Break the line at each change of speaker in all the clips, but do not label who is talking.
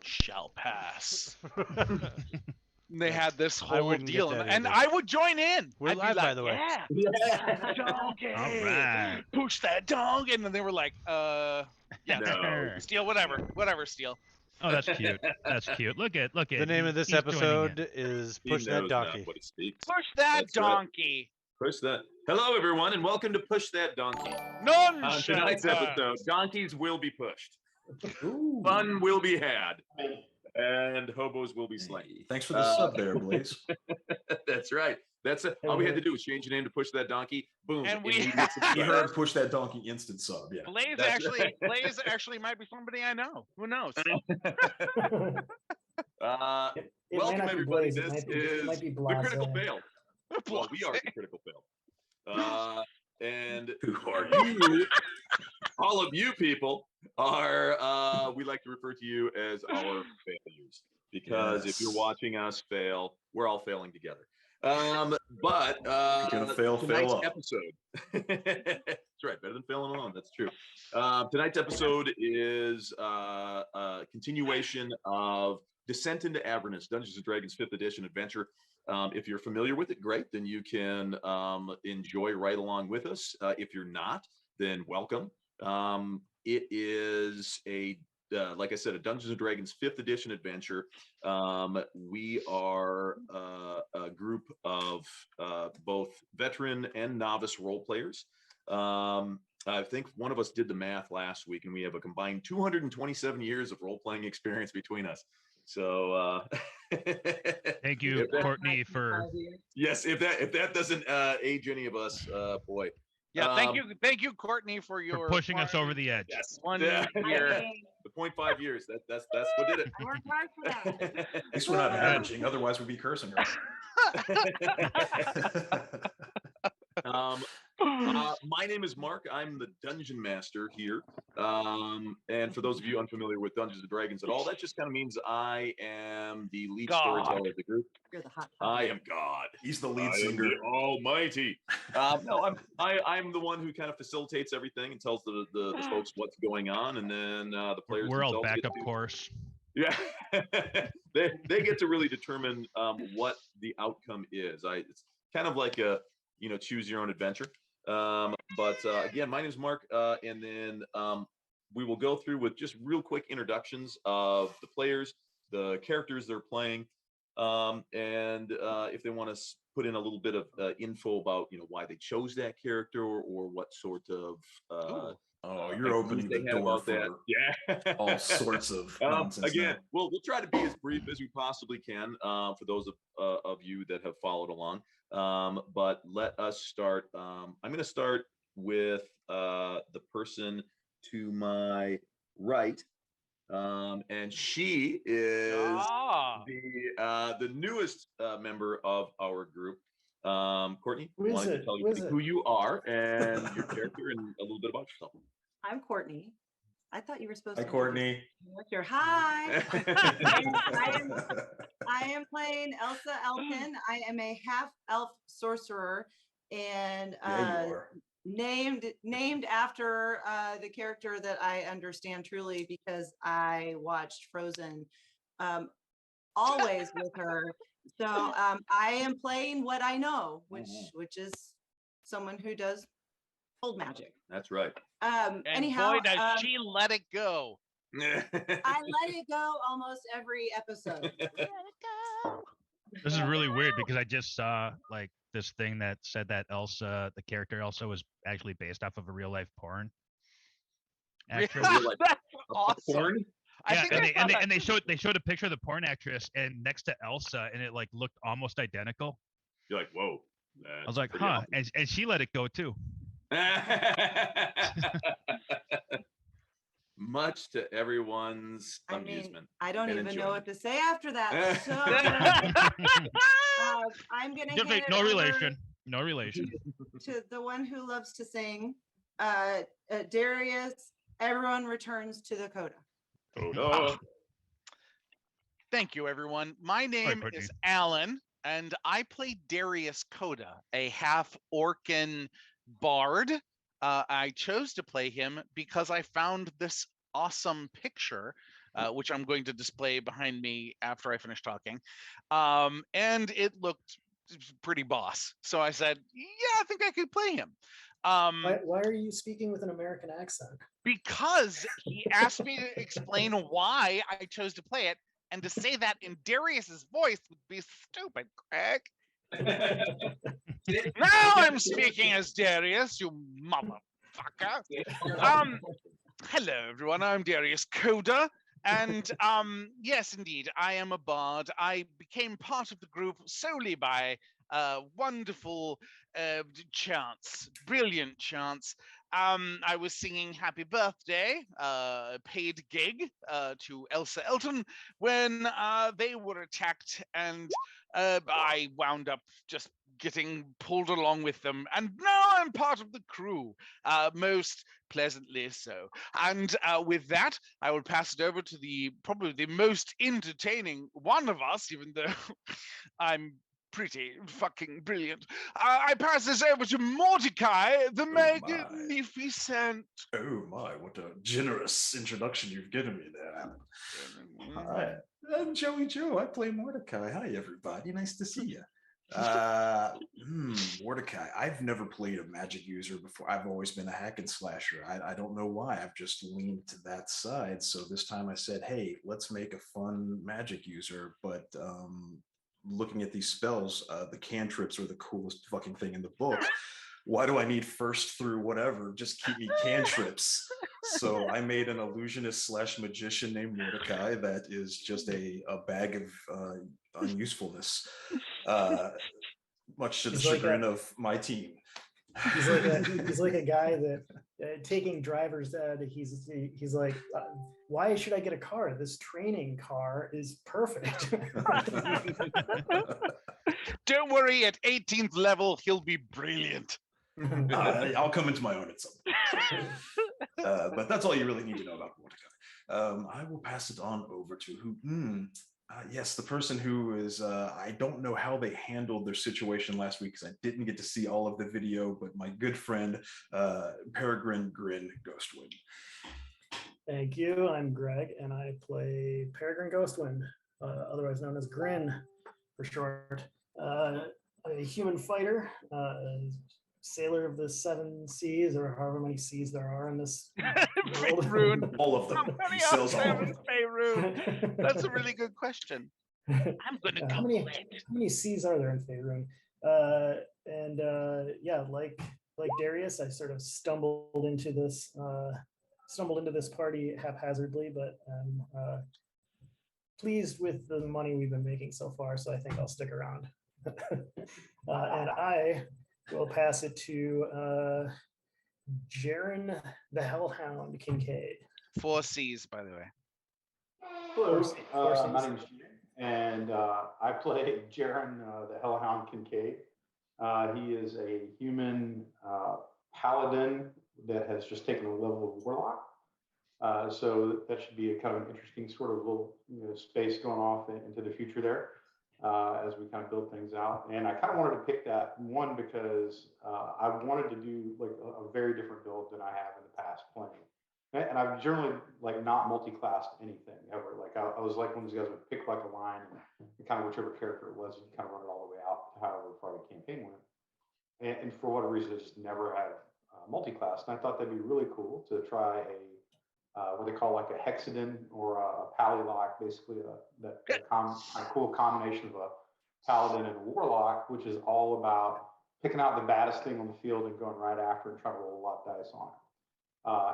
shall pass. And they had this
I
whole
wouldn't get
deal,
that
and
either.
I would join in.
We're
I'd
live,
be like,
by the way.
yeah,
Yeah.
donkey,
All right.
push that dong, and then they were like, yeah,
No.
Steel, whatever, Steel.
Oh, that's cute. That's cute. Look at.
The name of this
he's joining in.
episode is
He
Push That
knows
Donkey.
not what he speaks.
Push that
That's right.
donkey.
Push that. Hello, everyone, and welcome to Push That Donkey.
None
On
shall
tonight's
pass.
episode, donkeys will be pushed,
Ooh.
fun will be had, and hobos will be slain.
Hey, thanks for the sub there, Blaze.
That's right. That's it. All we had to do was change the name to Push That Donkey. Boom.
And we-
immediate
You
subscribe.
heard Push That Donkey instant sub, yeah.
Blaze
That's
Blaze actually might be somebody I know. Who knows?
It might
Welcome,
not be
everybody.
Blaze, it
This
might be-
is
it might be
the Critical
Blase.
Fail. Well, we are the Critical Fail. And
Who are you?
you, all of you people, are we like to refer to you as our failures, because if you're
Yes.
watching us fail, we're all failing together. But
You're gonna fail
tonight's
up.
episode. That's right, better than failing alone. That's true. Tonight's episode is a continuation of Descent into Avernus, Dungeons and Dragons 5th edition adventure. If you're familiar with it, great. Then you can enjoy right along with us. If you're not, then welcome. It is like I said, a Dungeons and Dragons 5th edition adventure. We are a group of both veteran and novice role players. I think one of us did the math last week, and we have a combined 227 years of role-playing experience between us. So
Thank you,
if that-
Courtney, for.
yes, if that doesn't age any of us, boy.
Yeah, thank you, Courtney, for your
For pushing us over the edge.
Yes,
1
yeah.
year.
The 0.5 years. That's what did it.
I worked hard for that.
At least we're not averaging, otherwise we'd be cursing her.
My name is Mark. I'm the Dungeon Master here. And for those of you unfamiliar with Dungeons and Dragons at all, that just kind of means I am the lead
God.
storyteller of the group.
You're the hot.
I am God.
He's the lead
I am
singer.
the Almighty. No, I'm the one who kind of facilitates everything and tells the folks what's going on, and then the players.
We're all
themselves get
backup
to-
course.
Yeah, they get to really determine what the outcome is. It's kind of like a choose your own adventure. But again, my name is Mark, and then we will go through with just real quick introductions of the players, the characters they're playing, and if they want to put in a little bit of info about why they chose that character or what sort of
Oh, you're opening
they
the
had
door
about that.
for
Yeah.
all sorts of nonsense.
Again,
now.
we'll try to be as brief as we possibly can for those of you that have followed along. But let us start. I'm going to start with the person to my right, and she is the newest member of our group. Courtney,
Who is
why don't you
it?
tell
Who is
me
it?
who you are and your character and a little bit about yourself.
I'm Courtney. I thought you were supposed
Hi,
to.
Courtney.
What's your hi? I am playing Elsa Elkin. I am a half-elf sorcerer, and
Yeah, you are.
named after the character that I understand truly because I watched Frozen always with her. So I am playing what I know, which is someone who does cold magic.
That's right.
And
Anyhow,
boy, does she let it go.
I let it go almost every episode.
This is really weird because I just saw like this thing that said that Elsa, the character Elsa, was actually based off of a real life porn actress.
That's awesome.
Porn?
I
Yeah,
think
and
I
they,
saw
and, they,
that
and they
too.
showed a picture of the porn actress and next to Elsa, and it like looked almost identical.
You're like, whoa.
I was like, huh, and she let it go too.
Much to everyone's
I mean,
amusement.
I don't
and
even know what
enjoyment.
to say after that. So I'm gonna
Just
hand
like,
it
no
over
relation, no relation.
to the one who loves to sing, Darius. Everyone returns to the coda.
Oh, no.
Thank you, everyone. My name
Courtney.
is Alan, and I play Darius Coda, a half-Orcan bard. I chose to play him because I found this awesome picture which I'm going to display behind me after I finish talking. And it looked pretty boss. So I said, yeah, I think I could play him.
Why are you speaking with an American accent?
Because he asked me to explain why I chose to play it, and to say that in Darius's voice would be stupid, Greg. Now I'm speaking as Darius, you motherfucker. Hello everyone, I'm Darius Coda, and yes, indeed, I am a bard. I became part of the group solely by wonderful chance, brilliant chance. I was singing Happy Birthday, paid gig to Elsa Elton when they were attacked, and I wound up just getting pulled along with them, and now I'm part of the crew, most pleasantly so. And with that, I will pass it over to probably the most entertaining one of us, even though I'm pretty fucking brilliant. I pass this over to Mordecai, the Magnificent.
Oh my, what a generous introduction you've given me there, Alan. Hi, I'm Joey Joe. I play Mordecai. Hi, everybody. Nice to see you. Mordecai. I've never played a magic user before. I've always been a hack and slasher. I don't know why. I've just leaned to that side. So this time I said, hey, let's make a fun magic user. But looking at these spells, the cantrips are the coolest fucking thing in the book. Why do I need first through whatever? Just keep me cantrips. So I made an illusionist / magician named Mordecai that is just a bag of unusefulness, much to the chagrin of my team.
He's like a guy that taking drivers. He's like, why should I get a car? This training car is perfect.
Don't worry, at 18th level, he'll be brilliant.
I'll come into my own at some point. But that's all you really need to know about Mordecai. I will pass it on over to who. Yes, the person who is, I don't know how they handled their situation last week because I didn't get to see all of the video, but my good friend, Peregrine Grin Ghostwind.
Thank you. I'm Greg, and I play Peregrine Ghostwind, otherwise known as Grin for short. A human fighter, sailor of the 7 seas, or however many seas there are in this world.
Faerun.
All of them. He sells all of them.
Faerun. That's a really good question. I'm gonna go.
How many seas are there in Faerun? Yeah, like Darius, I sort of stumbled into this party haphazardly, but I'm pleased with the money we've been making so far, so I think I'll stick around. And I will pass it to Jaren the Hellhound Kincaid.
4 C's, by the way.
Hello,
Four
my
Cs.
name's Jaren, and I play Jaren the Hellhound Kincaid. He is a human paladin that has just taken a level of warlock. So that should be a kind of an interesting sort of little space going off into the future there. As we kind of build things out. And I kind of wanted to pick that one because I wanted to do like a very different build than I have in the past playing. And I've generally like not multi-classed anything ever. Like I was like one of these guys would pick like a line and kind of whichever character it was, you kind of run it all the way out to however far the campaign went. And for whatever reason, I just never have multi-classed. And I thought that'd be really cool to try a what they call like a hexagon or a pallylock, basically that kind of cool combination of a paladin and a warlock, which is all about picking out the baddest thing on the field and going right after and trying to roll a lot of dice on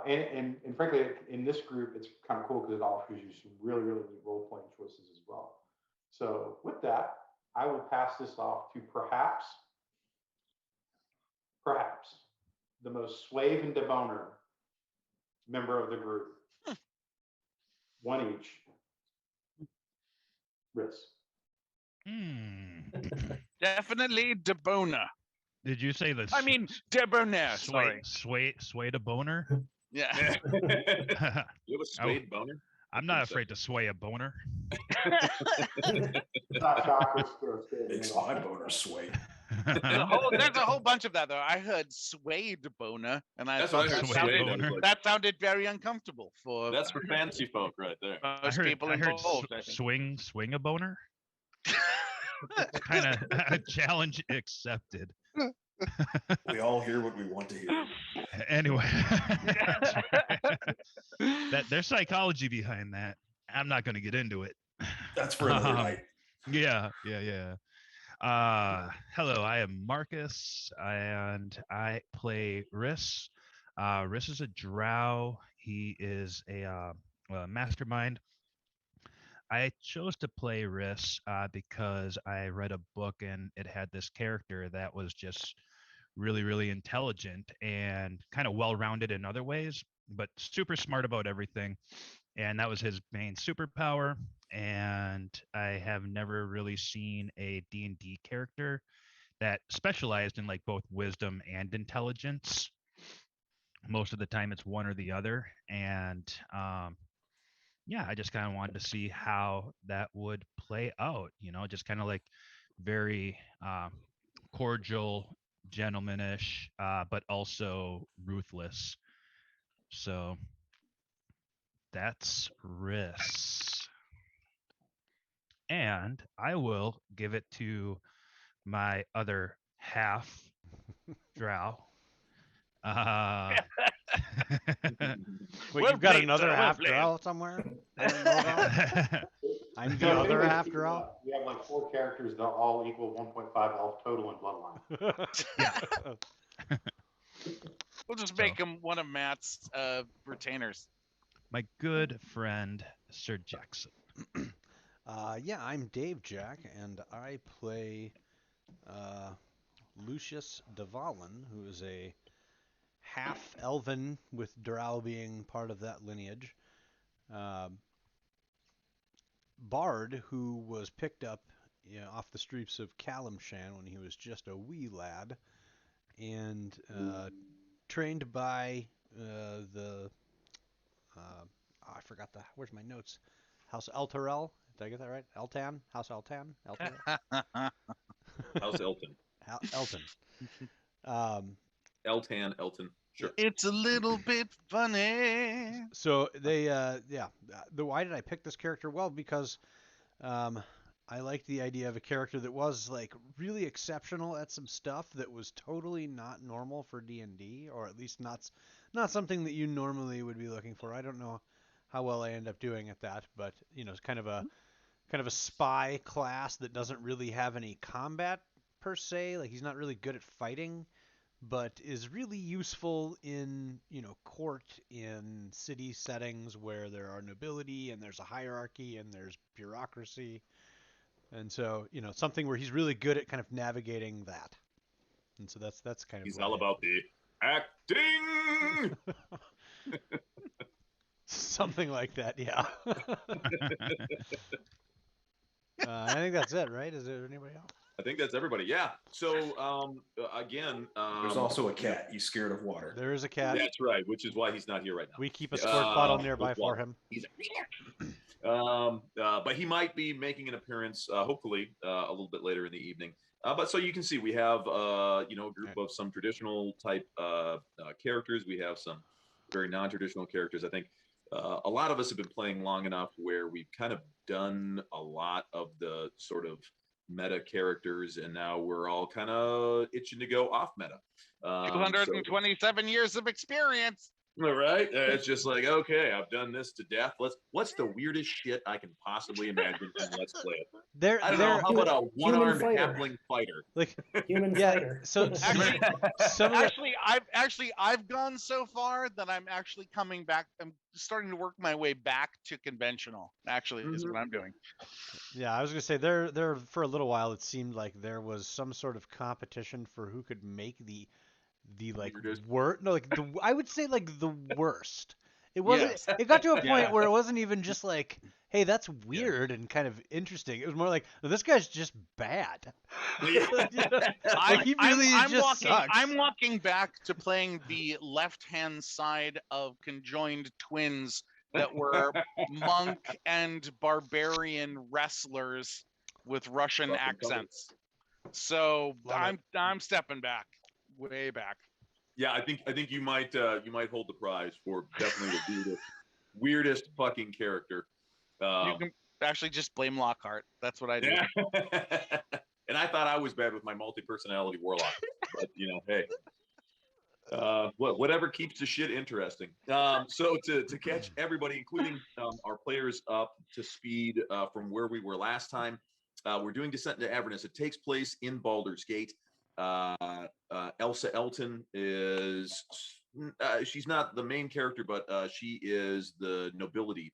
it. And frankly, in this group, it's kind of cool because it offers you some really, really neat role-playing choices as well. So with that, I will pass this off to perhaps the most Swave and Deboner member of the group. One each. Risk.
Definitely Debona.
Did you say the?
I mean, Debonair. Sorry.
Sway to boner.
Yeah.
You have a spade boner?
I'm not afraid to sway a boner.
It's not chakras or
Makes my boner sway.
There's a whole bunch of that though. I heard suede boner, and I
That's
thought
what I heard.
that
Suede
sounded,
boner.
that sounded very uncomfortable for
That's for fancy folk right there.
I
most
heard,
people
I heard
involved. I think.
swing a boner. Kind of challenge accepted.
We all hear what we want to hear.
Anyway, that there's psychology behind that. I'm not going to get into it.
That's for another night.
Yeah. Hello, I am Marcus, and I play Riss. Riss is a drow. He is a mastermind. I chose to play Riss because I read a book and it had this character that was just really, really intelligent and kind of well-rounded in other ways, but super smart about everything. And that was his main superpower. And I have never really seen a D&D character that specialized in like both wisdom and intelligence. Most of the time it's one or the other. And yeah, I just kind of wanted to see how that would play out, just kind of like very cordial, gentlemanish, but also ruthless. So that's Riss. And I will give it to my other half drow.
Wait,
Well
you've got
played,
another
sir, well
half
played.
drow somewhere? I don't know about? I'm the other half drow.
We have like 4 characters that all equal 1.5 elf total in bloodline.
Yeah.
We'll just
So-
make him one of Matt's retainers.
My good friend Sir Jackson.
Yeah, I'm Dave Jack, and I play Lucius Devalin, who is a half-elven, with drow being part of that lineage. Bard, who was picked up off the streets of Kalimshan when he was just a wee lad, and trained by I forgot where's my notes? House Elturel. Did I get that right? Eltan? House Eltan? Elturel?
How's Elton?
Elton.
Elton. Sure.
It's a little bit funny.
So they, why did I pick this character? Well, because I liked the idea of a character that was like really exceptional at some stuff that was totally not normal for D&D, or at least not something that you normally would be looking for. I don't know how well I end up doing at that, but it's kind of a spy class that doesn't really have any combat per se. Like, he's not really good at fighting, but is really useful in court, in city settings where there are nobility and there's a hierarchy and there's bureaucracy. And so, something where he's really good at kind of navigating that. And so that's kind of
He's all about the acting.
something like that, yeah. I think that's it, right? Is there anybody else?
I think that's everybody. Yeah. So again,
There's also a cat. He's scared of water.
There is a cat.
That's right, which is why he's not here right now.
We keep a squirt bottle nearby for him.
He's but he might be making an appearance, hopefully, a little bit later in the evening. But so you can see, we have a group of some traditional type characters. We have some very non-traditional characters. I think a lot of us have been playing long enough where we've kind of done a lot of the sort of meta characters, and now we're all kind of itching to go off meta.
227 years of experience.
Right? It's just like, okay, I've done this to death. What's the weirdest shit I can possibly imagine, and let's play it. I don't know. How about a one-armed halfling fighter?
Like
Human fighter.
So
I've gone so far that I'm actually coming back. I'm starting to work my way back to conventional. Actually, is what I'm doing.
Yeah, I was gonna say there for a little while it seemed like there was some sort of competition for who could make the like I would say like the worst. It wasn't.
Yes.
It got to a point where it wasn't even just like, hey, that's weird and kind of interesting. It was more like, this guy's just bad.
I'm walking back to playing the left-hand side of conjoined twins that were monk and barbarian wrestlers with Russian accents. So
Love
I'm stepping back, way back.
Yeah, I think you might hold the prize for definitely the weirdest fucking character.
You can actually just blame Lockhart. That's what I do.
Yeah. And I thought I was bad with my multi-personality warlock, but hey. Whatever keeps the shit interesting. So to catch everybody, including our players, up to speed from where we were last time, we're doing Descent into Avernus. It takes place in Baldur's Gate. Elsa Elton is she's not the main character, but she is the nobility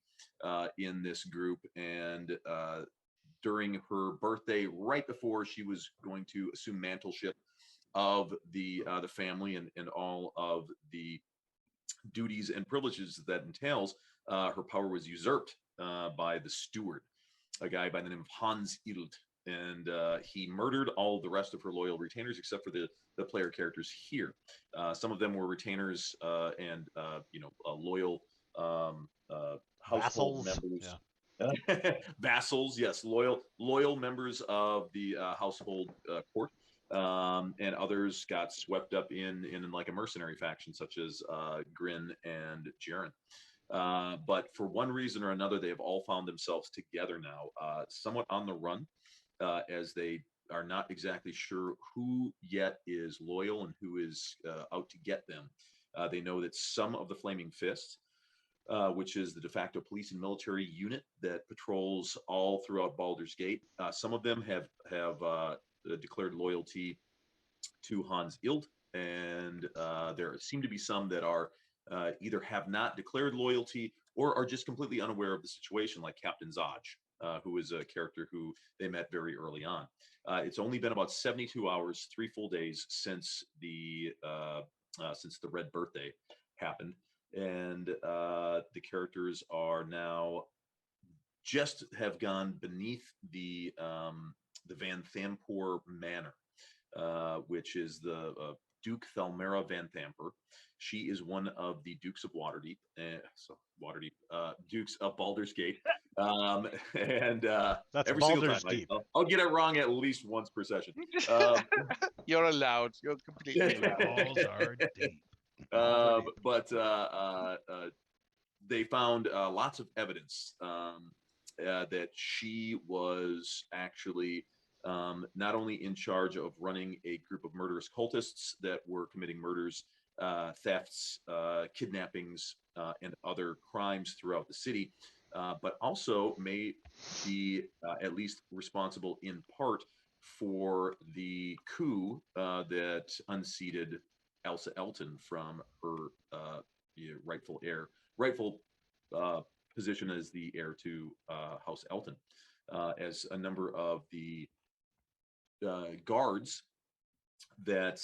in this group. And during her birthday, right before she was going to assume mantleship of the family and all of the duties and privileges that entails, her power was usurped by the steward, a guy by the name of Hans Ild, and he murdered all the rest of her loyal retainers except for the player characters here. Some of them were retainers and loyal household
Vassals,
members.
yeah.
Vassals, yes, loyal members of the household court. And others got swept up in like a mercenary faction, such as Grin and Jaren. But for one reason or another, they have all found themselves together now, somewhat on the run, as they are not exactly sure who yet is loyal and who is out to get them. They know that some of the Flaming Fists, which is the de facto police and military unit that patrols all throughout Baldur's Gate, some of them have declared loyalty to Hans Ild, and there seem to be some that are either have not declared loyalty or are just completely unaware of the situation, like Captain Zaj, who is a character who they met very early on. It's only been about 72 hours, 3 full days since the Red Birthday happened, and the characters are now just have gone beneath the Van Thampor Manor, which is the Duke Thelmera Van Thamper. She is one of the Dukes of Waterdeep, Dukes of Baldur's Gate. And
That's
every
Baldur's
single time,
Deep.
I'll get it wrong at least once per session.
You're allowed. You're completely allowed.
Balls are deep.
But they found lots of evidence that she was actually not only in charge of running a group of murderous cultists that were committing murders, thefts, kidnappings, and other crimes throughout the city, but also may be at least responsible in part for the coup that unseated Elsa Elton from her rightful position as the heir to House Elton, as a number of the guards that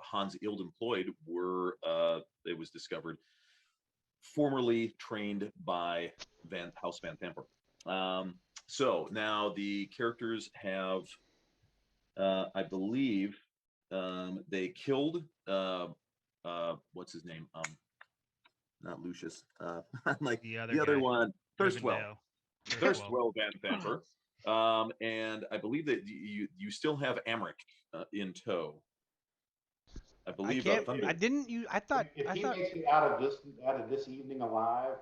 Hans Ild employed were, it was discovered, formerly trained by House Van Thamper. So now the characters have, I believe, they killed, what's his name? Not Lucius. Like
The other
the other
guy,
one, Thirstwell.
Rivendell.
Thirstwell Van Thamper. And I believe that you still have Amric in tow. I
I
believe
can't.
Thunder.
I didn't. I thought.
If
I
he
thought.
makes it out of this evening alive,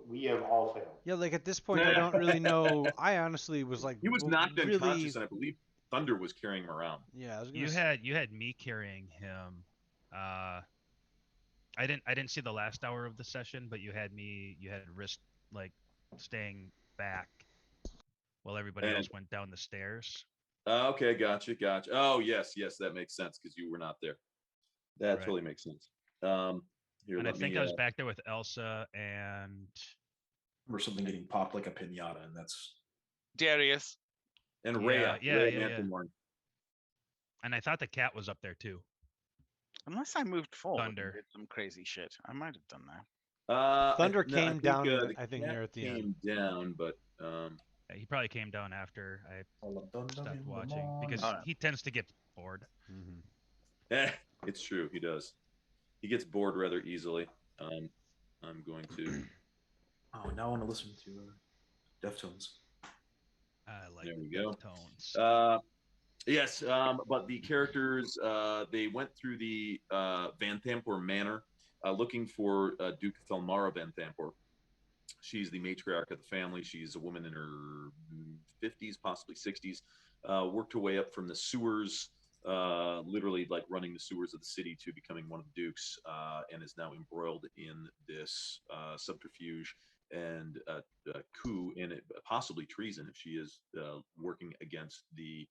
we have all failed.
Yeah, like at this point, I don't really know. I honestly was like,
He was knocked
really.
unconscious, and I believe Thunder was carrying him around.
Yeah, I was gonna.
You had me carrying him. I didn't see the last hour of the session, but you had risk like staying back while everybody
And-
else went down the stairs.
Okay, gotcha. Oh, yes, that makes sense because you were not there. That
Right.
totally makes sense. Here,
And I
let
think
me,
I was back there with Elsa and
Or something getting popped like a pinata, and that's
Darius.
and
Yeah,
Rhea.
yeah,
Rhea
yeah, yeah.
Mantelmorn.
I thought the cat was up there too.
Unless I moved forward
Thunder.
and did some crazy shit. I might have done that.
Thunder
No,
came down,
the
I think,
cat
near at the
came down, but
Yeah, he probably came down after I stopped watching because
Oh, yeah.
he tends to get bored.
it's true. He does. He gets bored rather easily. I'm going to.
Oh, now I want to listen to Deftones.
I like
There we
the
go.
tones.
Yes, but the characters they went through the Van Thampor Manor looking for Duke Thelmara Van Thampor. She's the matriarch of the family. She's a woman in her 50s, possibly 60s. Worked her way up from the sewers, literally like running the sewers of the city to becoming one of the dukes, and is now embroiled in this subterfuge and coup and possibly treason if she is working against the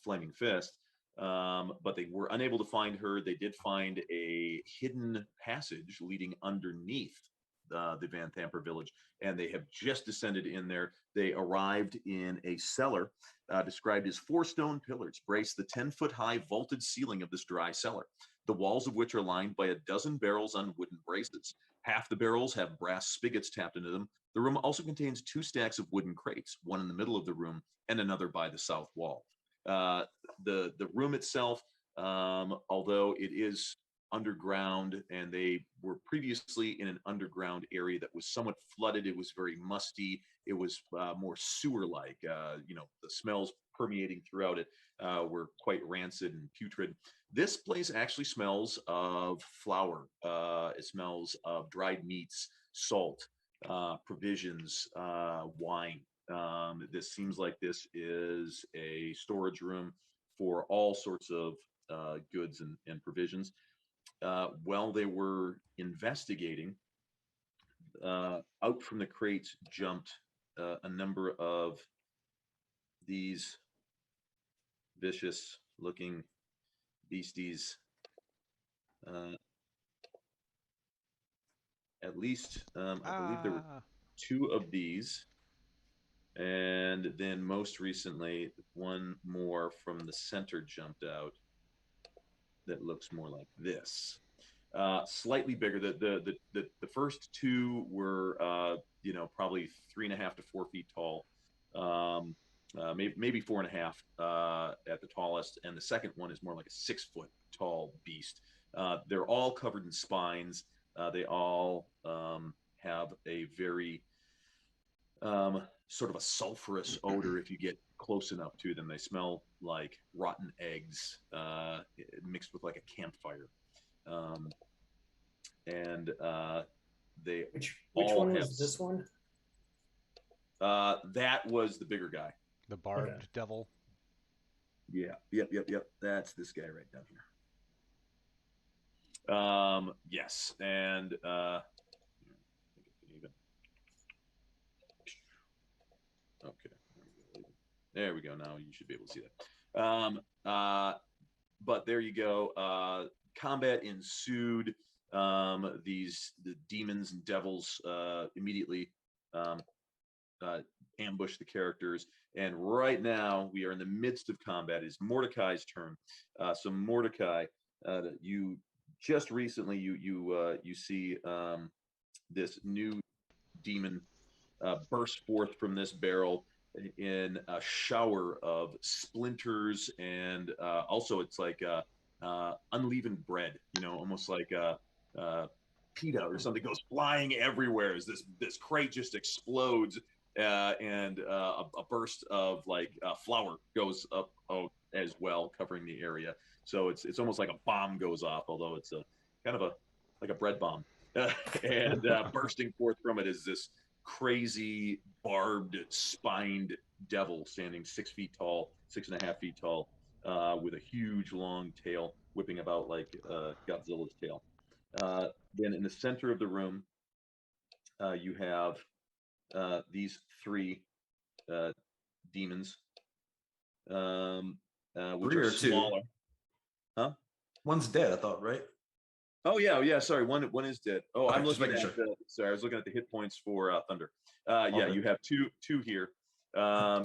Flaming Fist. But they were unable to find her. They did find a hidden passage leading underneath the Van Thamper village, and they have just descended in there. They arrived in a cellar described as 4 stone pillars brace the 10-foot high vaulted ceiling of this dry cellar, the walls of which are lined by a dozen barrels on wooden braces. Half the barrels have brass spigots tapped into them. The room also contains 2 stacks of wooden crates, one in the middle of the room and another by the south wall. The room itself, although it is underground, and they were previously in an underground area that was somewhat flooded. It was very musty. It was more sewer-like. The smells permeating throughout it were quite rancid and putrid. This place actually smells of flour. It smells of dried meats, salt, provisions, wine. This seems like this is a storage room for all sorts of goods and provisions. While they were investigating, out from the crates jumped a number of these vicious looking beasties. At least, I believe there were 2 of these. And then most recently, one more from the center jumped out that looks more like this. Slightly bigger. The first 2 were probably 3.5 to 4 feet tall, maybe 4.5 at the tallest, and the second one is more like a 6-foot tall beast. They're all covered in spines. They all have a very sort of a sulfurous odor if you get close enough to them. They smell like rotten eggs mixed with like a campfire. And they
Which
all
one
have
was this one?
that was the bigger guy.
The barbed devil.
Yeah, yep. That's this guy right down here. Yes, and okay, there we go. Now you should be able to see that. But there you go. Combat ensued. The demons and devils immediately ambush the characters, and right now we are in the midst of combat. It is Mordecai's turn. So Mordecai, you just recently you see this new demon burst forth from this barrel in a shower of splinters, and also it's like unleavened bread, almost like pita or something goes flying everywhere as this crate just explodes, and a burst of like flour goes up as well, covering the area. So it's almost like a bomb goes off, although it's a kind of like a bread bomb. And bursting forth from it is this crazy barbed spined devil standing 6 feet tall, 6.5 feet tall, with a huge long tail whipping about like Godzilla's tail. Then in the center of the room, you have these 3 demons, which
3
are
or 2?
smaller. Huh?
One's dead, I thought, right?
Oh yeah. Sorry, one is dead. Oh,
Okay,
I'm
just
looking
making
at.
sure.
Sorry, I was looking at the hit points for Thunder. Yeah,
Okay.
you have two here.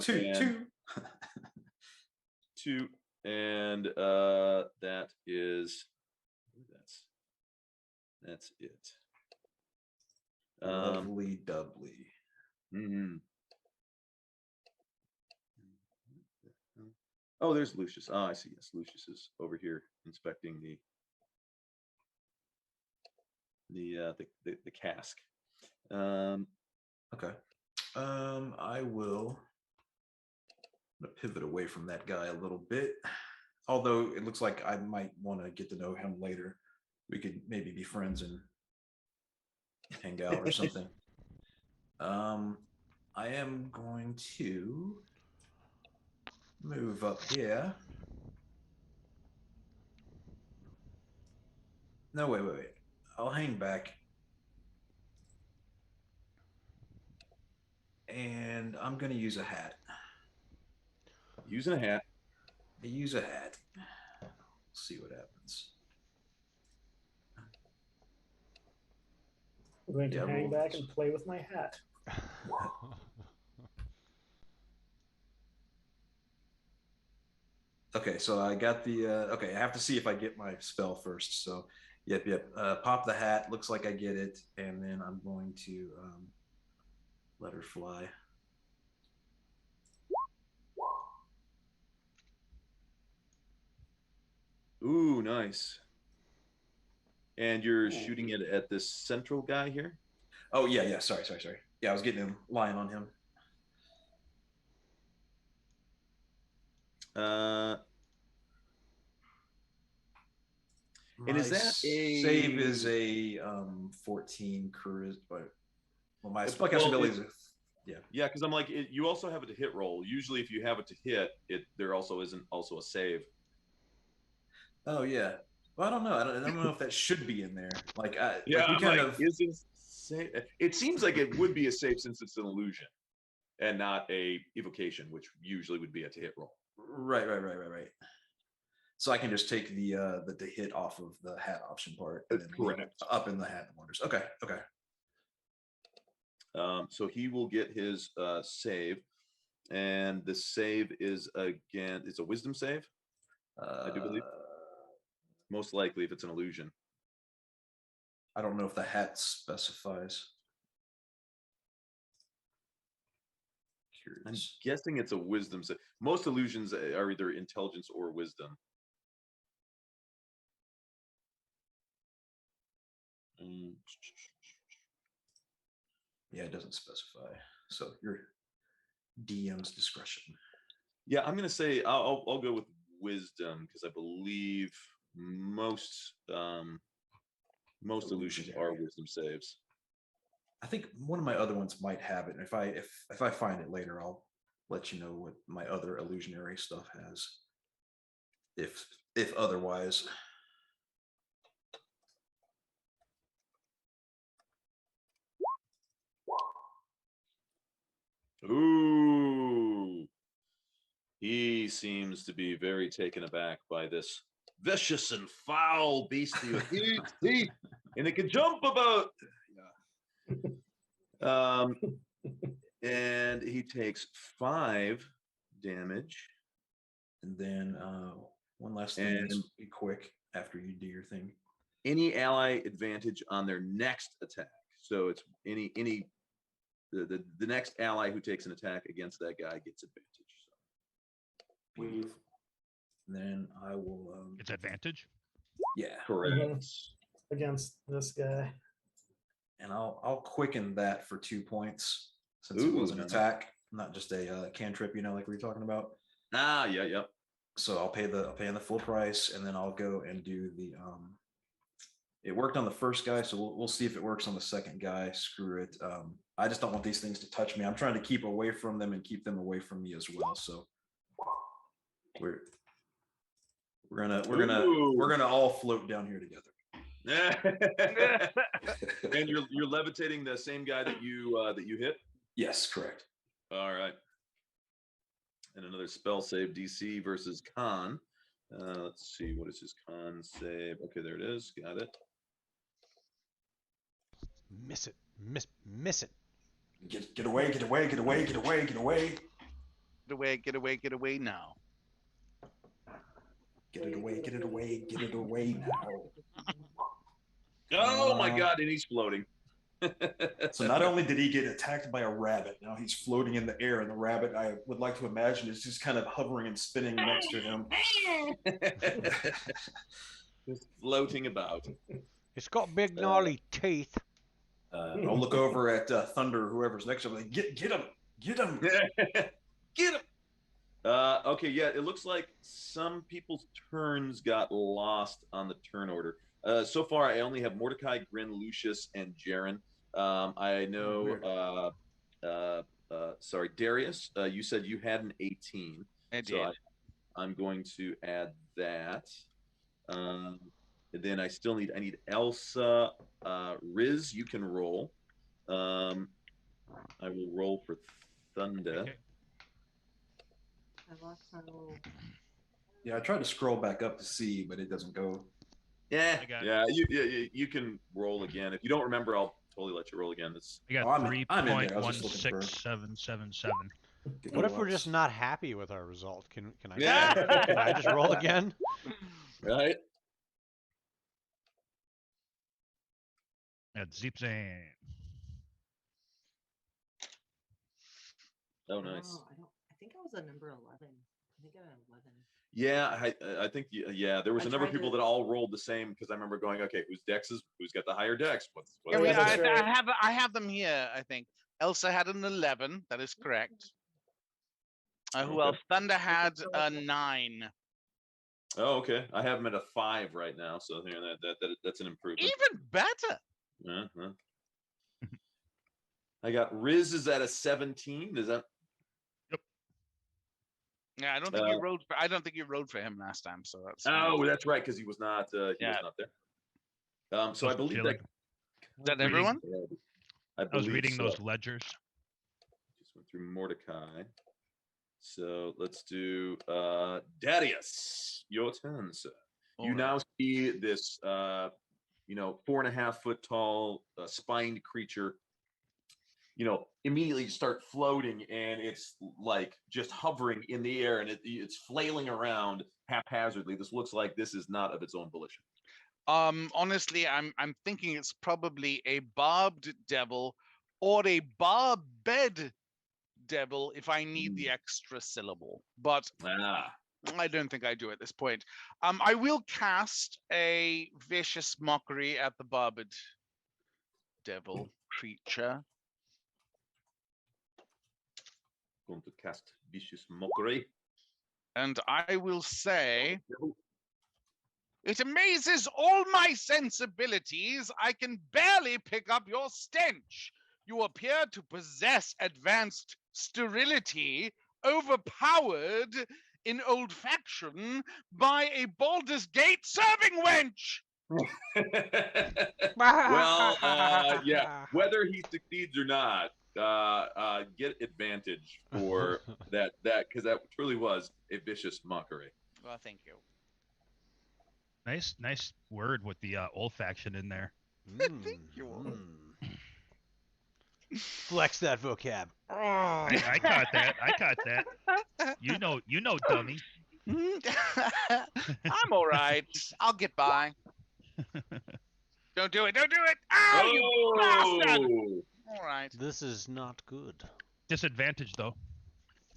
Two.
2, and that is that's it.
Lovely doubly.
Mhm. Oh, there's Lucius. Oh, I see. Yes, Lucius is over here inspecting the cask.
Okay. I will gonna pivot away from that guy a little bit. Although it looks like I might want to get to know him later. We could maybe be friends and hang out or something. I am going to move up here. No, wait. I'll hang back. And I'm going to use a hat.
Using a hat.
Use a hat. See what happens.
I'm going to
Yeah,
hang
well,
back and play with my hat.
Okay, so I got the, okay, I have to see if I get my spell first. So, yep. Pop the hat. Looks like I get it. And then I'm going to let her fly.
Ooh, nice. And you're shooting it at this central guy here?
Oh, yeah. Sorry. Yeah, I was getting him, lying on him.
And is that a
save is a 14 charisma? Well, my spellcasting ability is
yeah, because I'm like you also have it to hit roll. Usually, if you have it to hit, there also isn't also a save.
Oh yeah. Well, I don't know. I don't know if that should be in there. Like,
Yeah,
like we kind of.
Is this save? It seems like it would be a save since it's an illusion, and not a evocation, which usually would be a to hit roll.
Right. So I can just take the hit off of the hat option part and then leave it up in the hat wonders. Okay.
So he will get his save, and the save is again, it's a wisdom save. I do believe. Most likely, if it's an illusion.
I don't know if the hat specifies. Curious.
I'm guessing it's a wisdom save. Most illusions are either intelligence or wisdom.
Yeah, it doesn't specify. So your DM's discretion.
Yeah, I'm gonna say I'll go with wisdom because I believe most illusions are wisdom saves.
I think one of my other ones might have it. And if I find it later, I'll let you know what my other illusionary stuff has. If otherwise.
Ooh. He seems to be very taken aback by this vicious and foul beastie with huge teeth, and it can jump about. And he takes 5 damage.
And then one last thing, be quick after you do your thing.
Any ally advantage on their next attack. So it's the next ally who takes an attack against that guy gets advantage. So.
Beautiful. Then I will.
It's advantage.
Yeah,
correct.
Against this guy.
And I'll quicken that for 2 points since it was an attack, not just a cantrip. Like we were talking about.
Ah, yeah.
So I'll pay the full price, and then I'll go and do the. It worked on the first guy, so we'll see if it works on the second guy. Screw it. I just don't want these things to touch me. I'm trying to keep away from them and keep them away from me as well. So we're gonna all float down here together.
And you're levitating the same guy that you hit?
Yes, correct.
All right. And another spell save DC versus con. Let's see, what is his con save? Okay, there it is. Got it.
Miss it. Miss it.
Get away
now.
Get it away now.
Oh my god, and he's floating.
So not only did he get attacked by a rabbit, now he's floating in the air, and the rabbit, I would like to imagine, is just kind of hovering and spinning next to him.
Just floating about.
It's got big gnarly teeth.
I'll look over at Thunder, whoever's next to him, like, get him.
Get him. Okay, yeah, it looks like some people's turns got lost on the turn order. So far, I only have Mordecai, Grin, Lucius, and Jaren. I know.
Weird.
Sorry, Darius. You said you had an 18,
I
so
did.
I'm going to add that. And then I still need. I need Elsa. Riz, you can roll. I will roll for Thunder.
Okay.
I lost my little.
Yeah, I tried to scroll back up to see, but it doesn't go.
Yeah,
I got-
yeah, you can roll again. If you don't remember, I'll totally let you roll again. It's
I got
Oh, I'm in there. I was just looking for-
3.16777.
get
What
the
if we're
looks.
just not happy with our result? Can I?
Yeah.
Can I just roll again?
right.
At Zeepzane.
Oh, nice.
Oh, I think I was a number 11. I think I had 11.
Yeah, I think yeah, there was
I
a number of
tried
people
to-
that all rolled the same because I remember going, okay, who's got the higher dex? What's
Yeah,
yeah, that's right.
I have them here. I think Elsa had an 11. That is correct. Who
Okay.
else? Thunder had a 9.
Oh, okay. I have them at a 5 right now, so here that's an improvement.
Even better.
Uh-huh. I got Riz is at a 17. Is that?
Yeah, I don't think you rode. I don't think you rode for him last time. So that's.
Oh, that's right, because he was not. He was not there. So I
Just
believe
chilling.
that.
Is that everyone?
I
I was
believe
reading
so.
those ledgers.
Just went through Mordecai. So let's do Darius. Your turn, sir. You now see this 4.5 foot tall spined creature, immediately start floating, and it's like just hovering in the air, and it's flailing around haphazardly. This looks like this is not of its own volition.
Honestly, I'm thinking it's probably a barbed devil or a barbed devil if I need the extra syllable. But I don't think I do at this point. I will cast a vicious mockery at the barbed devil creature.
Going to cast vicious mockery.
And I will say, it amazes all my sensibilities. I can barely pick up your stench. You appear to possess advanced sterility, overpowered in olfaction by a Baldur's Gate serving wench.
Well, yeah. Whether he succeeds or not, get advantage for that because that truly was a vicious mockery.
Well, thank you.
Nice word with the olfaction in there.
Thank you.
Flex that vocab.
I caught that. I caught that. You know, dummy.
I'm all right. I'll get by. Don't do it. Don't do it. Oh, you bastard. All right.
This is not good.
Disadvantage though.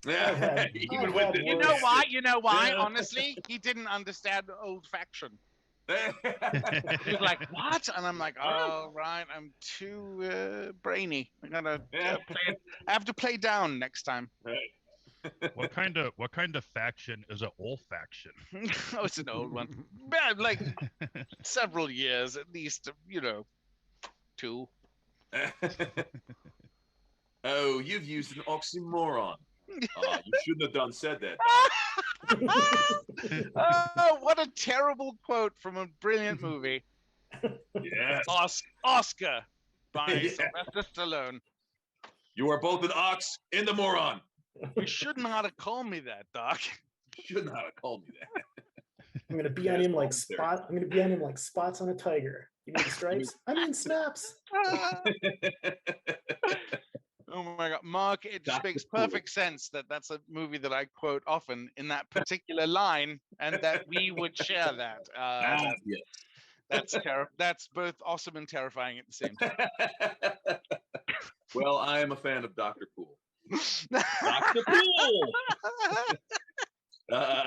Yeah,
I've
even
had
with the
You know why? You know why?
Yeah.
Honestly, he didn't understand olfaction. He was like, "What?" And I'm like, "Oh, right. I'm too brainy. I gotta play. I have to play down next time."
What kind of faction is an olfaction?
Oh, it's an old one. But, like several years at least. 2.
Oh, you've used an oxymoron. Oh, you shouldn't have said that.
Oh, what a terrible quote from a brilliant movie.
Yes.
Oscar by
Yeah.
Sylvester Stallone.
You are both an ox and a moron.
You shouldn't have to call me that, Doc.
You should not have called me that.
I'm gonna be on him like spot. I'm gonna be on him like spots on a tiger. You mean stripes? I mean snaps.
Oh my God, Mark! It just
Dr.
makes
Cool.
perfect sense that that's a movie that I quote often in that particular line, and that we would share that.
Yes.
That's both awesome and terrifying at the same time.
Well, I am a fan of Dr. Poole. Dr. Poole. All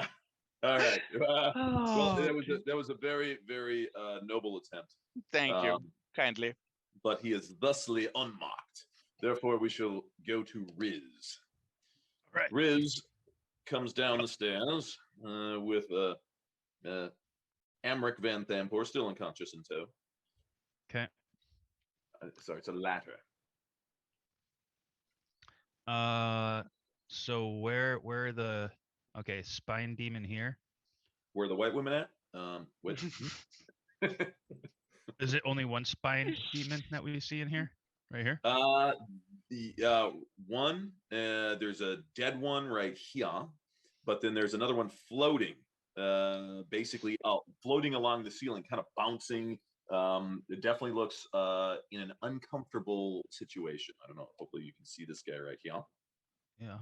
right. Well, that was a very, very noble attempt.
Thank you kindly.
But he is thusly unmarked. Therefore, we shall go to Riz.
Right.
Riz, comes down the stairs with Amric Van Thampor still unconscious in tow.
Okay.
Sorry, it's a ladder.
So where are the spine demon here?
Where are the white women at? Which?
Is it only one spine demon that we see in here? Right here?
The one, there's a dead one right here, but then there's another one floating, basically floating along the ceiling, kind of bouncing. It definitely looks in an uncomfortable situation. I don't know. Hopefully you can see this guy right here.
Yeah.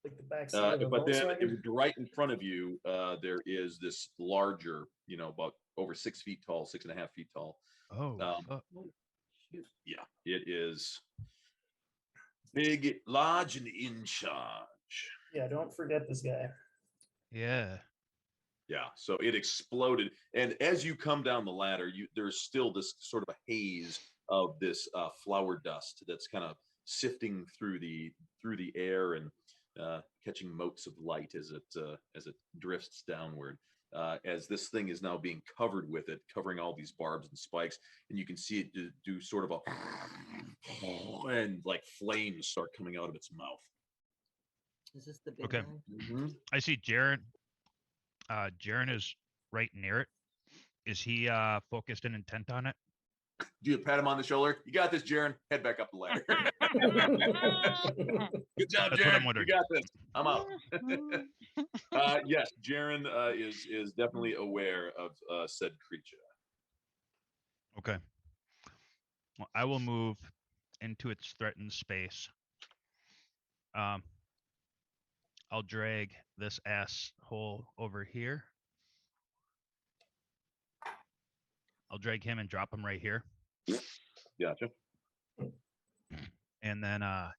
Like the backside of a
But then
Volkswagen?
right in front of you, there is this larger, about over 6 feet tall, 6.5 feet tall.
Oh, fuck.
Yeah, it is big, large, and in charge.
Yeah, don't forget this guy.
Yeah.
Yeah, so it exploded, and as you come down the ladder, there's still this sort of a haze of this flower dust that's kind of sifting through the air and catching motes of light as it drifts downward. As this thing is now being covered with it, covering all these barbs and spikes, and you can see it do sort of a and like flames start coming out of its mouth.
Is this the big
Okay.
guy?
I see Jaren. Jaren is right near it. Is he focused and intent on it?
Do you pat him on the shoulder? You got this, Jaren. Head back up the ladder. Good job,
That's what
Jaren.
I'm wondering.
You got this. I'm out. Yes, Jaren is definitely aware of said creature.
Okay. Well, I will move into its threatened space. I'll drag this asshole over here. I'll drag him and drop him right here.
Gotcha.
And then I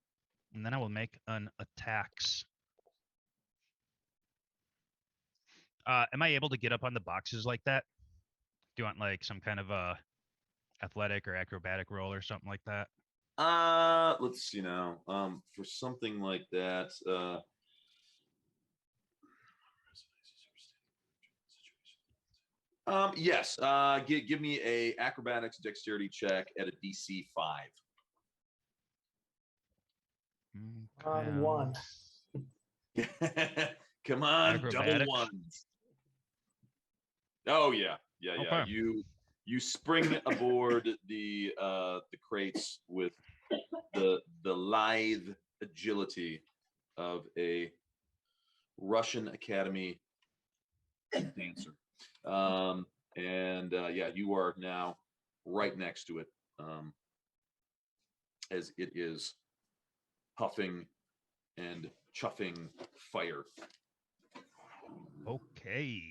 will make an attacks. Am I able to get up on the boxes like that? Do you want like some kind of a athletic or acrobatic roll or something like that?
Let's see now. For something like that, yes. Give me a acrobatics dexterity check at a DC 5.
On one.
Come on, double
Acrobatics?
ones. Oh yeah.
Okay.
You spring aboard the crates with the lithe agility of a Russian Academy dancer. Yeah, you are now right next to it, as it is huffing and chuffing fire.
Okay.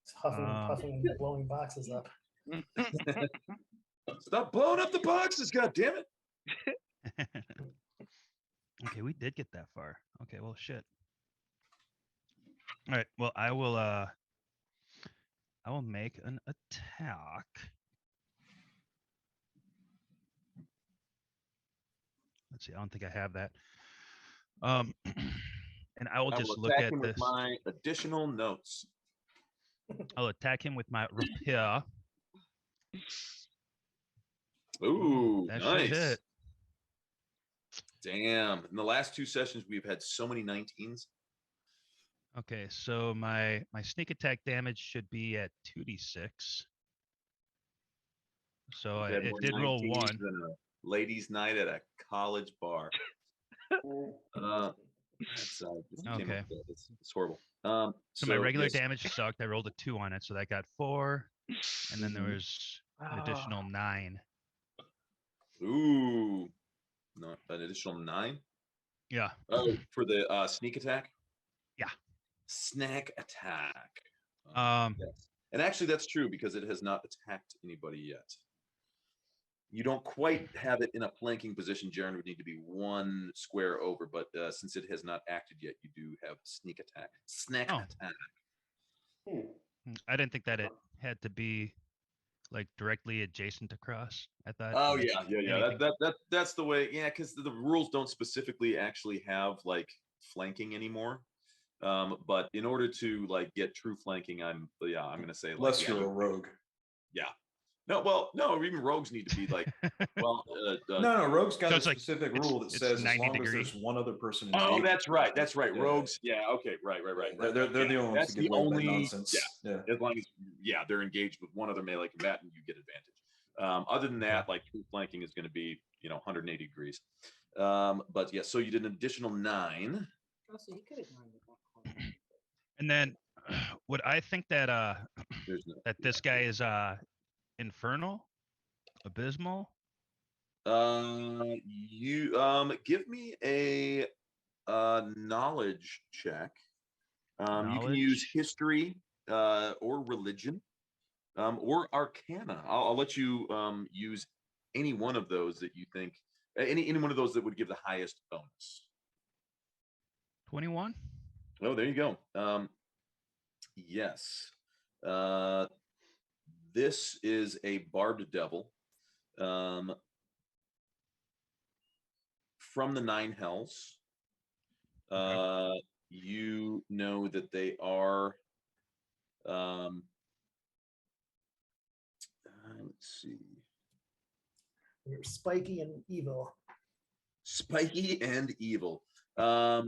It's huffing and puffing and blowing boxes up.
Stop blowing up the boxes, god damn it!
Okay, we did get that far. Okay, well, shit. All right. Well, I will make an attack. Let's see. I don't think I have that. And I will just look at
him
this.
with my additional notes.
I'll attack him with my rapier.
Ooh,
That
nice.
should hit.
Damn. In the last 2 sessions, we've had so many 19s.
Okay, so my sneak attack damage should be at 2d6. So
We've had
it
more
did roll
19s
1.
than a ladies' night at a college bar. That's, just came
Okay.
up with that. It's horrible.
So my regular
yes.
damage sucked. I rolled a 2 on it, so that got 4. And then there was an additional 9.
Ooh, no, an additional 9.
Yeah.
Oh, for the sneak attack.
Yeah.
Snack attack.
Yes.
And actually, that's true because it has not attacked anybody yet. You don't quite have it in a flanking position. Jaren would need to be 1 square over, but since it has not acted yet, you do have sneak attack. Snack attack.
I didn't think that it had to be like directly adjacent to cross. I thought.
Oh yeah.
anything-
That's the way. Yeah, because the rules don't specifically actually have like flanking anymore. But in order to like get true flanking, I'm gonna say like,
Unless you're a rogue.
Yeah. No, even rogues need to be like, well,
No, rogue's got
So
a
it's like-
specific
it's-
rule that
it's
says as
90
long as
degree.
there's one other person.
oh,
engaged.
that's right.
Yeah.
Rogues. Yeah. Okay. Right.
They're the only ones
That's
to get
the
away with that
only
nonsense. Yeah.
As long as they're engaged with one other melee combatant, you get advantage. Other than that, like true flanking is going to be 180 degrees. But yeah, so you did an additional 9.
Oh, so you could have gone with that corner.
And then, would I think that
There's no,
that this guy is infernal, abysmal?
You give me a knowledge check. You can use
Knowledge?
history or religion or arcana. I'll let you use any one of those that you think any one of those that would give the highest bonus.
21.
Oh, there you go. Yes. This is a barbed devil from the 9 hells. You know that they are let's see.
They're spiky and evil.
Spiky and evil.
That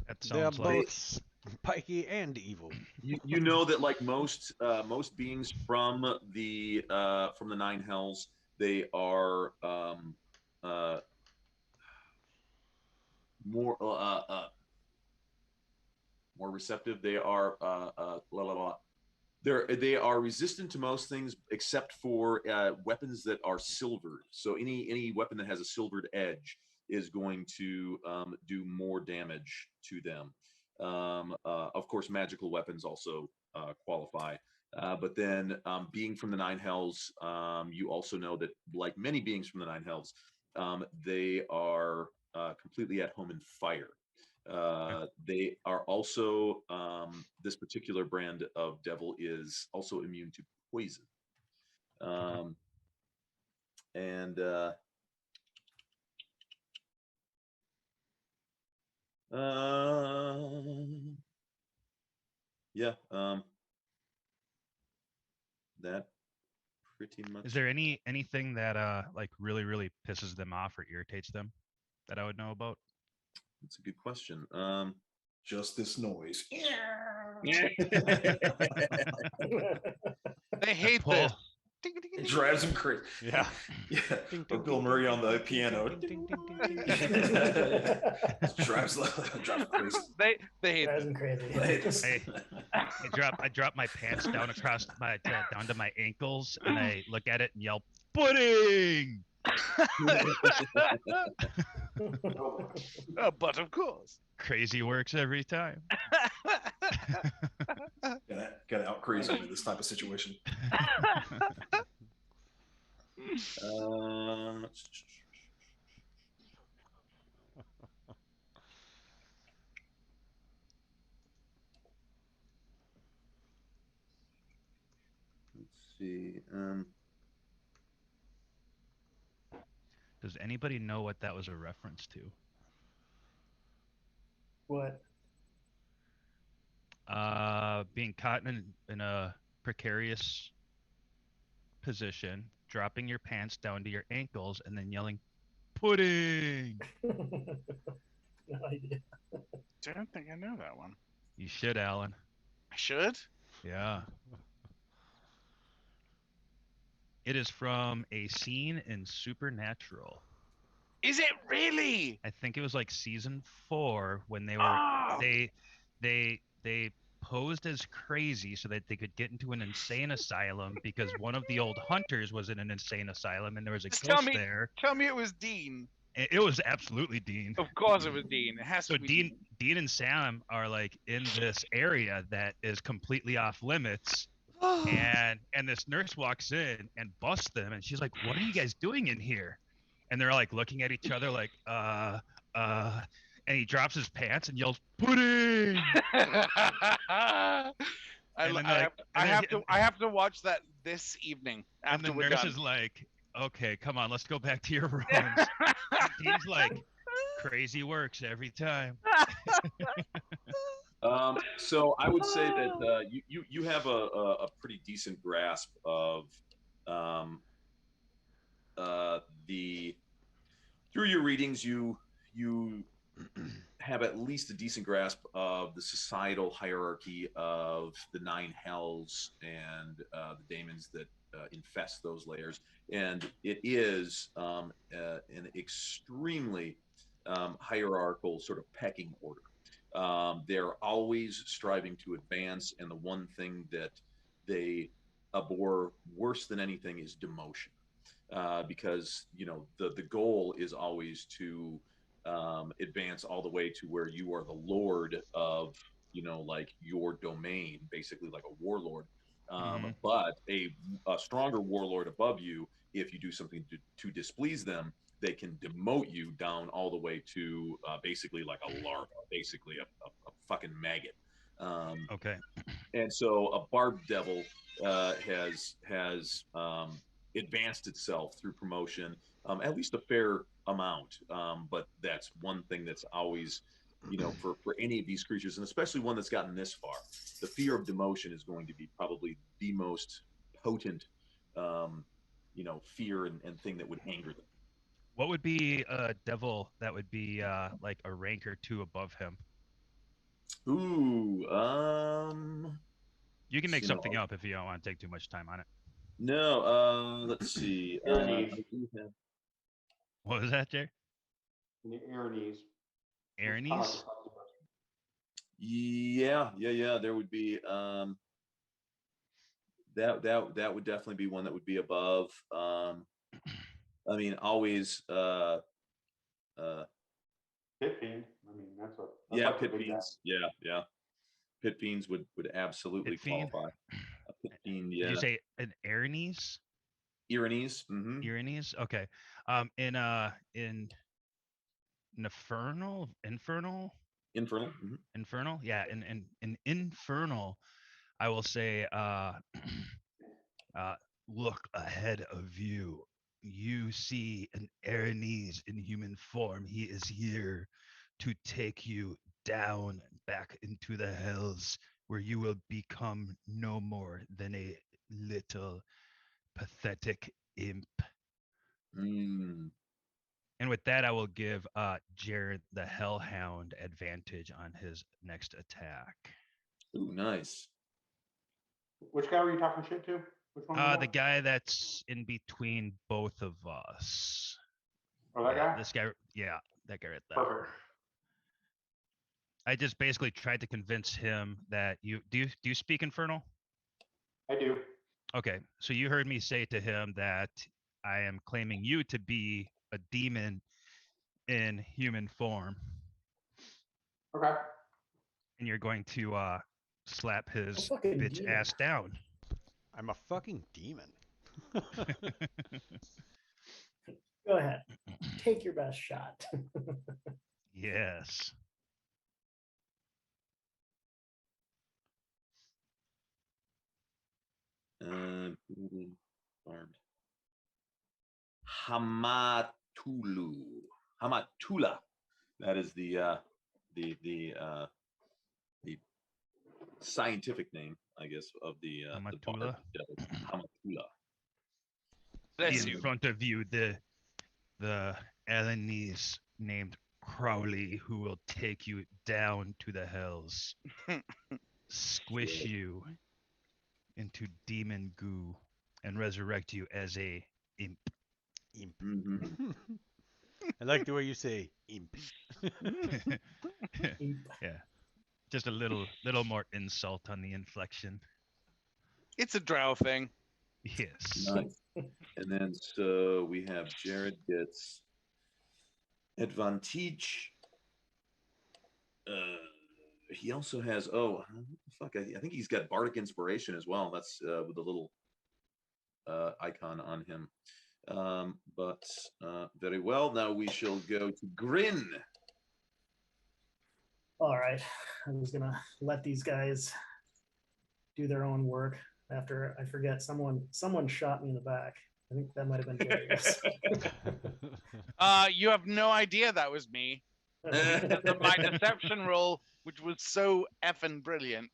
They're
sounds like
both spiky and evil.
You know that like most beings from the 9 hells, they are more more receptive. They are they are resistant to most things except for weapons that are silvered. So any weapon that has a silvered edge is going to do more damage to them. Of course, magical weapons also qualify. But then being from the 9 hells, you also know that like many beings from the 9 hells, they are completely at home in fire. They are also this particular brand of devil is also immune to poison. And yeah, that pretty much.
Is there anything that like really pisses them off or irritates them that I would know about?
That's a good question.
Just this noise.
They hate
Pull.
this.
It drives him crazy.
Yeah.
Yeah.
Ding,
Or
ding,
Bill
ding,
Murray
ding,
on the
ding,
piano.
ding, ding, ding, ding,
drives crazy.
They hate
Drives
this.
him crazy.
Hey, I drop my pants down across my down to my ankles, and I look at it and yell, "Pudding!"
But of course.
Crazy works every time.
Gotta out crazy him in this type of situation.
Let's see.
Does anybody know what that was a reference to?
What?
Being caught in a precarious position, dropping your pants down to your ankles, and then yelling, "Pudding!"
No idea.
Don't think I know that one.
You should, Alan.
I should.
Yeah. It is from a scene in Supernatural.
Is it really?
I think it was like season 4 when they were
Oh.
they posed as crazy so that they could get into an insane asylum because one of the old hunters was in an insane asylum and there was a
Just
ghost there.
Tell me it was Dean.
It was absolutely Dean.
Of course it was Dean. It has
So
to be
Dean and Sam are like in this area that is completely off limits. And this nurse walks in and busts them and she's like, "What are you guys doing in here?" And they're like looking at each other like, and he drops his pants and yells, "Pudding!"
I have to watch that this evening
And
after
the
we're
nurse
done.
is like, "Okay, come on, let's go back to your rooms." And Dean's like, "Crazy works every time."
So I would say that you have a pretty decent grasp of the through your readings you have at least a decent grasp of the societal hierarchy of the 9 hells and the daemons that infest those layers, and it is an extremely hierarchical sort of pecking order. They're always striving to advance, and the one thing that they abhor worse than anything is demotion, because the goal is always to advance all the way to where you are the lord of like your domain, basically like a warlord. But a stronger warlord above you, if you do something to displease them, they can demote you down all the way to basically like a larva, basically a fucking maggot.
Okay.
And so a barb devil has advanced itself through promotion, at least a fair amount. But that's one thing that's always, for any of these creatures, and especially one that's gotten this far, the fear of demotion is going to be probably the most potent, fear and thing that would anger them.
What would be a devil that would be like a rank or two above him?
Ooh,
You can make
you know,
something up if you don't want to take too much time on it.
no, let's see.
Pyrenees.
I do have.
What was that, Jay?
In the Pyrenees.
Aranese?
Yeah. There would be that would definitely be one that would be above. I mean, always
Pit fiend. I mean, that's
yeah,
like a
pit
big guy.
fiends. Yeah. Pit fiends would absolutely
Pit fiend?
qualify. A pit fiend,
Did
yeah.
you say an Aranese?
Pyrenees. Mm-hmm.
Uranese? Okay. In Infernal?
Infernal. Mm-hmm.
Infernal? Yeah, in Infernal, I will say look ahead of you. You see an Aranese in human form. He is here to take you down back into the hells where you will become no more than a little pathetic imp.
Mm.
And with that, I will give Jared the Hellhound advantage on his next attack.
Ooh, nice.
Which guy were you talking shit to? Which one was
The
that?
guy that's in between both of us.
Oh, that
Yeah,
guy?
this guy. Yeah, that guy right there.
Perfect.
I just basically tried to convince him that you speak Infernal?
I do.
Okay, so you heard me say to him that I am claiming you to be a demon in human form,
Okay.
and you're going to slap his
fucking
bitch
demon.
ass down.
I'm a fucking demon.
Go ahead. Take your best shot.
Yes.
Barbed. Hamatula. That is the scientific name, I guess, of the
Hamatula?
barb devil. Hamatula.
Bless
In
you.
front of you, the Elenese named Crowley, who will take you down to the hells, squish you into demon goo, and resurrect you as a imp.
Imp.
Mm-hmm.
I like the way you say imp.
Yeah, just a little more insult on the inflection.
It's a drow thing.
Yes.
Nice. And then so we have Jared gets advantage. He also has fuck. I think he's got bardic inspiration as well. That's with the little icon on him. But very well. Now we shall go to Grin.
All right. I'm just gonna let these guys do their own work. After I forget, someone shot me in the back. I think that might have been Darius.
You have no idea that was me. my deception roll, which was so effing brilliant.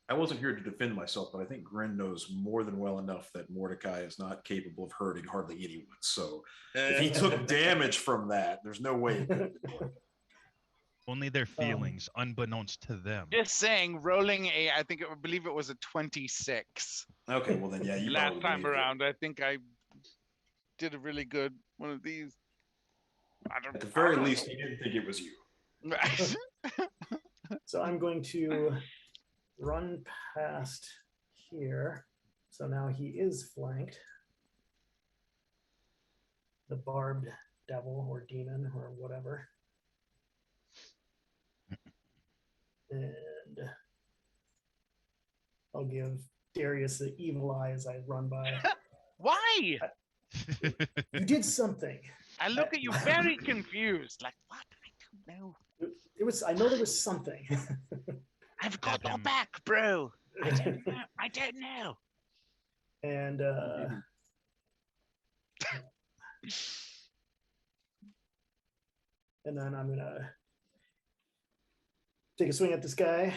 I wasn't here to defend myself, but I think Gren knows more than well enough that Mordecai is not capable of hurting hardly anyone. So if he took damage from that, there's no way.
Only their feelings, unbeknownst to them.
Just saying, rolling I believe it was a 26.
Okay, well then, yeah, you
Last time
believe it.
around, I think I did a really good one of these.
At the very least, he didn't think it was you.
Right.
So I'm going to run past here. So now he is flanked. The barbed devil or demon or whatever. And I'll give Darius the evil eye as I run by.
Why?
You did something.
I look at you very confused. Like, what? I don't know.
I know there was something.
I've got your back, bro. I don't know. I don't know.
And and then I'm gonna take a swing at this guy,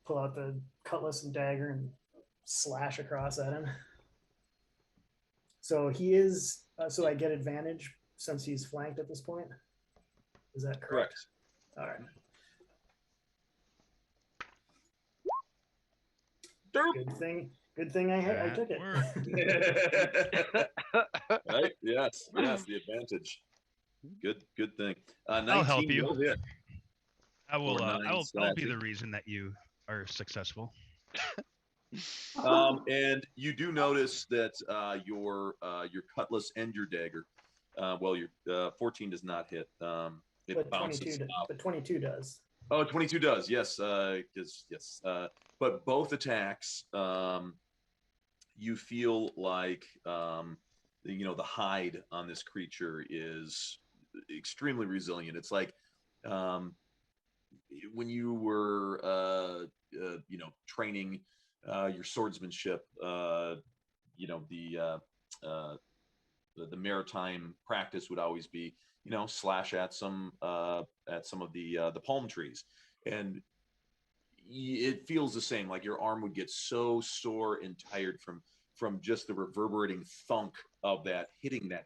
pull out the cutlass and dagger and slash across at him. So he is, so I get advantage since he's flanked at this point. Is that correct? All right. Good thing I took it.
Right? Yes, the advantage. Good thing. 19
I'll help you.
will hit.
I'll be the reason that you are successful.
And you do notice that your cutlass and your dagger, well, your 14 does not hit. It
But
bounces
22,
off.
but 22 does.
Oh, 22 does. Yes. Yes. But both attacks, you feel like the hide on this creature is extremely resilient. It's like when you were training your swordsmanship, the maritime practice would always be, slash at some of the palm trees, and it feels the same. Like your arm would get so sore and tired from just the reverberating thunk of that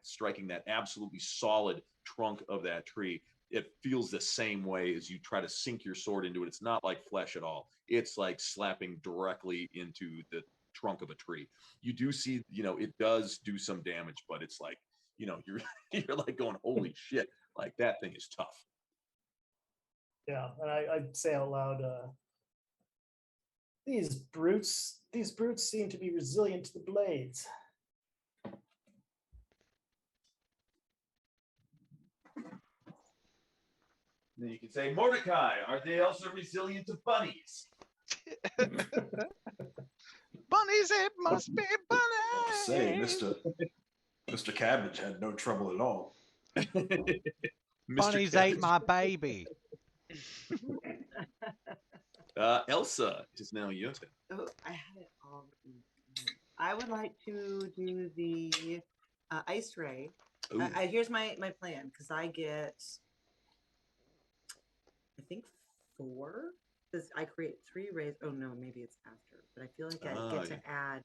striking that absolutely solid trunk of that tree. It feels the same way as you try to sink your sword into it. It's not like flesh at all. It's like slapping directly into the trunk of a tree. You do see, it does do some damage, but it's like, you're like going, holy shit, like that thing is tough.
Yeah, and I'd say out loud, these brutes seem to be resilient to the blades.
Then you can say, Mordecai, are they also resilient to bunnies?
Bunnies, it must be bunnies.
Say, Mr. Cabbage had no trouble at all.
Bunnies ate my baby.
Elsa, it is now your turn.
Oh, I had it all. I would like to do the ice ray. Here's my plan, because I get, I think 4. Because I create 3 rays. Oh no, maybe it's after. But I feel like I get to add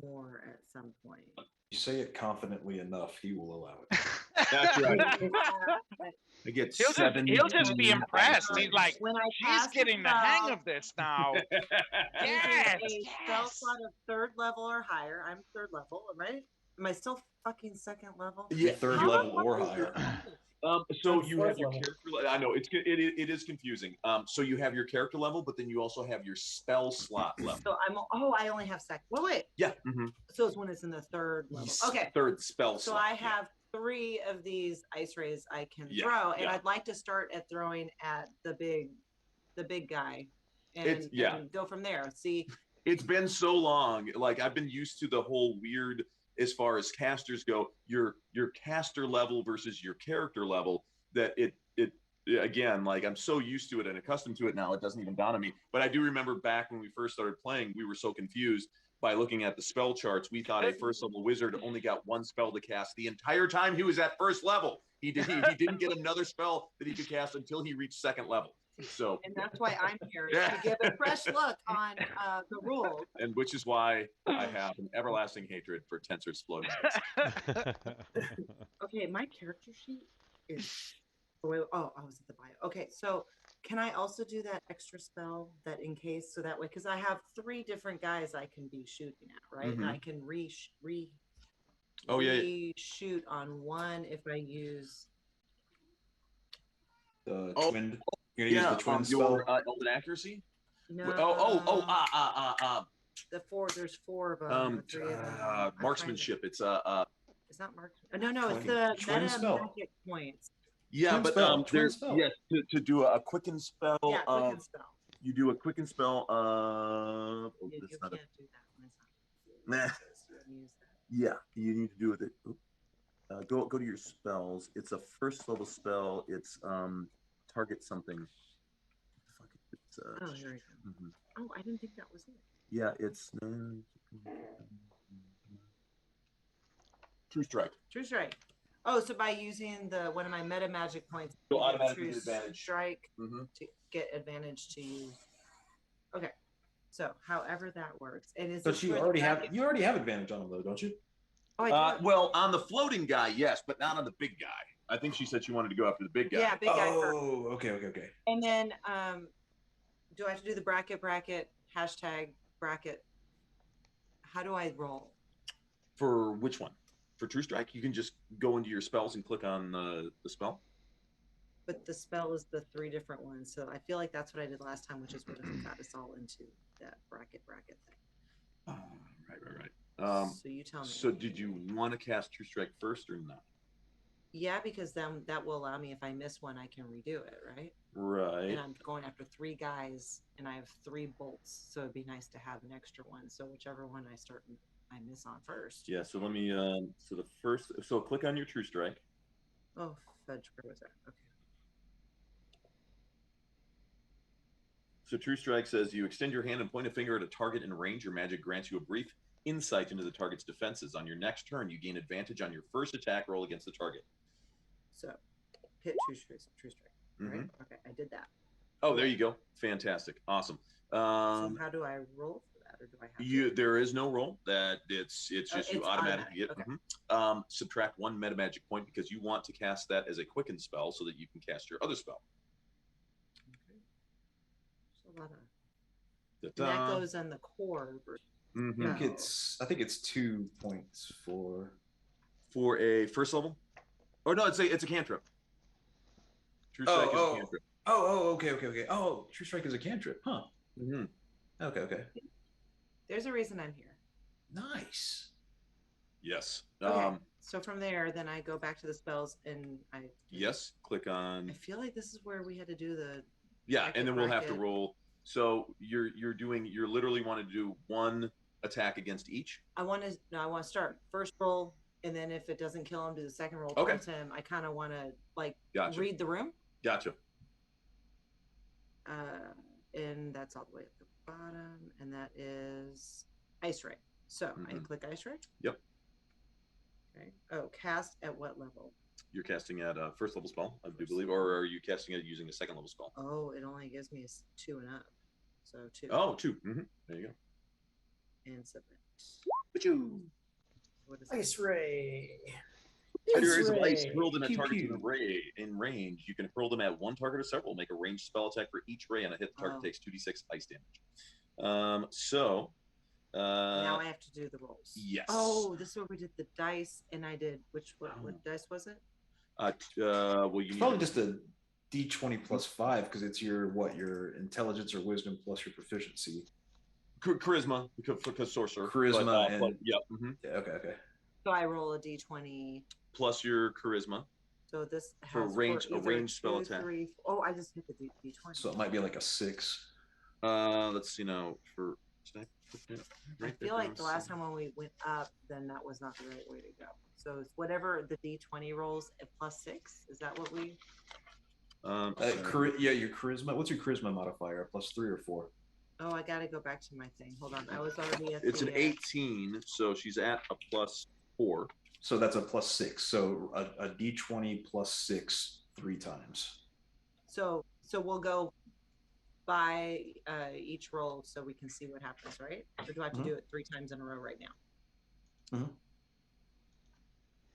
more at some point.
You say it confidently enough, he will allow it.
That's right. I get 7.
He'll just be impressed. He's like,
when I
she's
pass
getting the hang of this now.
Yes, a spell slot of 3rd level or higher. I'm 3rd level, right? Am I still fucking 2nd level?
Yeah,
3rd level or higher.
So you have
Fourth
your
level.
character. I know it is confusing. So you have your character level, but then you also have your spell slot level.
So I only have 2nd. Wait.
Yeah.
So it's when it's in the 3rd level. Okay.
3rd spell
So
slot.
I have 3 of these ice rays I can throw, and I'd like to start at throwing at the big guy, and go from there. See,
it's been so long. Like I've been used to the whole weird, as far as casters go, your caster level versus your character level. That it again, like I'm so used to it and accustomed to it now, it doesn't even dawn on me. But I do remember back when we first started playing, we were so confused by looking at the spell charts. We thought a 1st level wizard only got 1 spell to cast the entire time he was at 1st level. He didn't get another spell that he could cast until he reached second level. So,
and that's why I'm here, is to give a fresh look on the rules.
And which is why I have an everlasting hatred for tensor exploding.
Okay, my character sheet is. Oh, I was at the bio. Okay, so can I also do that extra spell that in case, so that way, because I have 3 different guys I can be shooting at, right? And I can reshoot on one if I use
the twin. You're gonna use the twin spell.
Your Elden Accuracy.
no. The 4. There's 4 of them. 3 of them.
Marksmanship. It's
It's not marksmanship. No, it's the
twin
meta
spell.
magic points.
Yeah,
Twin
but
spell, twin
there's
spell.
yes to do a quicken spell.
Yeah, quicken spell.
You do a quicken spell.
You
That's
can't
not
do that when it's
Nah.
not. Use that.
Yeah, you need to do with it. Go to your spells. It's a first level spell. It's target something. Fuck it. It's
Oh, here we go. Oh, I didn't think that was it.
yeah, it's True Strike.
True strike. Oh, so by using one of my meta magic points,
You'll
you get
automatically
true
get advantage.
strike
Mm-hmm.
to get advantage to use. Okay, so however that works, and is
But
this
you
for the
already
bracket?
have advantage on them though, don't you?
Oh, I do.
Well, on the floating guy, yes, but not on the big guy. I think she said she wanted to go after the big guy.
Yeah, big guy first.
Oh, okay.
And then, do I have to do the bracket hashtag bracket? How do I roll?
For which one? For True Strike, you can just go into your spells and click on the spell.
But the spell is the 3 different ones, so I feel like that's what I did last time, which is what got us all into that bracket thing.
Oh, right.
So you tell me.
So did you want to cast True Strike first or not?
Yeah, because then that will allow me, if I miss one, I can redo it, right?
Right.
And I'm going after 3 guys, and I have 3 bolts, so it'd be nice to have an extra one. So whichever one I miss on first.
Yeah. So let me. So click on your True Strike.
Oh, fudge! Where was that? Okay.
So True Strike says you extend your hand and point a finger at a target in range. Your magic grants you a brief insight into the target's defenses. On your next turn, you gain advantage on your first attack roll against the target.
So, hit true strike, right? Okay, I did that.
Oh, there you go. Fantastic. Awesome.
So how do I roll for that, or do I have to?
There is no roll. That it's just you automatically get.
Okay.
Subtract 1 meta magic point because you want to cast that as a quicken spell so that you can cast your other spell.
Okay. So a lot of. And that goes on the core.
I think it's 2 points for
a first level. Oh no, it's a cantrip. True Strike is a cantrip.
Okay. Oh, True Strike is a cantrip, huh? Okay.
There's a reason I'm here.
Nice.
Yes.
Okay. So from there, then I go back to the spells, and
Yes. Click on.
I feel like this is where we had to do the.
Yeah, and then we'll have to roll. So you're literally want to do 1 attack against each.
I want to start first roll, and then if it doesn't kill him, do the second roll
Okay.
towards him. I kind of want to
Gotcha.
read the room.
Gotcha.
And that's all the way at the bottom, and that is Ice Ray. So I click Ice Ray.
Yep.
Okay. Oh, cast at what level?
You're casting at a first level spell, I do believe, or are you casting it using a second level spell?
Oh, it only gives me a 2 and up. So 2.
Oh, 2. There you go.
And submit.
Achoo.
What is
Ice Ray.
Figures of ice
Ray.
hurled in a
Pew,
target
pew.
in range. You can hurl them at 1 target or several. Make a ranged spell attack for each ray, and a hit the target takes 2d6 ice damage.
now I have to do the rolls.
Yes.
Oh, this is where we did the dice, and I did what dice was it?
Well, you
It's probably just a D20 plus 5 because it's your intelligence or wisdom plus your proficiency.
Charisma because sorcerer.
Charisma
yeah.
Yeah. Okay.
So I roll a d20
plus your charisma.
So this has
for a range spell attack.
3, oh, I just hit the d20.
So it might be like a 6.
Let's see now for.
I feel like the last time when we went up, then that was not the right way to go. So it's whatever the d20 rolls at plus 6. Is that what we?
Your charisma. What's your charisma modifier? Plus 3 or 4?
Oh, I got to go back to my thing. Hold on. I was already at
It's an 18, so she's at a plus 4.
So that's a +6. So a d20 +6 3 times.
So we'll go by each roll so we can see what happens, right? Or do I have to do it 3 times in a row right now?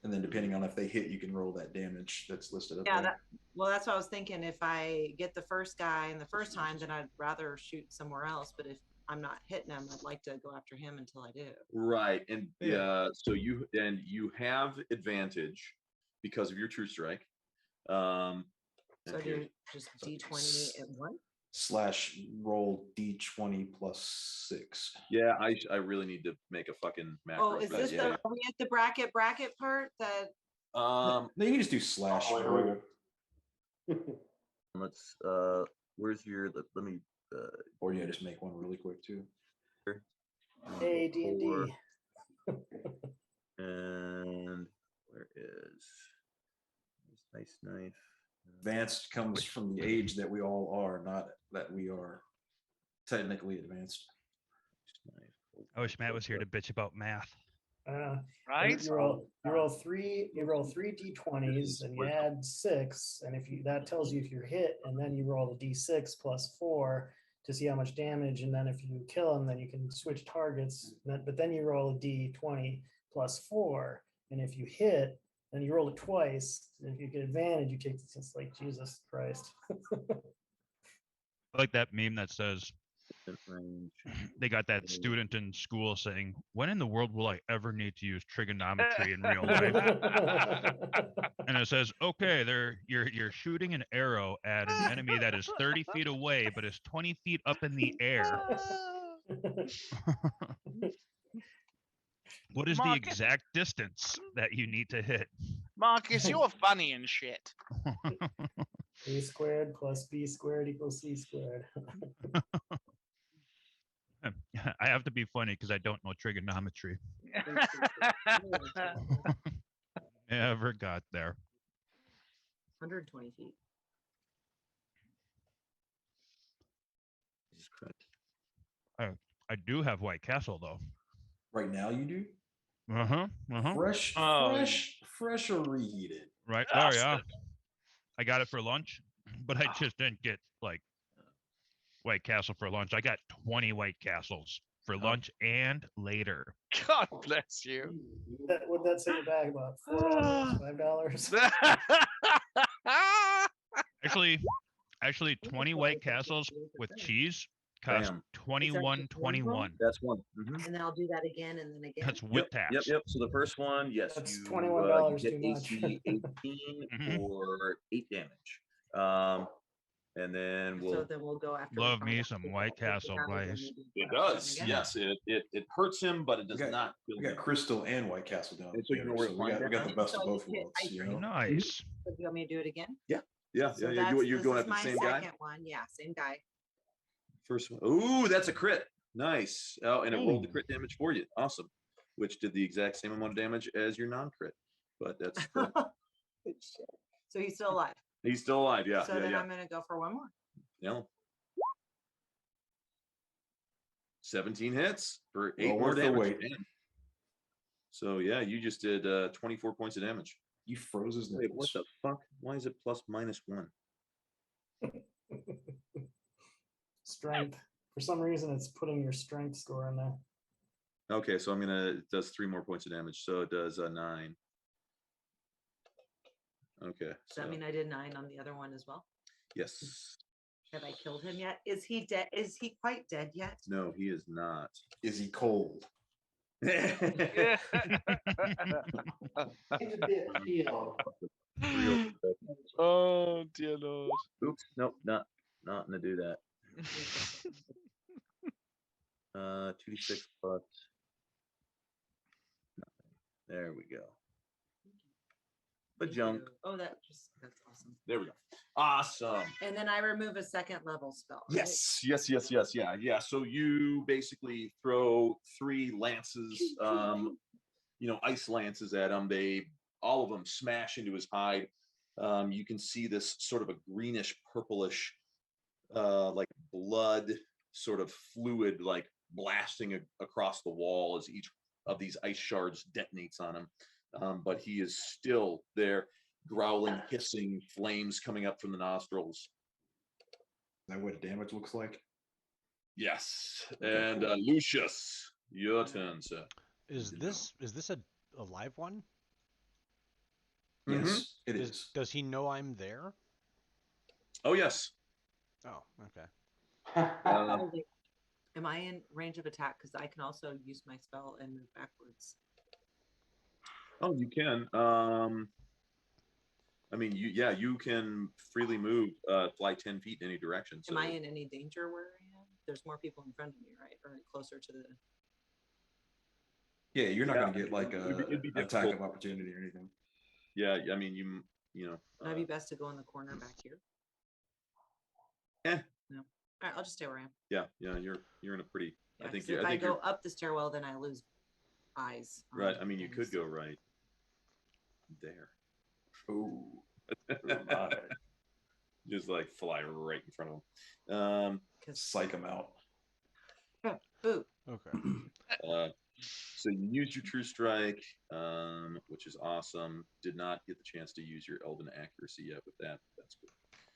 And then depending on if they hit, you can roll that damage that's listed up there.
Well, that's what I was thinking. If I get the first guy in the first time, then I'd rather shoot somewhere else. But if I'm not hitting him, I'd like to go after him until I do.
Right, and so you have advantage because of your true strike.
So I do just d20 at one.
/ roll d20 +6.
Yeah, I really need to make a fucking macro.
Oh, is this are we at the bracket part that?
No, you can just do / roll.
Let's where's your let me
Or yeah, just make one really quick too.
Hey, D&D.
And where is this nice knife?
Advanced comes from the age that we all are, not that we are technically advanced.
I wish Matt was here to bitch about math.
Right?
You roll three d20s and you add 6, and that tells you if you're hit, and then you roll the d6 +4 to see how much damage, and then if you kill him, then you can switch targets. But then you roll a d20 +4, and if you hit, then you roll it twice. And if you get advantage, you take this. It's like Jesus Christ.
I like that meme that says they got that student in school saying, "When in the world will I ever need to use trigonometry in real life?" And it says, "Okay, you're shooting an arrow at an enemy that is 30 feet away but is 20 feet up in the air. What is the
Marcus.
exact distance that you need to hit?"
Marcus, you're funny and shit.
A squared + B squared = C squared.
I have to be funny because I don't know trigonometry. Never got there.
120 feet.
Jesus Christ.
I do have White Castle though.
Right now you do?
Uh-huh.
Fresh or reheated?
Right there, yeah. I got it for lunch, but I just didn't get like White Castle for lunch. I got 20 White Castles for lunch and later.
God bless you.
What'd that say in the bag about? $4, $5?
Actually 20 White Castles with cheese cost $21.21.
That's one.
And then I'll do that again and then again.
That's with tax.
Yep. So the first one, yes,
That's
you
$21
get
too much.
AC 18 or 8 damage. And then
So then we'll go after.
Love me some White Castle, guys.
It does. Yes, it hurts him, but it does not.
We got Crystal and White Castle down
And so you know where
there.
to
So we
find
got
it.
the best of both worlds. You know?
Nice.
So do you want me to do it again?
Yeah.
So
You're going
this
after the
is
same
my
guy.
second one. Yeah, same guy.
First one. Ooh, that's a crit. Nice. Oh, and it rolled the crit damage for you. Awesome. Which did the exact same amount of damage as your non-crit. But that's cool.
So he's still alive.
He's still alive. Yeah.
So then I'm gonna go for one more.
Yeah. 17 hits for 8
Well
more
worth the
damage.
wait.
Man. So yeah, you just did 24 points of damage.
You froze his
Wait, what
nipples.
the fuck? Why is it +/-1?
Strength. For some reason, it's putting your strength score in there.
Okay, so it does 3 more points of damage. So it does 9. Okay.
Does that mean I did 9 on the other one as well?
Yes.
Have I killed him yet? Is he dead? Is he quite dead yet?
No, he is not.
Is he cold?
Oh dear Lord.
Oops, nope, not gonna do that. 2d6 plus nothing. There we go. But
Thank
junk.
you. Oh, that's awesome.
There we go. Awesome.
And then I remove a second level spell. Right?
Yes. Yeah. So you basically throw 3 lances, ice lances at him. All of them smash into his hide. You can see this sort of a greenish purplish, like blood sort of fluid, like blasting across the wall as each of these ice shards detonates on him. But he is still there, growling, hissing, flames coming up from the nostrils.
Is that what damage looks like?
Yes.
Okay,
And
cool.
Lucius, your turn, sir.
Is this a live one?
Yes, it is.
Does he know I'm there?
Oh, yes.
Oh, okay.
Oh, wait. Am I in range of attack? Because I can also use my spell and move backwards.
Oh, you can. I mean, you can freely move, fly 10 feet in any direction. So.
Am I in any danger where I am? There's more people in front of me, right? Or closer to the.
Yeah, you're not
Yeah,
going to get like
it'd be
a attack
difficult.
of opportunity or anything.
Yeah, I mean, you know.
Would it be best to go in the corner back here?
Eh.
No. All right, I'll just stay where I am.
Yeah, you're in a pretty.
Yeah,
I think.
if
I
I
think
go
you're
up the stairwell, then I lose eyes. on
right. I mean, you could
things.
go right there.
Ooh. My.
Just like fly right in front of him.
Psych him out.
Boo.
Okay.
So you used your true strike, which is awesome. Did not get the chance to use your elven accuracy yet with that. That's good.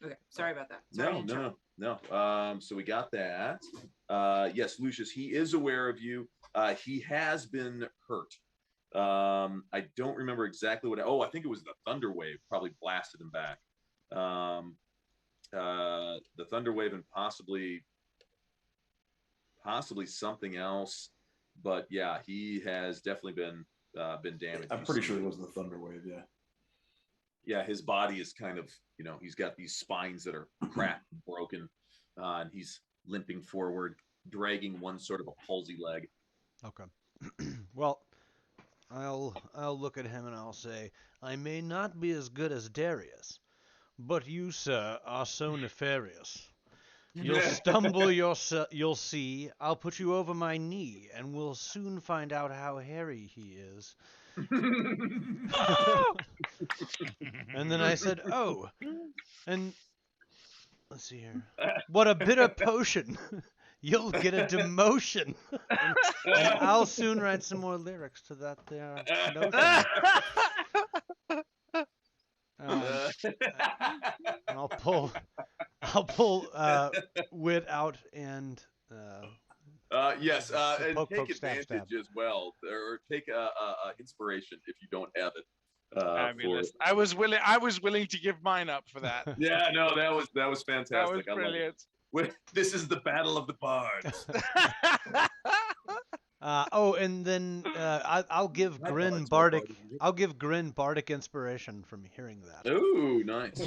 Okay, sorry about that. Sorry
No. So we got that. Yes, Lucius, he is aware of you. He has been hurt. I don't remember exactly what. I think it was the thunder wave probably blasted him back. The thunder wave and possibly something else, but yeah, he has definitely been damaged.
I'm pretty sure it was the thunder wave. Yeah.
Yeah, his body is kind of, he's got these spines that are cracked and broken, and he's limping forward, dragging one sort of a palsy leg.
Okay. Well, I'll look at him and I'll say, I may not be as good as Darius, but you, sir, are so nefarious. You'll stumble, you'll see. I'll put you over my knee, and we'll soon find out how hairy he is. And then I said, oh, and let's see here. What a bitter potion. You'll get a demotion. and I'll soon write some more lyrics to that there notion. And I'll pull wit out and
yes, and
poke,
take
poke, stab,
advantage
stab.
as well, or take a inspiration if you don't have it.
Fabulous. I was willing to give mine up for that.
Yeah, no, that was fantastic.
That was brilliant.
This is the battle of the bards.
And then I'll give Grin bardic. I'll give Grin bardic inspiration from hearing that.
Ooh, nice.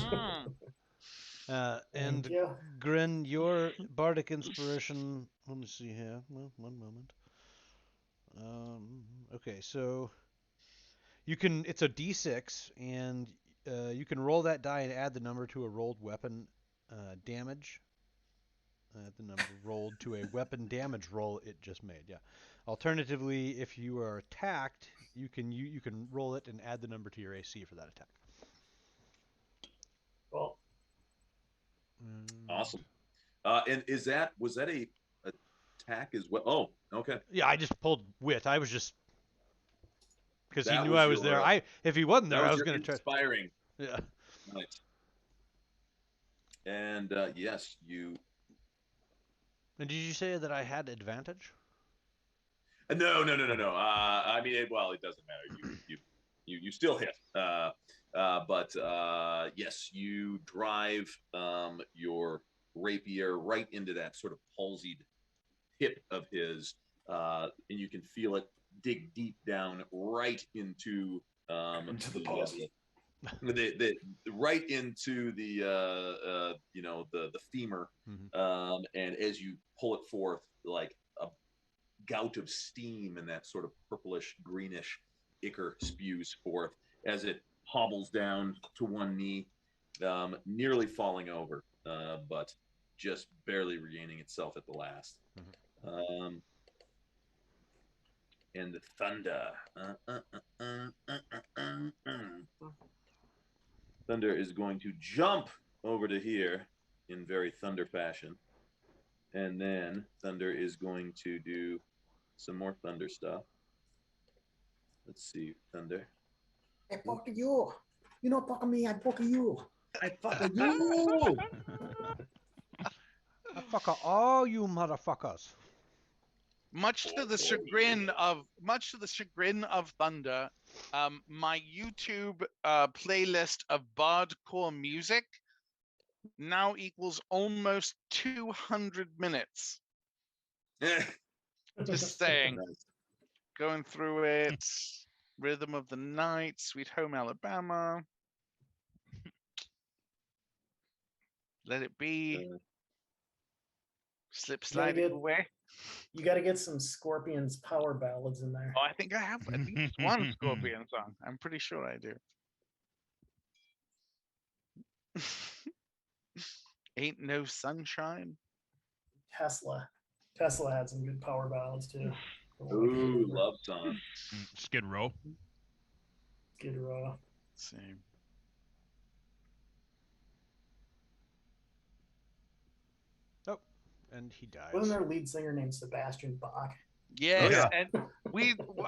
And
you.
Grin, your bardic inspiration. Let me see here. Well, one moment. Okay, so you can. It's a D6, and you can roll that die and add the number to a rolled weapon damage. The number rolled to a weapon damage roll it just made. Yeah. Alternatively, if you are attacked, you can roll it and add the number to your AC for that attack.
Well,
Awesome. And was that a attack as well? Oh, okay.
Yeah, I just pulled wit. I was just because he
That
knew
was
I was
your,
there. If he wasn't there,
That
I
was
was
your
going to try.
inspiring.
Yeah.
Nice. And yes, you.
And did you say that I had advantage?
No. I mean, well, it doesn't matter. You still hit. But yes, you drive your rapier right into that sort of palsied hip of his, and you can feel it dig deep down right into
the palsy.
the right into the the femur, and as you pull it forth, like a gout of steam and that sort of purplish greenish ichor spews forth as it hobbles down to one knee, nearly falling over, but just barely regaining itself at the last. And the thunder. Thunder is going to jump over to here in very Thunder fashion. And then Thunder is going to do some more Thunder stuff. Let's see, Thunder.
I fuck you. You know, fuck me. I fuck you.
I fucking you.
I fuck all you motherfuckers.
Much to the chagrin of Thunder, my YouTube playlist of bardcore music now equals almost 200 minutes. Just saying.
Nice.
Going through it. Rhythm of the Night, Sweet Home Alabama. Let It Be. Slip Sliding Away.
You got to get some Scorpions power ballads in there.
Oh, I think I have at least one Scorpion song. I'm pretty sure I do. Ain't No Sunshine.
Tesla had some good power ballads too.
Ooh, love song.
Skid Row.
Skid Row.
Same.
Oh, and he dies.
Wasn't there a lead singer named Sebastian Bach?
Yes,
yeah.
and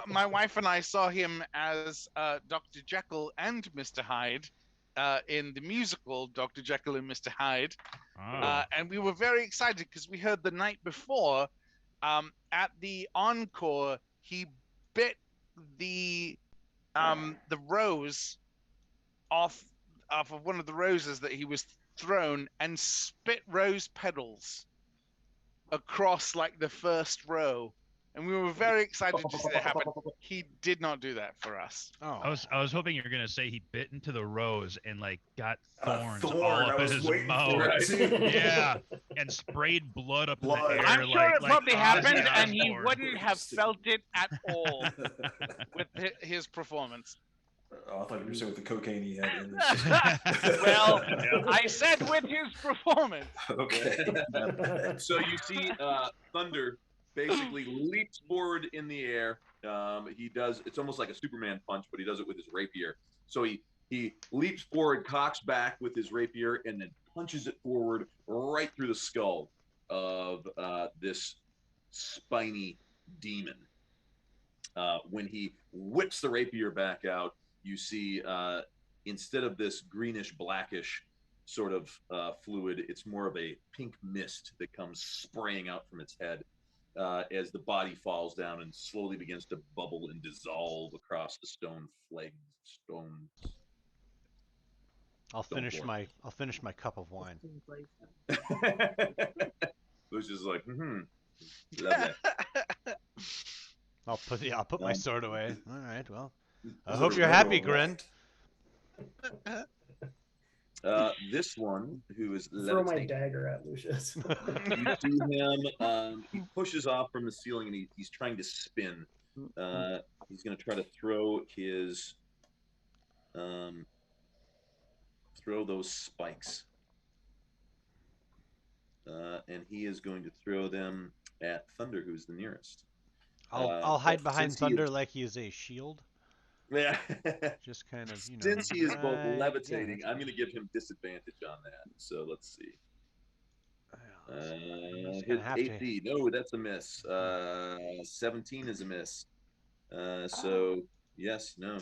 my wife and I saw him as Dr. Jekyll and Mr. Hyde in the musical Dr. Jekyll and Mr. Hyde, and we were very excited because we heard the night before at the encore he bit the rose off of one of the roses that he was thrown and spit rose petals across like the first row, and we were very excited to see that happen. He did not do that for us.
Oh,
I was hoping you were gonna say he bit into the rose and like got thorns
thorn,
all
I
up in
was
his
waiting
mouth.
for it, too.
Yeah, and sprayed blood up in
Blood.
the air.
I'm sure it probably
Ozzy
happened, and he
Osbourne.
wouldn't have felt it at all with his performance.
Oh, I thought you were saying with the cocaine he had in this.
Well, I said with his performance.
Okay.
So you see Thunder basically leaps forward in the air. He does, it's almost like a Superman punch, but he does it with his rapier. So he leaps forward, cocks back with his rapier, and then punches it forward right through the skull of this spiny demon. When he whips the rapier back out, you see instead of this greenish blackish sort of fluid, it's more of a pink mist that comes spraying out from its head as the body falls down and slowly begins to bubble and dissolve across the stone-flagged stones.
I'll finish my cup of wine.
Which is like, love that.
I'll put my sword away. All right, well, I
Was
hope
it
you're
red
happy,
or
Grin.
white?
This one, who is
Throw my
levitating,
dagger at Lucius.
you see him, he pushes off from the ceiling and he's trying to spin. He's going to try to throw his, throw those spikes. And he is going to throw them at Thunder, who's the nearest.
I'll hide behind
since he
Thunder
is-
like he is a shield.
Yeah.
Just kind of,
Since he is both
right-
levitating,
yeah,
I'm going to give him disadvantage on that. So let's see.
just
His
gonna have to.
AC, no, that's a miss. 17 is a miss. So yes, no,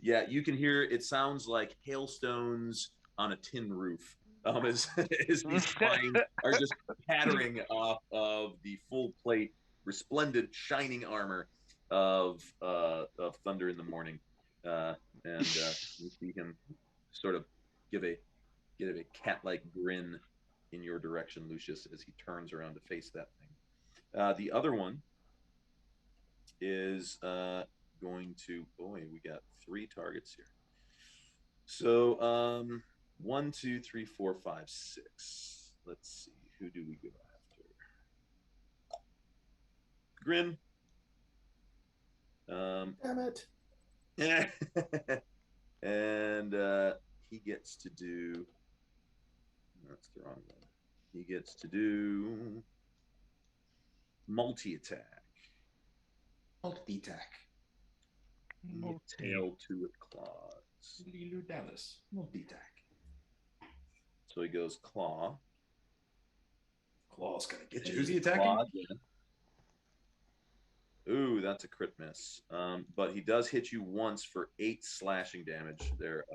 yeah, you can hear it sounds like hailstones on a tin roof. As these spines are just pattering off of the full plate, resplendent, shining armor of Thunder in the morning, and you see him sort of give a cat-like grin in your direction, Lucius, as he turns around to face that thing. The other one is going to. Boy, we got 3 targets here. So 1, 2, 3, 4, 5, 6. Let's see. Who do we go after? Grin.
Damn it.
And he gets to do. That's the wrong one. He gets to do multi-attack.
Multi-attack.
Tail to with claws.
Lilu Dallas. Multi-attack.
So he goes claw.
Claw's gonna get you.
And
Who's he
his
attacking?
claw again. Ooh, that's a crit miss. But he does hit you once for 8 slashing damage there,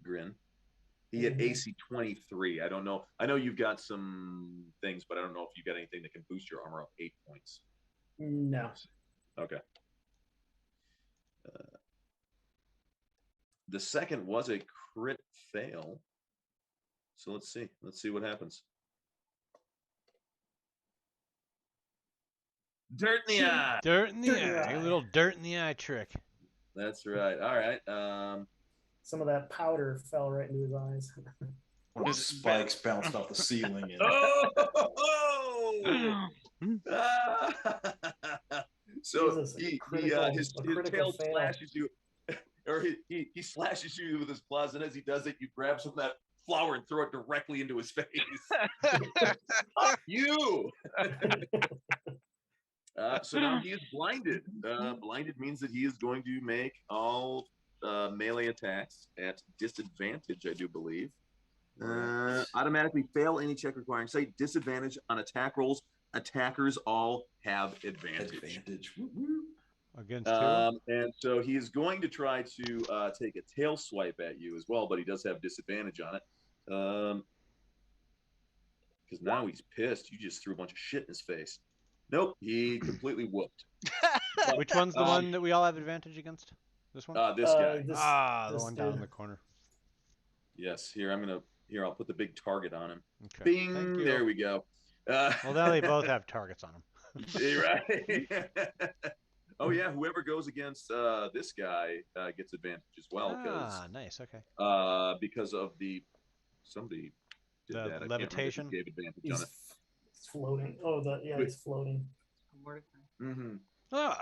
Grin. He hit AC 23. I don't know. I know you've got some things, but I don't know if you've got anything that can boost your armor up 8 points.
No.
Okay. The second was a crit fail. So let's see. Let's see what happens. Dirt in the eye.
Dirt in the eye. A little dirt in the eye trick.
That's right. All right.
Some of that powder fell right into his eyes.
One of the spikes bounced off the ceiling. And...
So
Jesus,
his
critical
tail
fail.
slashes you, or he slashes you with his claws, and as he does it, you grab some of that flour and throw it directly into his face. Fuck you! So now he is blinded. Blinded means that he is going to make all melee attacks at disadvantage, I do believe. Automatically fail any check requiring sight. Disadvantage on attack rolls. Attackers all have advantage.
Against who?
And so he is going to try to take a tail swipe at you as well, but he does have disadvantage on it. Because now he's pissed. You just threw a bunch of shit in his face. Nope, he completely whooped.
Which one's the one that we all have advantage against? This one?
This guy.
The one down in the corner.
Yes, I'll put the big target on him.
Okay.
Bing, there we go.
Well, now they both have targets on them.
Right. Oh yeah, whoever goes against this guy gets advantage as well.
Nice. Okay.
Because of somebody did
The
that.
levitation?
Gave advantage on it.
He's floating. Oh, he's floating.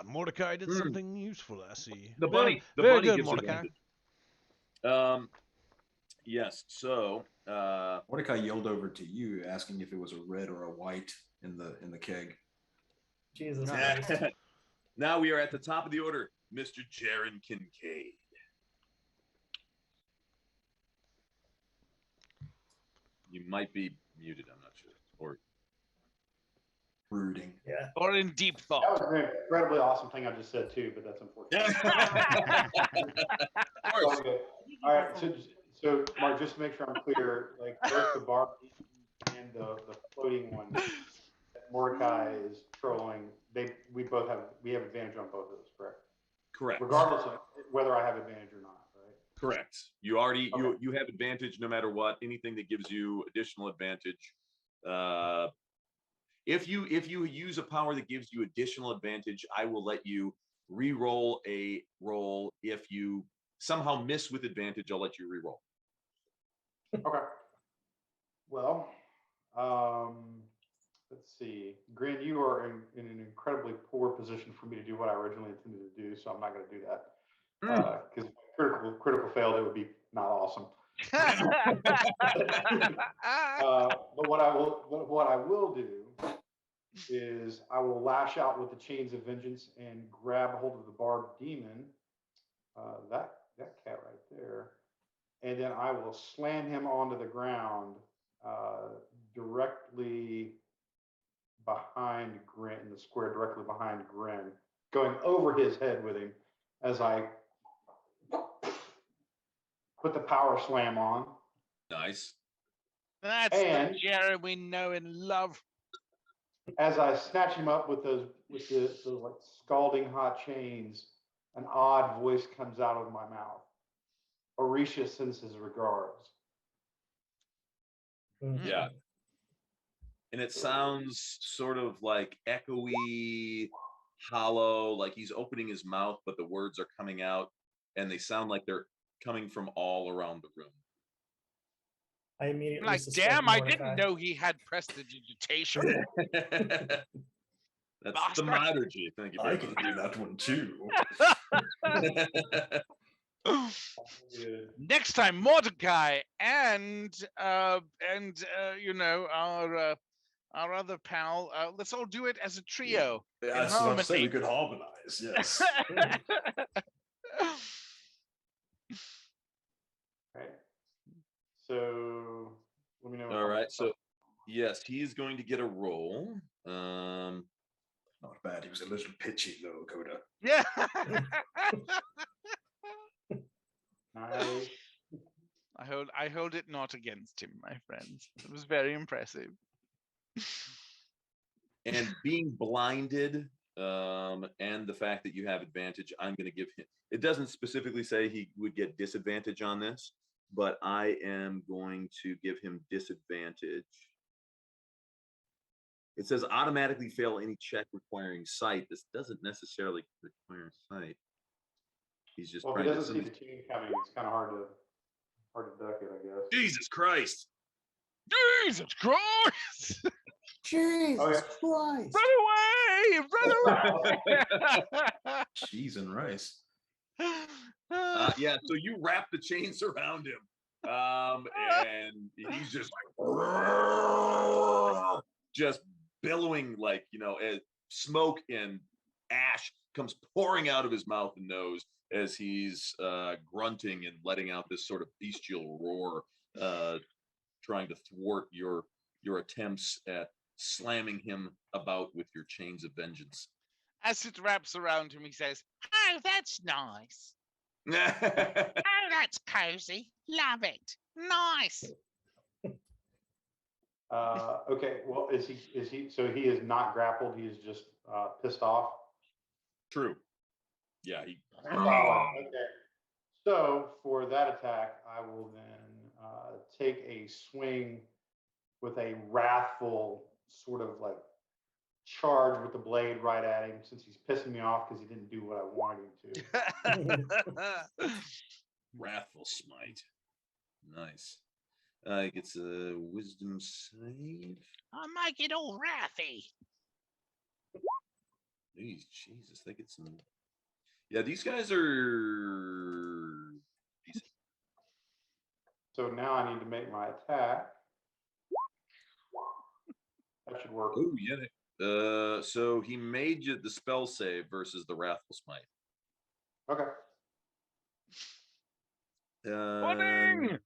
Mordecai did something useful. I see.
The bunny.
Very good,
gives
Mordecai.
advantage. Yes. So
Mordecai yelled over to you, asking if it was a red or a white in the keg.
Jesus.
Now we are at the top of the order, Mr. Jaron Kincaid. You might be muted. I'm not sure. Or
brooding.
Yeah.
Or in deep thought.
That was an incredibly awesome thing I just said too, but that's unfortunate.
Of course.
Okay. All right. So Mark, just to make sure I'm clear, like both the bar and the floating one that Mordecai is trolling, we have advantage on both of those, correct?
Correct.
Regardless of whether I have advantage or not, right?
Correct. You have advantage no matter what. Anything that gives you additional advantage. If you use a power that gives you additional advantage, I will let you re-roll a roll. If you somehow miss with advantage, I'll let you re-roll.
Okay. Well, let's see. Grin, you are in an incredibly poor position for me to do what I originally intended to do, so I'm not going to do that. Because critical fail, that would be not awesome. But what I will do is I will lash out with the chains of vengeance and grab hold of the barbed demon, that cat right there, and then I will slam him onto the ground directly behind Grin, in the square directly behind Grin, going over his head with him as I put the power slam on.
Nice.
That's
And
the Jared we know and love.
as I snatch him up with those like scalding hot chains, an odd voice comes out of my mouth. Orisha sends his regards.
Yeah. And it sounds sort of like echoey, hollow, like he's opening his mouth, but the words are coming out and they sound like they're coming from all around the room.
I immediately
Like,
suspect
damn, I
Mordecai.
didn't know he had prestidigitation.
That's
Bastard.
thaumaturgy. Thank you very
I can do that one too.
Next time, Mordecai and you know, our other pal. Let's all do it as a trio.
Yeah,
in
that's what I'm
harmony.
saying. We could harmonize. Yes.
Okay. So let me know.
All right. So yes, he's going to get a roll.
Not bad. He was a little pitchy though, Coda.
Yeah.
Nice.
I hold it not against him, my friends. It was very impressive.
And being blinded, and the fact that you have advantage, I'm going to give him. It doesn't specifically say he would get disadvantage on this, but I am going to give him disadvantage. It says automatically fail any check requiring sight. This doesn't necessarily require sight. He's just
Well, if
trying
he
to
doesn't see the team coming, it's kind of hard to duck it, I guess.
Jesus Christ.
Jesus Christ!
Jesus
Okay.
Christ!
Run away! Run away!
Cheese and rice.
Yeah, so you wrap the chains around him. And he's just like just billowing, like, as smoke and ash comes pouring out of his mouth and nose as he's grunting and letting out this sort of bestial roar, trying to thwart your attempts at slamming him about with your chains of vengeance.
As it wraps around him, he says, "Oh, that's nice. Oh, that's cozy. Love it. Nice."
Okay. Well, is he? So he is not grappled. He is just pissed off.
True. Yeah.
Okay. So for that attack, I will then take a swing with a wrathful sort of like charge with the blade right at him, since he's pissing me off because he didn't do what I wanted him to.
Wrathful smite. Nice. He gets a wisdom save.
I make it all wrathy.
Jesus, they get some. Yeah, these guys are decent.
So now I need to make my attack. That should work.
Oh, yeah. So he made you the spell save versus the Wrathful Smite.
Okay.
Pudding!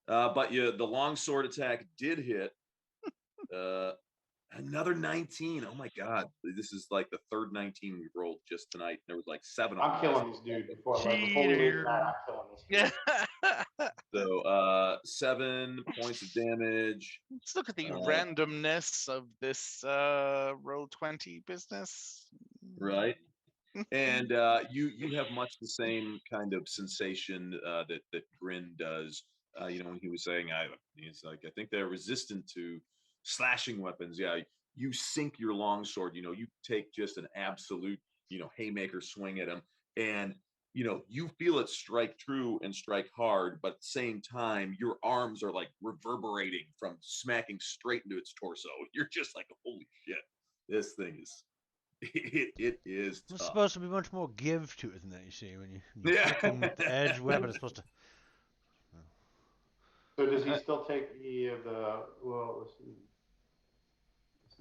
But the longsword attack did hit. Another 19. Oh my God. This is like the third 19 we rolled just tonight. There was like 7 of them.
I'm killing this dude before we leave tonight. I'm killing this dude.
Yeah.
So 7 points of damage.
Let's look at the randomness of this Roll20 business.
Right. And you have much the same kind of sensation that Grin does. When he was saying, it's like, I think they're resistant to slashing weapons. Yeah, you sink your longsword. You take just an absolute, haymaker swing at him, and you feel it strike true and strike hard, but at the same time, your arms are like reverberating from smacking straight into its torso. You're just like, holy shit, this thing is. It is tough.
It's supposed to be much more give to it than that, you see. When you hit them with the edge weapon, it's supposed to...
So does he still take any of the... Well, let's see.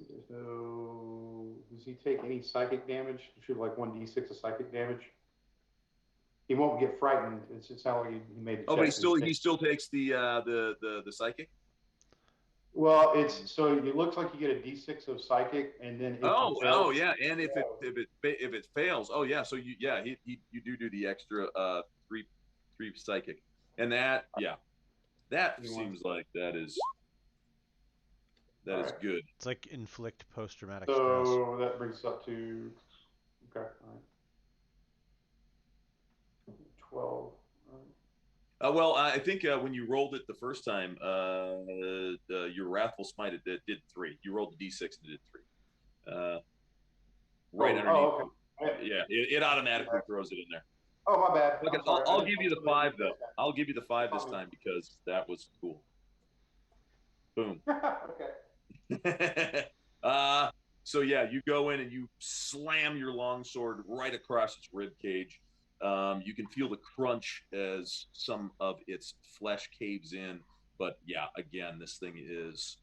There's no... Does he take any psychic damage? Should like 1d6 of psychic damage? He won't get frightened. It's just how he made the check.
Oh, but he still takes the psychic?
Well, it looks like you get a d6 of psychic, and then if
yeah, and if it fails, so you do the extra 3 psychic, and that seems like that is good.
It's like inflict post-traumatic stress.
So that brings us up to all right. 12.
Well, I think when you rolled it the first time, your Wrathful Smite did 3. You rolled the d6 and it did 3. Right underneath.
Okay.
Yeah, it automatically throws it in there.
Oh, my bad.
Okay, I'll give you the 5 though. I'll give you the 5 this time because that was cool. Boom.
Okay.
So yeah, you go in and you slam your longsword right across its rib cage. You can feel the crunch as some of its flesh caves in, but yeah, again, this thing is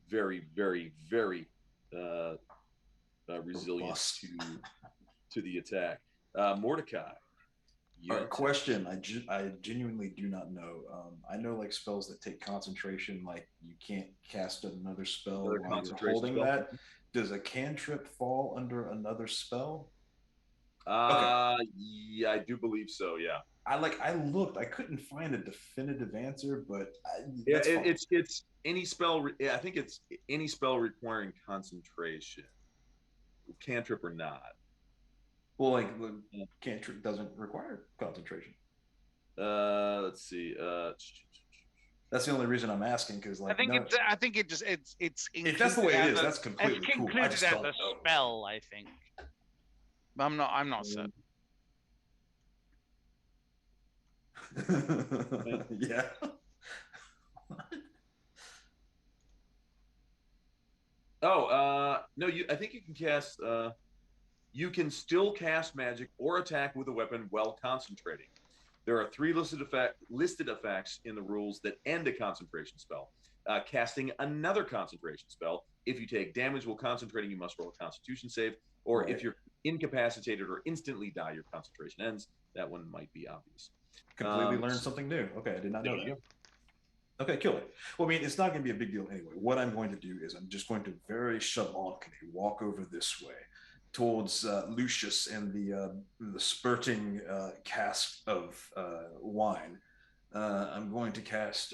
very, very, very resilient to the attack. Mordecai, You
All right,
don't-
question. I genuinely do not know. I know like spells that take concentration, like you can't cast another spell
Another
while you're
concentration
holding
spell.
that. Does a cantrip fall under another spell?
Yeah, I do believe so. Yeah.
I looked, I couldn't find a definitive answer, but
Yeah,
that's fine.
it's any spell. I think it's any spell requiring concentration, cantrip or not.
Well, like the cantrip doesn't require concentration.
Let's see.
That's the only reason I'm asking because like
I think it just it's
if that's the way it
included
is,
as
that's
a-
completely
it's
cool. I
included
just
as
don't
a
know.
spell, I think. But I'm not certain.
Yeah.
No, I think you can cast. You can still cast magic or attack with a weapon while concentrating. There are 3 listed effects in the rules that end a concentration spell. Casting another concentration spell. If you take damage while concentrating, you must roll a Constitution save. Or if you're incapacitated or instantly die, your concentration ends. That one might be obvious.
Completely learned something new. Okay, I did not know that. Okay, kill it. Well, I mean, it's not going to be a big deal anyway. What I'm going to do is I'm just going to very chaloncally walk over this way towards Lucius and the spurting cask of wine. I'm going to cast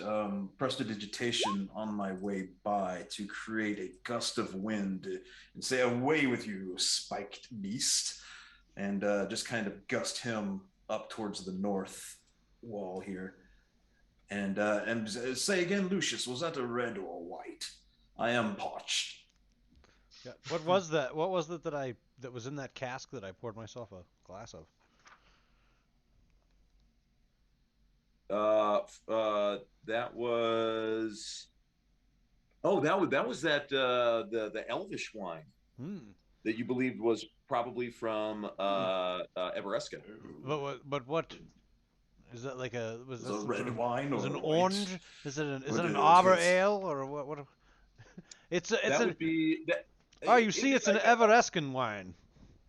Prestidigitation on my way by to create a gust of wind and say, "Away with you, spiked beast," and just kind of gust him up towards the north wall here. And say again, Lucius, was that a red or white? I am parched.
Yeah. What was that? What was it that was in that cask that I poured myself a glass of?
That was. Oh, that was the elvish wine that you believed was probably from Everesca.
But what is that like a was that
a
some
red
sort of,
wine
is
or
it an
a white?
orange? Is it
What
an
is
arbor
it?
ale or what? It's
That would be that.
Oh, you see, it's an Everescan wine.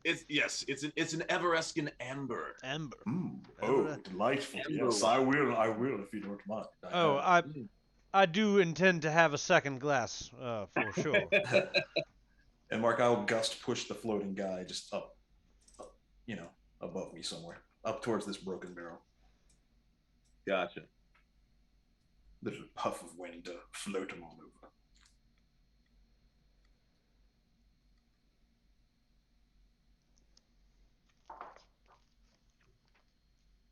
It's an Everescan amber.
Amber.
Oh, delightful.
Amber
Yes,
wine.
I will if you don't mind.
Oh, I do intend to have a second glass, for sure.
And Mark, I'll gust push the floating guy just up, above me somewhere, up towards this broken barrel.
Gotcha.
There's a puff of wind to float him on over.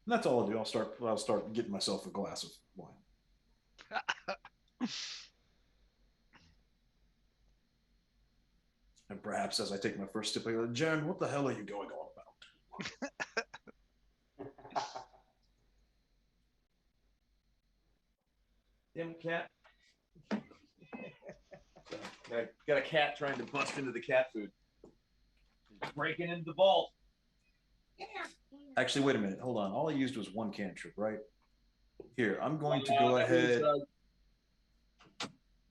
And that's all I'll do. I'll start getting myself a glass of wine. And perhaps as I take my first sip, I go, Jaren, what the hell are you going on about?
Damn cat. Got a cat trying to bust into the cat food. He's breaking into the vault.
Actually, wait a minute. Hold on. All I used was one cantrip, right? Here, I'm going to go ahead.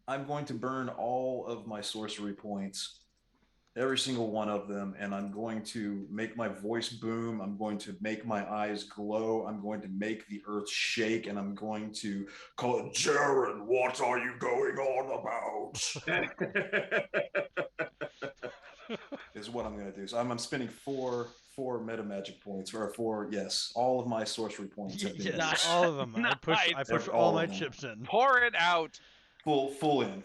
I'm going to burn all of my sorcery points, every single one of them, and I'm going to make my voice boom. I'm going to make my eyes glow. I'm going to make the earth shake, and I'm going to call it, Jaren, what are you going on about? Is what I'm going to do. So I'm spending four meta magic points, or all of my sorcery points have been
Yes, all of them. I push all my chips in.
Pour it out.
Full in.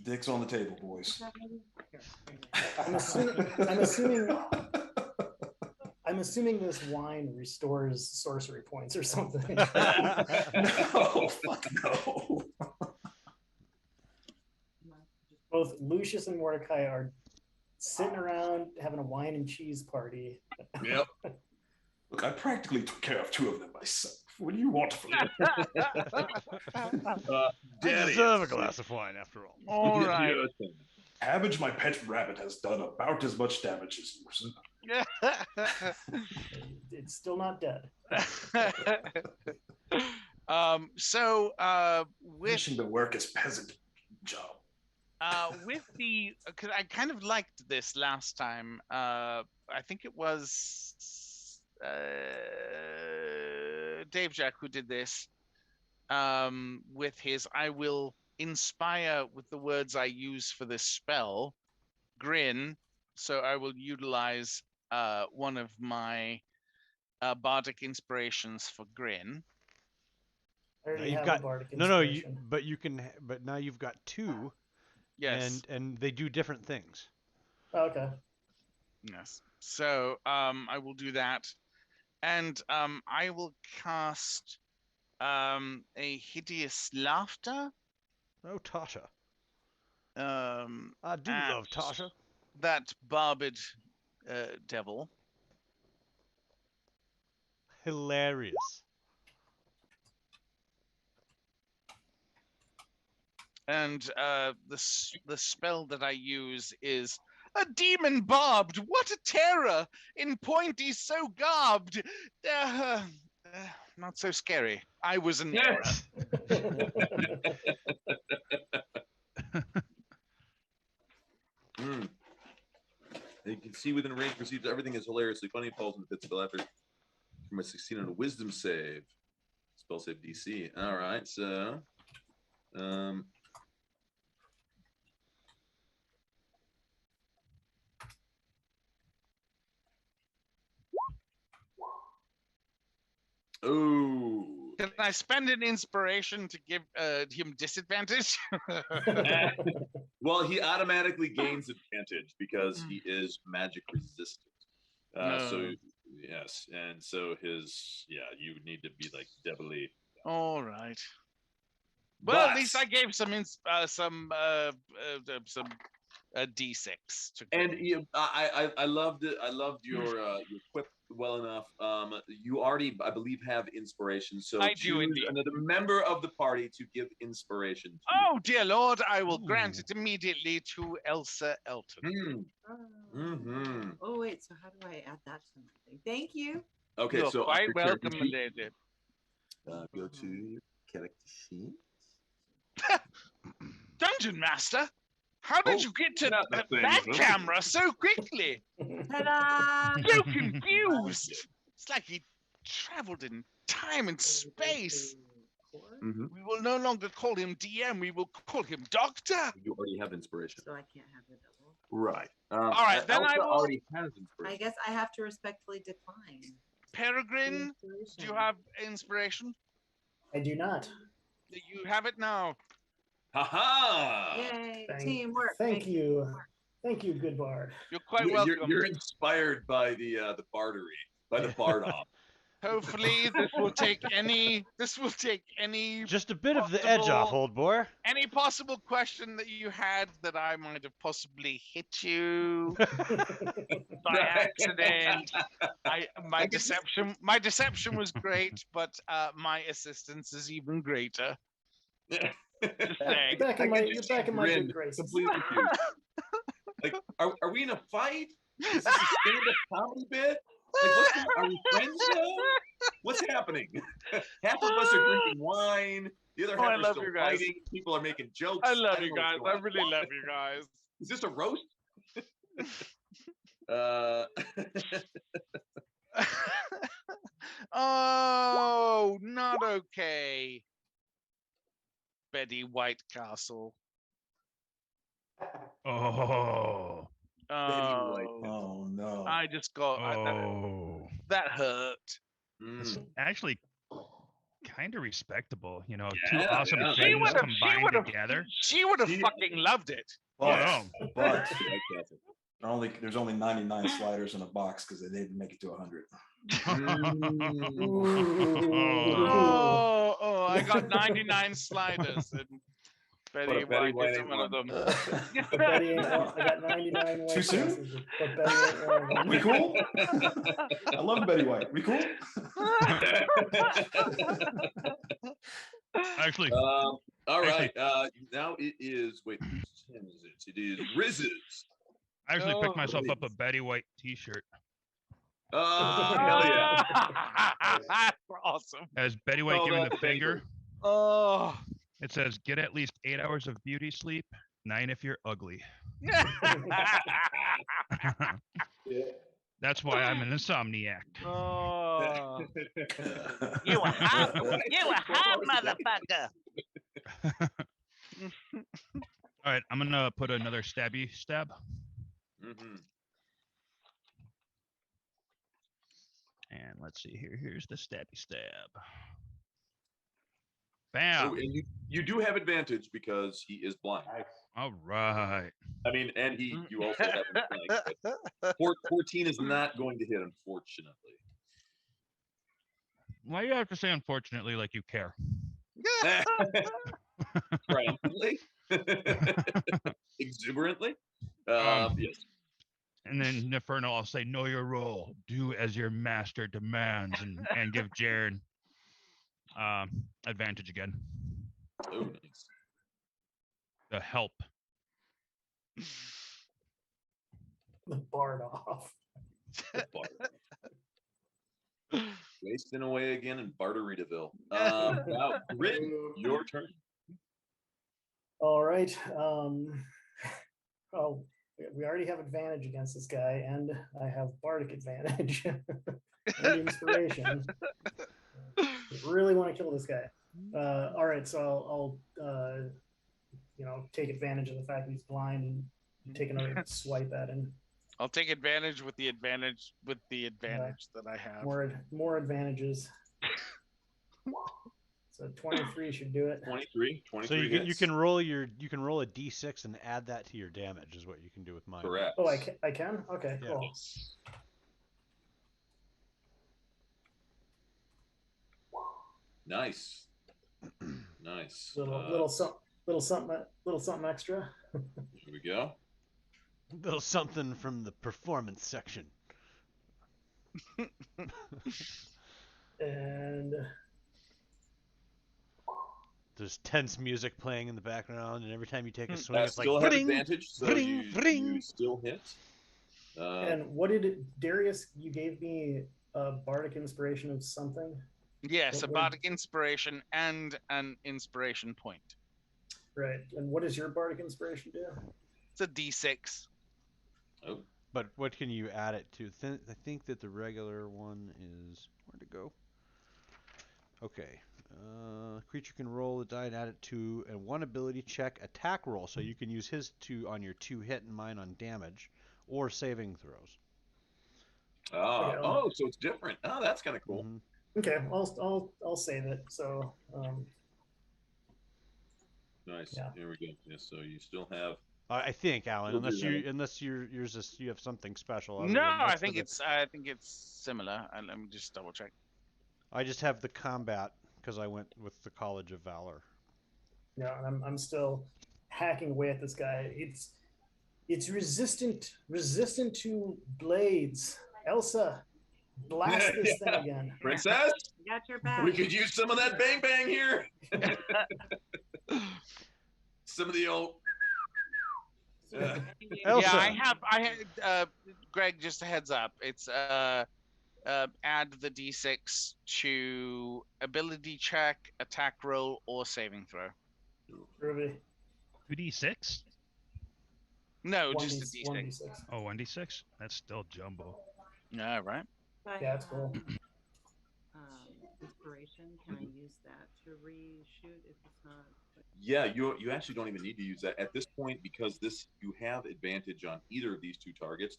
Dicks on the table, boys.
I'm assuming this wine restores sorcery points or something.
No, fuck no.
Both Lucius and Mordecai are sitting around having a wine and cheese party.
Yep.
Look, I practically took care of 2 of them myself. What do you want from me?
I deserve a glass of wine, after all.
All right.
Cabbage, my pet rabbit, has done about as much damage as you.
It's still not dead.
With
Wishing to work as peasant job.
because I kind of liked this last time. I think it was Dave Jack who did this with his I will inspire with the words I use for this spell, grin. So I will utilize one of my bardic inspirations for grin.
I already
you've
have
got
a bardic
no,
inspiration.
but you can. But now you've got two,
Yes.
and they do different things.
Oh, okay.
Yes. So I will do that. And I will cast a hideous laughter.
Oh, Tasha. I do
At
love Tasha.
that barbed devil.
Hilarious.
And the spell that I use is a demon barbed. What a terror! In pointy so garbed. Not so scary. I was an error.
You can see within range perceives everything is hilariously funny. Falls in the pits of laughter. From a 16 on a wisdom save. Spell save DC. All right, so oh.
Can I spend an inspiration to give him disadvantage?
Well, he automatically gains advantage because he is magic resistant. So yes, and so his you would need to be like doubly.
All right. Well, at least I gave some D6 to
And I loved it. I loved your quip well enough. You already, I believe, have inspiration. So
I do
choose
indeed.
another member of the party to give inspiration to.
Oh, dear Lord, I will grant it immediately to Elsa Elton.
Mm-hmm.
Oh, wait. So how do I add that to my thing? Thank you.
Okay,
You're
so
quite
under character
welcome,
sheet,
lady.
go to your character sheet.
Dungeon Master, how did you get to that camera so quickly?
Ta-da!
So confused. It's like he traveled in time and space.
Mm-hmm.
We will no longer call him DM. We will call him Doctor.
You already have inspiration.
So I can't have the double.
Right.
All right, then
Elsa
I will.
already has inspiration.
I guess I have to respectfully decline.
Peregrine, do you have inspiration?
I do not.
You have it now.
Ha-ha!
Yay! Teamwork.
Thank you. Thank you, good bard.
You're quite welcome.
You're inspired by the bardery, by the bard off.
Hopefully, this will take any.
Just a bit of the edge off, old boy.
Any possible question that you had that I might have possibly hit you by accident. My deception was great, but my assistance is even greater. Just saying.
You're back in my good graces.
Completely confused. Like, are we in a fight? Is this a stand-up comedy bit? Like, are we friends now? What's happening? Half of us are drinking wine. The other half are still fighting. People are making jokes.
I love you guys. I really love you guys.
Is this a roast?
Oh, not okay. Betty Whitecastle.
Oh.
Oh no.
I just got that hurt.
It's actually kind of respectable, two
Yeah,
awesome
yeah.
things combined together.
She would have fucking loved it.
But there's only 99 sliders in a box because they didn't make it to 100.
Oh, I got 99 sliders and Betty White isn't one of them.
Betty ain't one. I got 99 white
Too soon?
glasses, but Betty ain't one of them.
We cool? I love Betty White. We cool?
Actually,
all right. Now it is. Wait, whose turn is it? It is Riz's.
I actually picked myself up a Betty White T-shirt.
Oh, hell yeah!
Awesome.
As Betty White giving the
that's
finger,
Oh.
it says, "Get at least 8 hours of beauty sleep. 9 if you're ugly."
Yeah.
That's why I'm an insomniac.
Oh,
You
you a hot,
What?
you a
12
hot
hours a day?
motherfucker.
All right, I'm gonna put another stabby stab,
Mhm.
and let's see here. Here's the stabby stab.
Oh,
Bam!
and you do have advantage because he is blind.
Nice.
All right.
I mean, and you also have him flanked, but 14 is not going to hit, unfortunately.
Why you have to say unfortunately like you care?
Triumphantly, exuberantly. Yes.
And then Neferno, I'll say, know your role. Do as your master demands, and give Jaren advantage again.
Oh, nice.
The help.
The bard off.
Wasting away again in Barteritaville. Wow, Grid, your turn.
All right. Oh, we already have advantage against this guy, and I have bardic advantage and inspiration. I really want to kill this guy. All right, so I'll take advantage of the fact that he's blind and take another swipe at him.
I'll take advantage with the advantage that I have.
More advantages. So 23 should do it.
23
So you
hits.
can roll a d6 and add that to your damage is what you can do with mine.
Correct.
Oh, I can? Okay,
Yeah.
cool.
Yes. Nice. Nice.
Little something extra.
Here we go.
Little something from the performance section.
And
There's tense music playing in the background, and every time you take a swing, it's like
Still have
vring,
advantage, so
vring,
you
vring.
still hit.
and what did Darius? You gave me a bardic inspiration of something.
Yes, a
What-
bardic inspiration and an inspiration point.
Right. And what does your bardic inspiration do?
It's a D6.
Oh,
But what can you add it to? I think that the regular one is where'd it go? Okay. Creature can roll the die and add it to a one ability check attack roll. So you can use his two on your 2 hit and mine on damage or saving throws.
oh, so it's different. Oh, that's kind of cool.
Mhm.
Okay, I'll save it. So
Nice.
Yeah.
Here we go. Yeah, so you still have.
I think, Alan,
You'll do
unless yours is you have something special. other
No,
than
I
most
think
of
I think it's similar. Let me just double check.
I just have the combat because I went with the College of Valor.
yeah, I'm still hacking away at this guy. It's resistant to blades. Elsa, blast this thing again.
Princess,
Got your back.
we could use some of that bang bang here. Some of the old.
Elsa.
Yeah, I had Greg, just a heads up. It's add the D6 to ability check, attack roll, or saving throw.
Ruby,
2d6?
No, just a D6.
1d6.
Oh, 1d6? That's still jumbo.
Yeah, right.
I
Yeah, it's
have,
cool.
Inspiration. Can I use that to reshoot if it's not?
Yeah, you actually don't even need to use that at this point because you have advantage on either of these two targets.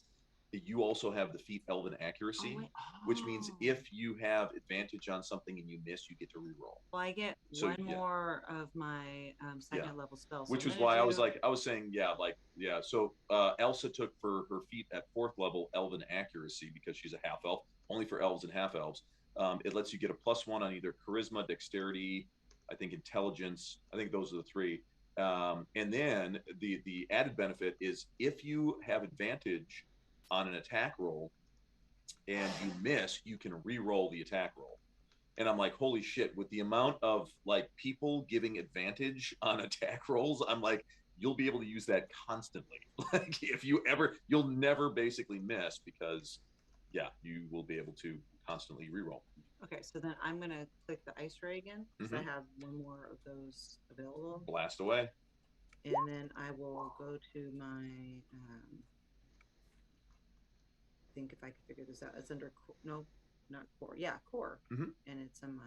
You also have the feat Elven Accuracy, which means if you have advantage on something and you miss, you get to reroll.
Well, I get
So,
one
yeah.
more of my second level spell. So
Which
I'm
was
gonna
why
do-
I was saying, So Elsa took for her feat at 4th level Elven Accuracy because she's a half elf, only for elves and half elves. It lets you get a +1 on either charisma, dexterity, I think intelligence. I think those are the three. And then the added benefit is if you have advantage on an attack roll and you miss, you can re-roll the attack roll. And I'm like, holy shit, with the amount of like people giving advantage on attack rolls, I'm like, you'll be able to use that constantly. Like if you'll never basically miss because you will be able to constantly re-roll.
Okay, so then I'm gonna click the ice ray again because I
Mhm.
have one more of those available,
Blast away.
and then I will go to my think if I can figure this out. It's under no, not core. Yeah, core, and it's in my.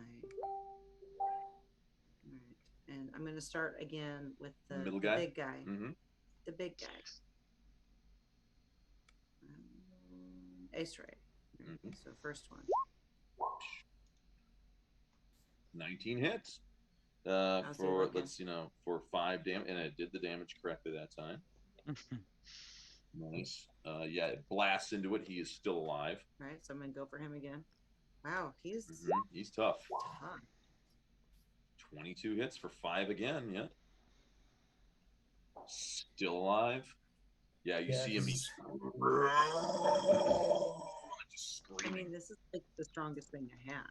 All right, and I'm going to start again with the
Middle guy?
big guy. The big guy. Ace ray. So first one.
19 hits.
How's he
For
looking?
for 5 damage, and it did the damage correctly that time. Nice. Yeah, it blasts into it. He is still alive.
All right, so I'm gonna go for him again. Wow, he's
He's tough.
tough.
22 hits for 5 again. Yeah. Still alive. Yeah, you see him. He's just
I
screaming.
mean, this is like the strongest thing I have,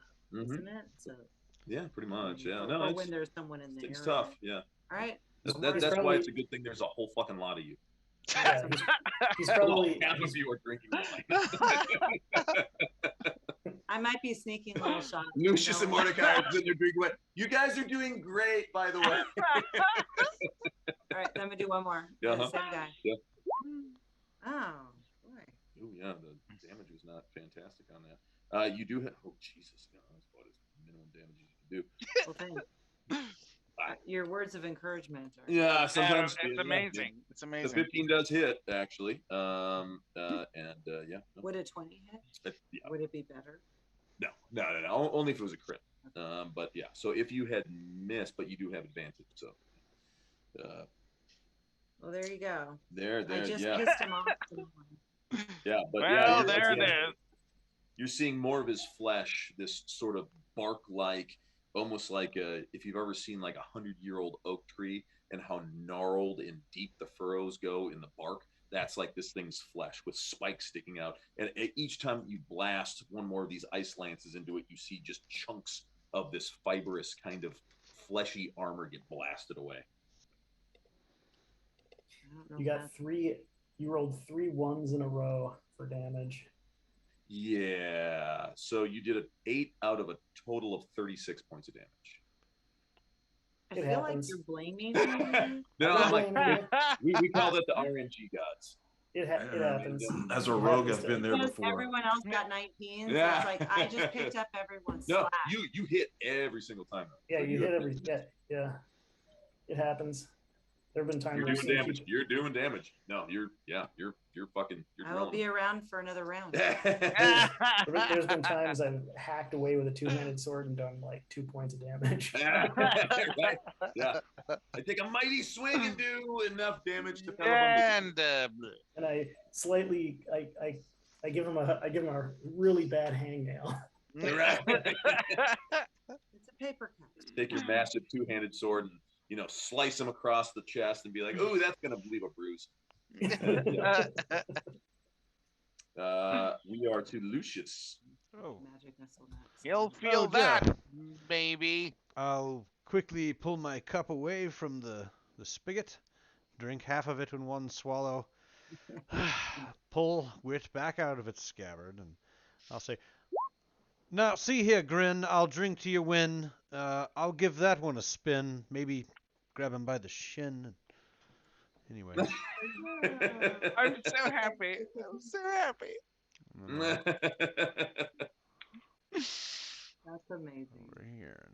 isn't it? So
Yeah, pretty much. Yeah,
or,
no,
or
it's,
when there's someone in the
it's
area.
tough. Yeah.
All right.
That's
probably-
why it's a good thing. There's a whole fucking lot of you.
Yeah, he's probably
Half of you are drinking wine.
I might be sneaking a little shots.
Lucius and Mordecai are sitting there drinking wine. You guys are doing great, by the way.
All right, I'm gonna do one more.
Yeah,
The same guy.
Yeah.
Oh boy.
Oh yeah, the damage was not fantastic on that. You do have. Oh Jesus, no, that's about as minimum damage you can do.
Well, thanks. Your words of encouragement.
Yeah, sometimes
it's amazing. It's
The
amazing.
15 does hit actually. And yeah.
Would a 20 hit?
Yeah.
Would it be better?
No. Only if it was a crit. But yeah, so if you had missed, but you do have advantage. So.
Well, there you go.
There.
I just
Yeah.
pissed him off.
Yeah, but
Well,
yeah,
there it is.
You're seeing more of his flesh, this sort of bark-like, almost like if you've ever seen like 100-year-old oak tree and how gnarled and deep the furrows go in the bark. That's like this thing's flesh with spikes sticking out. And each time you blast one more of these ice lances into it, you see just chunks of this fibrous kind of fleshy armor get blasted away.
I don't know
you
if
got 3. You rolled 3 ones in a row for damage.
Yeah. So you did 8 out of a total of 36 points of damage.
I
It
feel
happens.
like you're blaming me.
No,
I'm
I'm like,
blaming you.
we call that the RNG gods.
It happens.
As a
It
rogue,
happens
I've
to
been there
Because
before.
everyone else got 19, so
Yeah.
it's like I just picked up everyone's
No,
slack.
you hit every single time.
Yeah,
So
you hit every. Yeah. It happens. There have been times
You're
where I've
doing
seen
damage.
people-
You're doing damage. No, you're fucking. You're
I will be around for another round.
There's been times I've hacked away with a 2-handed sword and done like 2 points of damage.
Right? Yeah. I take a mighty swing and do enough damage to fellow bumblebee.
And
And I slightly, I give him a really bad hangnail.
Right.
It's a paper cut.
Take your massive 2-handed sword and slice him across the chest and be like, "Oh, that's gonna leave a bruise." We are to Lucius.
Oh,
Magic missile next.
you'll feel
Oh,
that,
dear.
baby.
I'll quickly pull my cup away from the spigot, drink half of it in one swallow, pull wit back out of its scabbard, and I'll say, "Now, see here, Grin, I'll drink to your win. I'll give that one a spin, maybe grab him by the shin." Anyway.
I'm so happy. I'm so happy.
That's amazing.
Over here.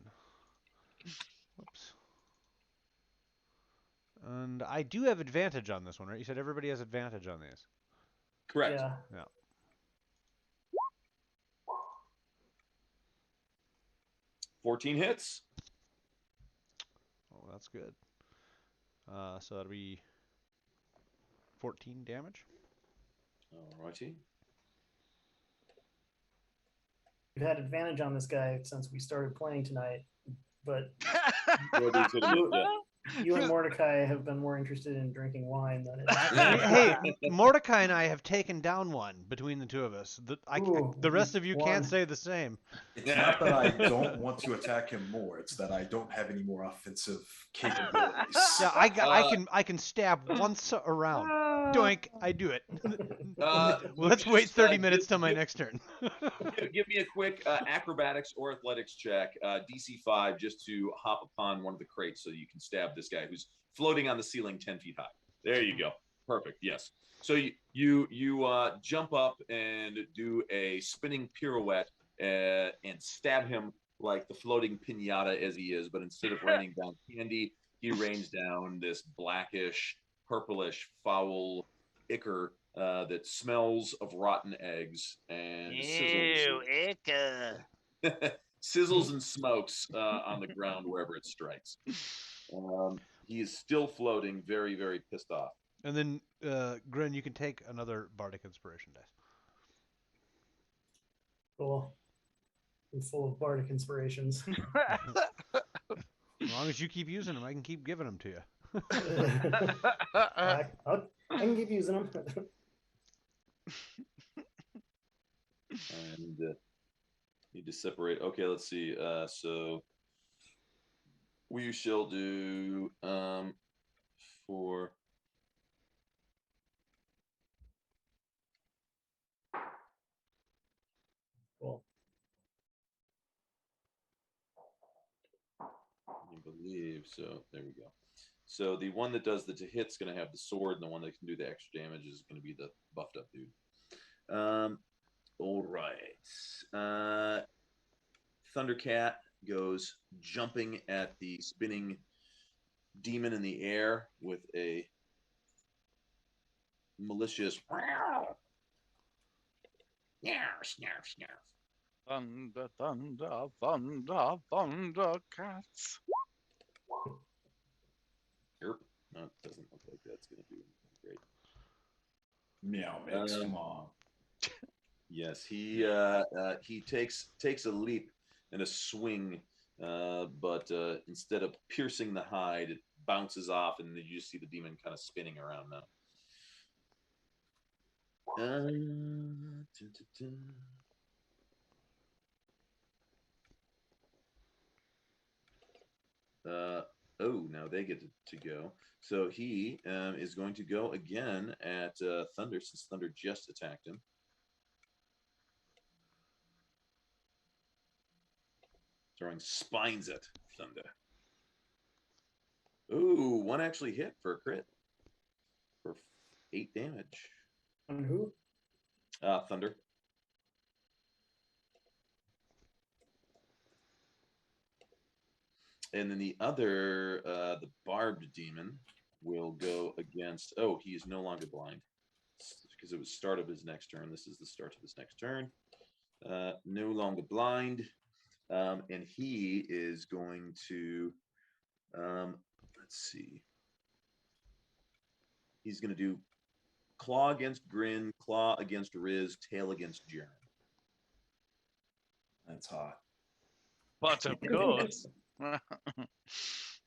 Whoops. And I do have advantage on this one, right? You said everybody has advantage on these.
Correct.
Yeah.
14 hits.
Oh, that's good. So that'll be 14 damage.
Alrighty.
We've had advantage on this guy since we started playing tonight, but you and Mordecai have been more interested in drinking wine than it.
Hey, Mordecai and I have taken down one between the two of us. The rest of you
one.
can't say the same.
It's not that I don't want to attack him more. It's that I don't have any more offensive capabilities.
Yeah, I can stab once around. Doink, I do it. Let's wait 30 minutes till my next turn.
Give me a quick acrobatics or athletics check, DC 5, just to hop upon one of the crates so you can stab this guy who's floating on the ceiling 10 feet high. There you go. Perfect. Yes. So you jump up and do a spinning pirouette and stab him like the floating pinata as he is, but instead of raining down candy, he rains down this blackish, purplish, foul ichor that smells of rotten eggs and
Ew, Ica.
sizzles and smokes on the ground wherever it strikes. He is still floating, very, very pissed off.
And then, Grin, you can take another bardic inspiration dice.
Cool. I'm full of bardic inspirations.
As long as you keep using them, I can keep giving them to you.
I can keep using them.
And need to separate. Okay, let's see. So we shall do for
Cool.
I believe so. There we go. So the one that does the to hit's going to have the sword, and the one that can do the extra damage is going to be the buffed up dude. All right. Thundercat goes jumping at the spinning demon in the air with a malicious
Thunder, thunder, thunder, thunder, cats.
Erp. No, it doesn't look like that's going to do great.
Meow mix, come on.
Yes, he takes a leap and a swing, but instead of piercing the hide, it bounces off, and then you just see the demon kind of spinning around now. Dun, dun, dun. Oh, now they get to go. So he is going to go again at Thunder, since Thunder just attacked him. Throwing spines at Thunder. Ooh, one actually hit for a crit. For 8 damage.
On who?
Thunder. And then the other, the barbed demon, will go against. Oh, he is no longer blind because it was start of his next turn. This is the start of his next turn. No longer blind, and he is going to. Let's see. He's going to do claw against Grin, claw against Riz, tail against Jaren.
That's hot.
But of course.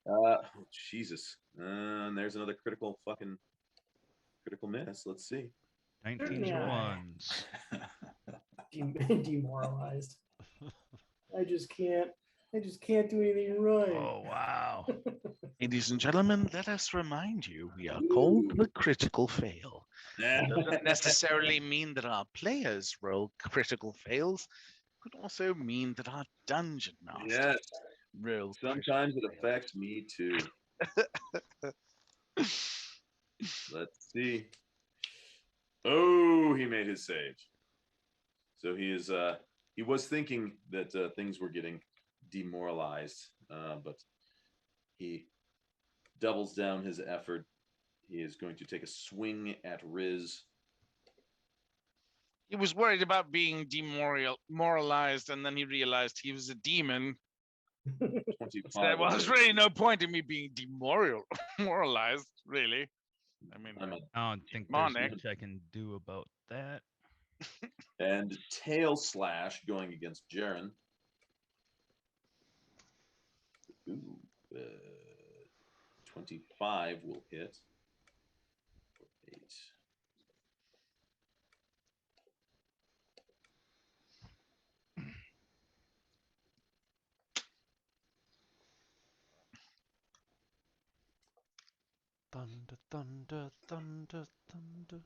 Oh, Jesus. And there's another critical miss. Let's see.
19
Yeah.
ones.
Demoralized. I just can't do anything right.
Oh, wow.
Ladies and gentlemen, let us remind you, we are called the critical fail. It doesn't necessarily mean that our players roll critical fails. It could also mean that our dungeon masters
Yes.
roll.
Sometimes it affects me too. Let's see. Oh, he made his save. So he was thinking that things were getting demoralized, but he doubles down his effort. He is going to take a swing at Riz.
He was worried about being demoralized, and then he realized he was a demon.
25.
So, well, there's really no point in me being demoralized, really. I mean,
I don't think
Come on,
there's
Nick.
much I can do about that.
And tail slash going against Jaren. Ooh, 25 will hit. 8.
Thunder, thunder, thunder, thunder.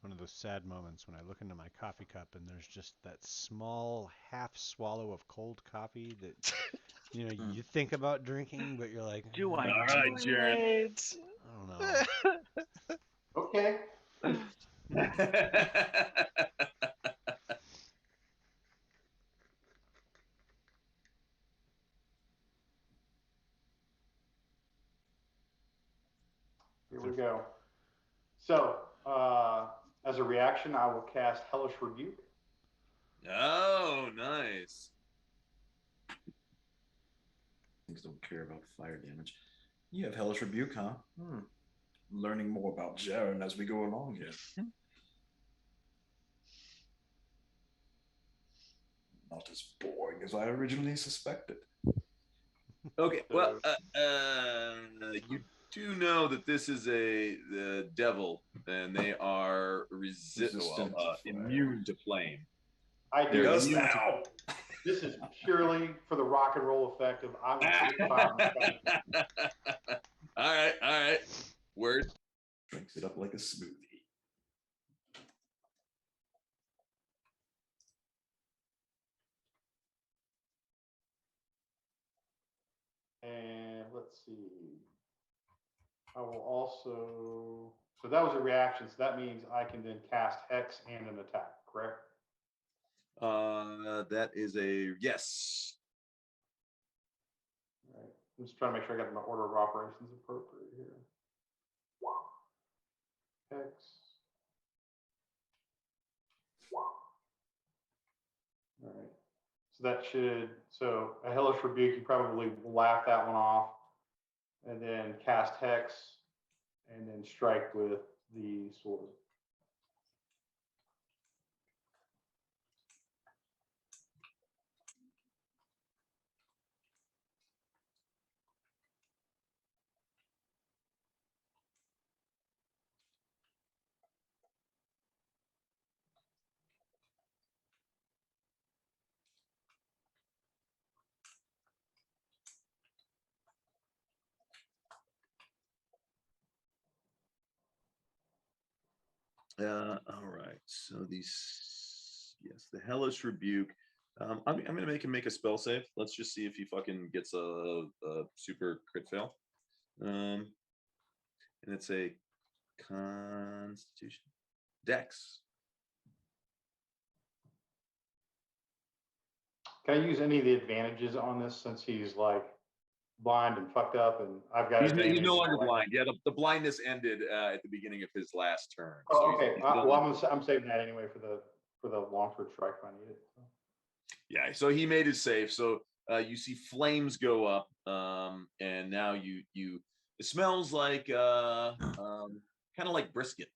One of those sad moments when I look into my coffee cup and there's just that small half swallow of cold coffee that you think about drinking, but you're like,
Do I
All right,
do
Jared.
it?
I don't know.
Okay. Here we go. So, as a reaction, I will cast Hellish Rebuke.
Oh, nice.
Things don't care about fire damage. You have Hellish Rebuke, huh? Learning more about Jaren as we go along here. Not as boring as I originally suspected.
Okay, well, you do know that this is the devil, and they are
Resistant to fire.
immune to flame.
I do.
They're
Does
immune to
now.
This is purely for the rock and roll effect of I want to get fire.
All right. Word.
Drinks it up like a smoothie.
And let's see. I will also. So that was a reaction. So that means I can then cast Hex and an attack, correct?
That is a yes.
All right. I'm just trying to make sure I got my order of operations appropriate here. Hex. All right. So that should, so a Hellish Rebuke, you probably will laugh that one off. And then cast Hex, and then strike with the sword.
All right. So these, yes, the Hellish Rebuke. I'm gonna make him make a spell save. Let's just see if he fucking gets a super crit fail. And it's a Constitution, Dex.
Can I use any of the advantages on this since he's like blind and fucked up and I've got
He's
advantage?
no longer blind. Yeah, the blindness ended at the beginning of his last turn.
Oh,
So
okay.
he's
Well, I'm saving that anyway for the long sword strike if I need it. So.
Yeah, so he made his save. So you see flames go up, and now you it smells like kind of like brisket,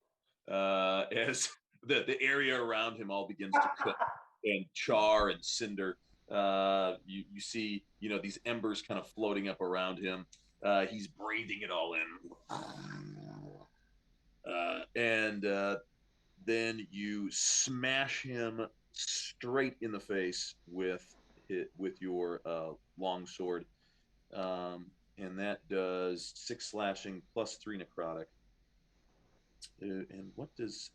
as the area around him all begins to cook and char and cinder. You see these embers kind of floating up around him. He's breathing it all in, and then you smash him straight in the face with your long sword, and that does 6 slashing plus 3 necrotic. And what does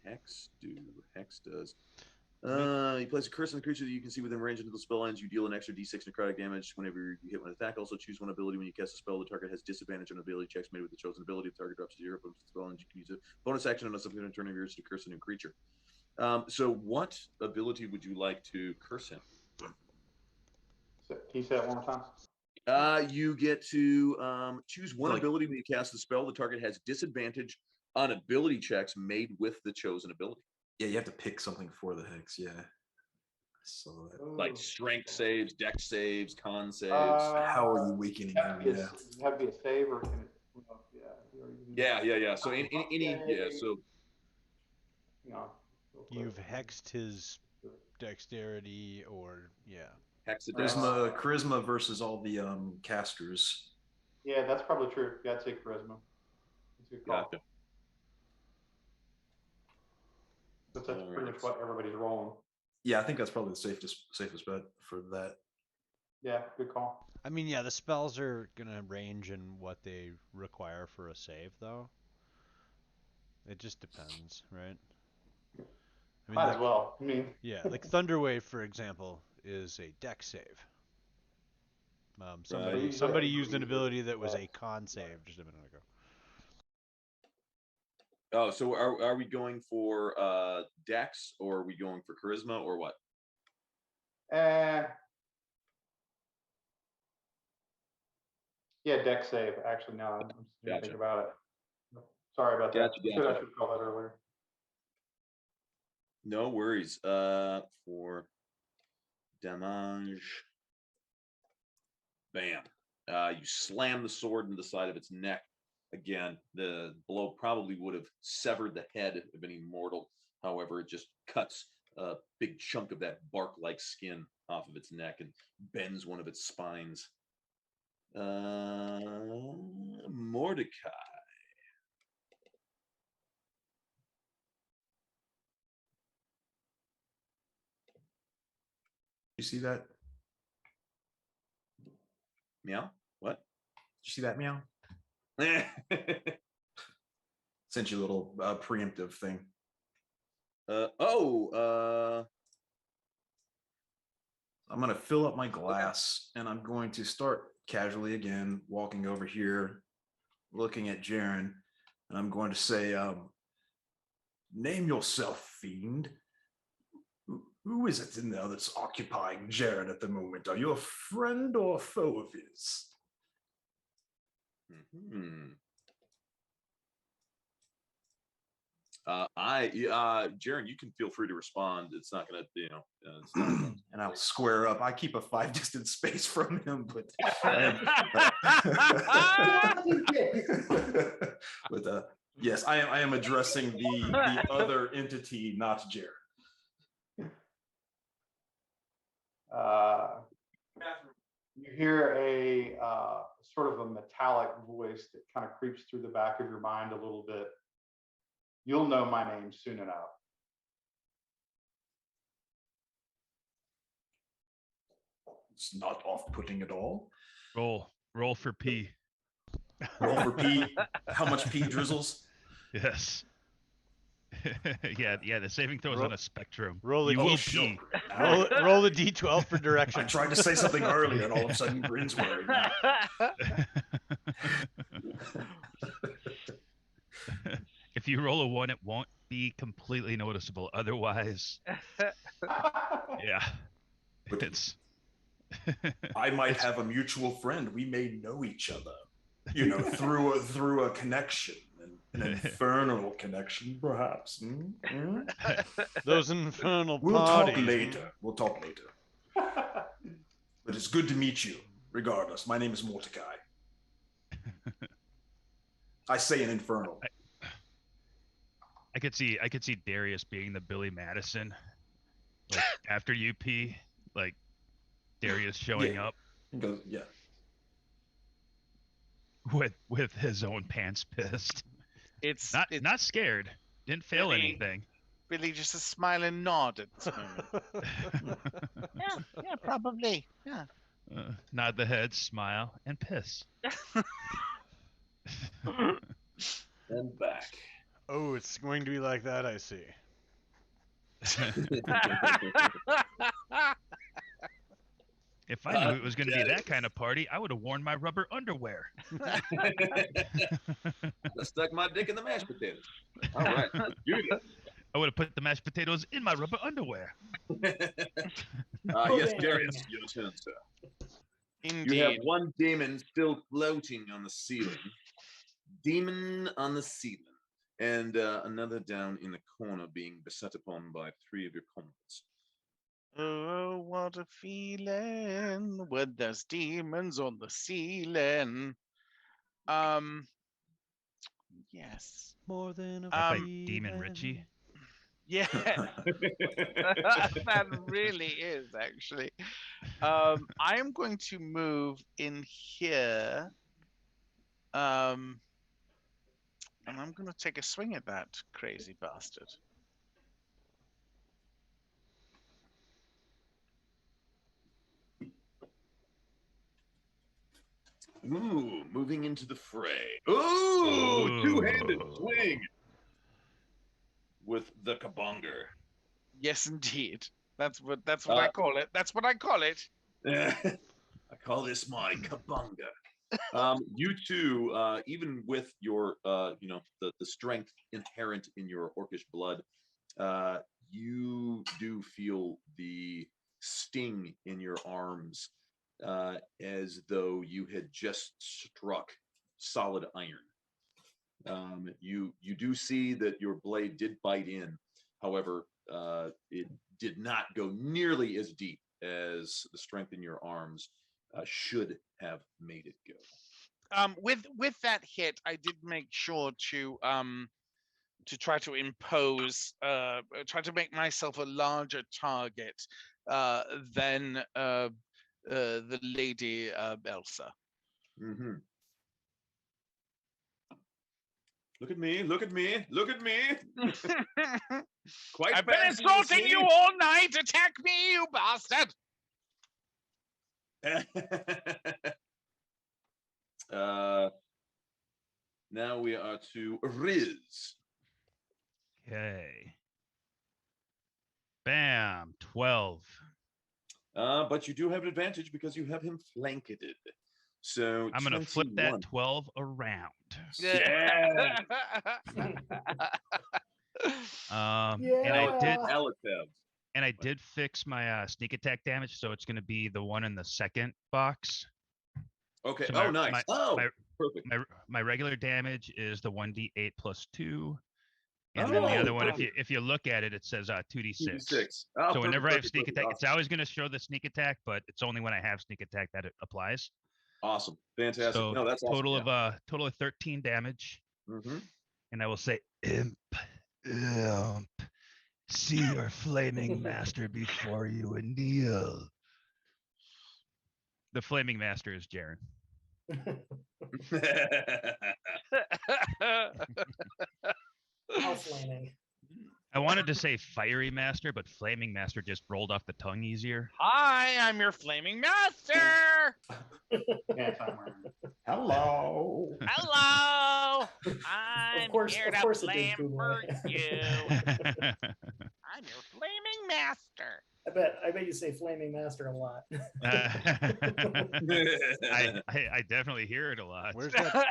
Hex do? Hex does. You place a curse on the creature that you can see within range until the spell ends. You deal an extra d6 necrotic damage whenever you hit one attack. Also, choose one ability when you cast a spell. The target has disadvantage on ability checks made with the chosen ability. The target drops to 0, but the spell ends. You can use a bonus action on a subsequent turn of yours to curse a new creature. So, what ability would you like to curse him?
Can you say that one more time?
You get to choose one ability when you cast the spell. The target has disadvantage on ability checks made with the chosen ability.
Yeah, you have to pick something for the Hex. Yeah. So
Like strength saves, dex saves, con saves.
how are you weakening him?
Yeah. Have to be a save or can it? Well,
Yeah. So any so.
You've hexed his dexterity or
Charisma versus all the casters.
Yeah, that's probably true. You gotta take charisma. That's a good call.
Gotcha.
That's pretty much what everybody's rolling.
Yeah, I think that's probably the safest bet for that.
Yeah, good call.
I mean, yeah, the spells are gonna range in what they require for a save, though. It just depends, right? I mean,
Might
like,
as well. I mean,
yeah, like Thunderwave, for example, is a deck save. Somebody used an ability that was a con save just a minute ago.
Oh, so are we going for Dex, or are we going for Charisma, or what?
yeah, deck save. Actually, now I'm just
Gotcha.
thinking about it. Sorry about that.
Gotcha,
I
gotcha.
should call that earlier.
No worries. For damage, bam. You slam the sword into the side of its neck. Again, the blow probably would have severed the head of any mortal. However, it just cuts a big chunk of that bark-like skin off of its neck and bends one of its spines. Mordecai.
You see that?
Meow? What?
Did you see that meow? Sent you a little preemptive thing. I'm going to fill up my glass and I'm going to start casually again, walking over here, looking at Jaren, and I'm going to say, name yourself, fiend. Who is it in there that's occupying Jaren at the moment? Are you a friend or a foe of his?
Jaren, you can feel free to respond. It's not gonna, it's not
and I'll square up. I keep a 5 distance space from him, but yes, I am addressing the other entity, not Jaren.
You hear a sort of a metallic voice that kind of creeps through the back of your mind a little bit. You'll know my name soon enough.
It's not off-putting at all.
Roll for P.
Roll for P. How much P drizzles?
Yes. yeah. The saving throw is on a spectrum.
Roll
you
a
will
D.
P.
Roll a D12 for direction.
I tried to say something earlier, and all of a sudden, Bryn's worried.
If you roll a 1, it won't be completely noticeable. Otherwise, yeah, it's.
I might have a mutual friend. We may know each other, through a connection, an infernal connection, perhaps.
Those infernal
We'll
parties.
talk later. We'll talk later. But it's good to meet you, regardless. My name is Mordecai. I say an infernal.
I could see Darius being the Billy Madison, like after UP, like Darius showing up.
He goes, yeah.
With his own pants pissed.
It's
not scared. Didn't fail anything.
Really just a smiling nod at this moment. yeah, probably. Yeah.
Nod the head, smile, and piss.
And back.
Oh, it's going to be like that, I see.
If I knew it was going to be that kind of party, I would have worn my rubber underwear.
I stuck my dick in the mashed potatoes. All right, let's do this.
I would have put the mashed potatoes in my rubber underwear.
Yes, Darius, your turn, sir.
Indeed.
You have one demon still floating on the ceiling. Demon on the ceiling. And another down in the corner being beset upon by 3 of your comrades.
Oh, what a feeling when there's demons on the ceiling. Yes.
More than a
By Demon Richie.
Yeah. That really is actually. I am going to move in here. And I'm going to take a swing at that crazy bastard.
Ooh, moving into the fray. Ooh, two-handed swing with the kabonger.
Yes, indeed. That's what I call it. That's what I call it.
I call this my kabunga. You two, even with your, the strength inherent in your orcish blood, you do feel the sting in your arms, as though you had just struck solid iron. You do see that your blade did bite in. However, it did not go nearly as deep as the strength in your arms should have made it go.
With that hit, I did make sure to try to impose, try to make myself a larger target than the lady Elsa.
Mm-hmm. Look at me! Look at me! Look at me! Quite
I've been
fancy,
insulting
see?
you all night. Attack me, you bastard!
Now we are to Riz.
Okay. Bam. 12.
But you do have an advantage because you have him flanketed. So
I'm gonna flip
21.
that 12 around.
Yeah.
And I did fix my sneak attack damage, so it's gonna be the one in the second box.
Okay.
So
nice. Perfect.
My regular damage is the 1d8 plus 2. And then the other one, if you look at it, it says 2d6. So whenever I have sneak attack, it's always going to show the sneak attack, but it's only when I have sneak attack that it applies.
Awesome, fantastic.
So
no, that's
total
awesome,
total of 13 damage.
Mm-hmm.
And I will say, imp, see your flaming master before you kneel. The flaming master is Jaren.
How flaming.
I wanted to say fiery master, but flaming master just rolled off the tongue easier.
Hi, I'm your flaming master.
Hello.
Hello. I'm here to flame for you. I'm your flaming master.
I bet you say flaming master a lot.
I definitely hear it a lot.
Where's that?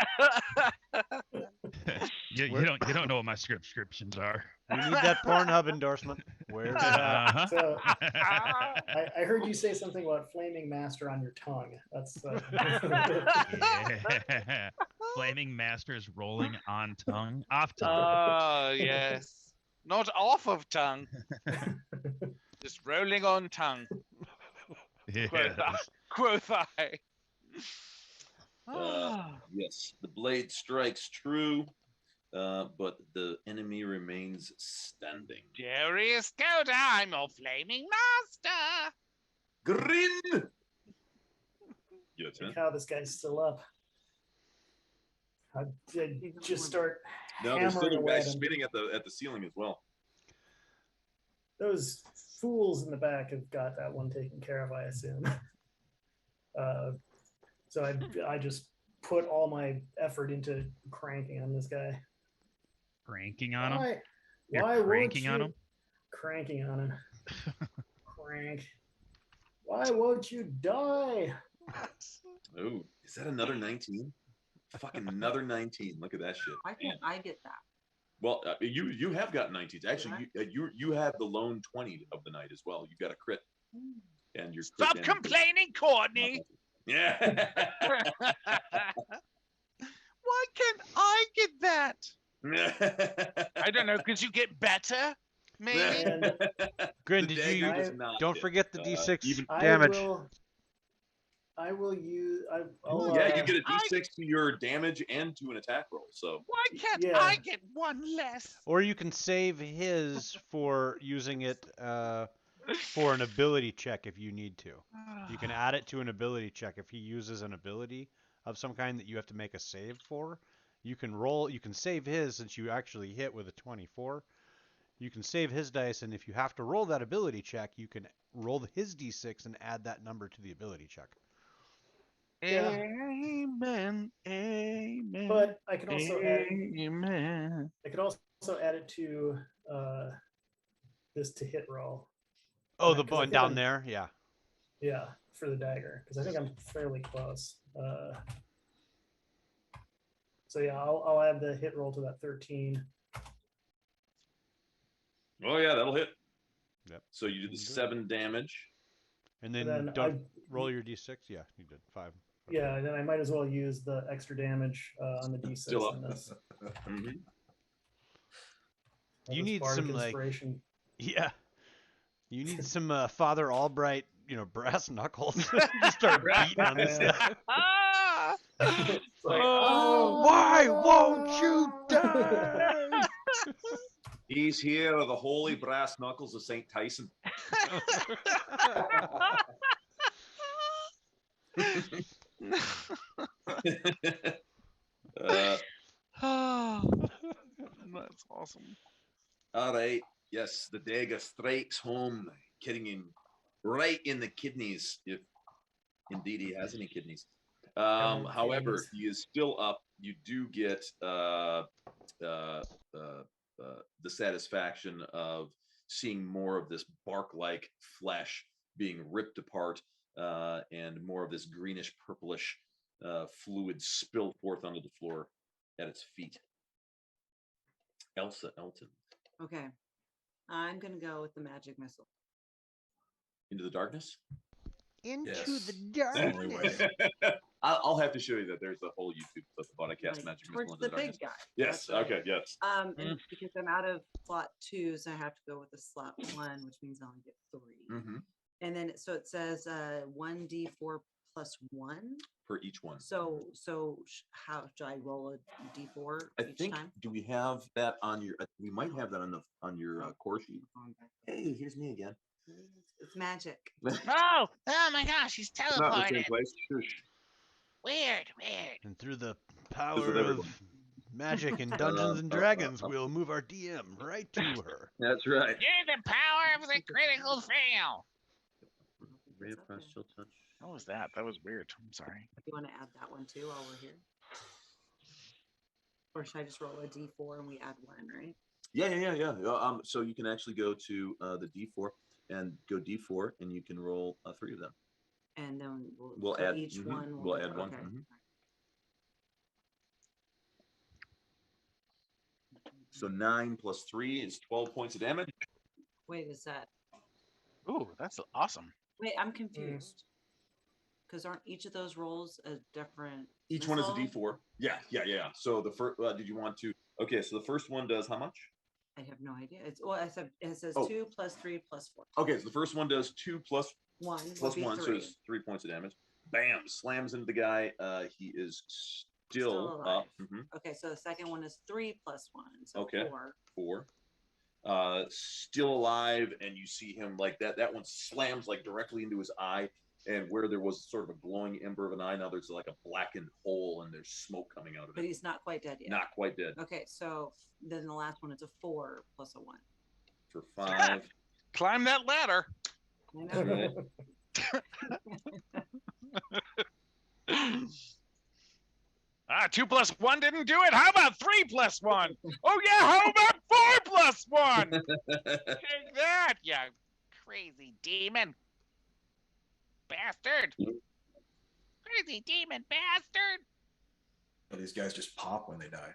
You don't know what my subscriptions are.
We need that Pornhub endorsement. Where's that?
So, I heard you say something about flaming master on your tongue. That's
yeah. Flaming master's rolling on tongue, off tongue.
Oh yes, not off of tongue. Just rolling on tongue.
Yes.
Quoth I.
Yes, the blade strikes true, but the enemy remains standing.
Darius Coda, I'm your flaming master.
Grin!
Look how this guy's still up. I just start
No, there's still
hammering
a
away
guy
at him.
spinning at the ceiling as well.
Those fools in the back have got that one taken care of, I assume. So I just put all my effort into cranking on this guy.
Cranking on him?
Why
cranking on him?
Cranking on him. Crank. Why won't you die?
Oh, is that another 19? Fucking another 19. Look at that shit.
Why can't I get that?
Well, you have got 19s. Actually, you have the lone 20 of the night as well. You got a crit. And you're
Stop complaining, Courtney.
Yeah.
Why can't I get that? I don't know, because you get better, maybe?
Grin, did you don't forget the D6 damage.
I will use.
You get a D6 to your damage and to an attack roll. So
why can't I get one less?
Or you can save his for using it for an ability check if you need to. You can add it to an ability check if he uses an ability of some kind that you have to make a save for. You can save his since you actually hit with a 24. You can save his dice, and if you have to roll that ability check, you can roll his D6 and add that number to the ability check.
Yeah.
Amen. Amen.
But I can also
amen.
I could also add it to this to hit roll.
Oh, the
'Cause I
one
think
down
I'm-
there. Yeah.
Yeah, for the dagger, because I think I'm fairly close. So yeah, I'll add the hit roll to that 13.
Oh yeah, that'll hit.
Yep.
So you do the
Good.
7 damage.
And then,
then
don't roll your d6. Yeah, you did 5.
Yeah, then I might as well use the extra damage on the d6
Still up.
on this.
Mhm.
You
This
need
bardic
some, like-
inspiration.
Yeah. You need some Father Albright, brass knuckles to start beating on this
Yeah.
stuff.
Ah!
It's like,
Oh,
Why won't you die?
He's here, the holy brass knuckles of St. Tyson. uh,
That's awesome.
all right. Yes, the dagger strikes home, hitting him right in the kidneys, if indeed he has any kidneys. However,
kidneys.
he is still up. You do get the satisfaction of seeing more of this bark-like flesh being ripped apart, and more of this greenish purplish fluid spill forth onto the floor at its feet. Elsa Elton.
Okay. I'm going to go with the magic missile.
Into the darkness?
Into
Yes.
the
That's the only
darkness.
way.
I'll have to show you that there's a whole YouTube clip about I cast
Like,
magic
towards
missile into
the
the
big
darkness.
guy.
Yes,
That's right.
okay, yes.
And because I'm out of slot 2s, I have to go with a slot 1, which means I only get 3.
Mm-hmm.
And then so it says 1d4 plus 1.
For each one.
So how should I roll a d4
I
each
think,
time?
do we have that on your, we might have that on your core sheet.
Going back.
Hey, here's me again.
It's magic.
Oh my gosh, he's
Not in the same
teleported.
place. Shush.
Weird.
And through the power
with everyone.
of magic and Dungeons and Dragons, we'll move our DM right to her.
That's right.
You're the power of the critical fail.
Ray of
It's
Frost,
okay.
chill touch.
What was that? That was weird. I'm sorry.
You want to add that one too while we're here? Or should I just roll a d4 and we add 1, right?
Yeah. So you can actually go to the D4 and go D4, and you can roll 3 of them.
And then
We'll
so
add
each one.
We'll add one.
Okay.
Mhm. So 9 plus 3 is 12 points of damage.
Wait, is that?
Ooh, that's awesome.
Wait, I'm confused. Because aren't each of those rolls a different?
Each one is a
missile?
D4. Yeah. So the first, did you want to? Okay, so the first one does how much?
I have no idea. It's it says
Oh.
2 plus 3 plus 4.
Okay, so the first one does 2 plus
1
plus
would be
1, so
3.
it's 3 points of damage. Bam! Slams into the guy. He is still
alive.
up. Mhm.
Okay, so the second one is 3 plus 1, so
Okay.
4.
4. Still alive, and you see him like that. That one slams like directly into his eye, and where there was sort of a glowing ember of an eye, now there's like a blackened hole, and there's smoke coming out of
But
it.
he's not quite dead yet.
Not quite dead.
Okay, so then the last one is a 4 plus a 1.
For 5.
Climb that ladder.
I know.
Right.
2 plus 1 didn't do it. How about 3 plus 1? Oh yeah, how about 4 plus 1? Take that, you crazy demon. Bastard. Crazy demon bastard.
These guys just pop when they die.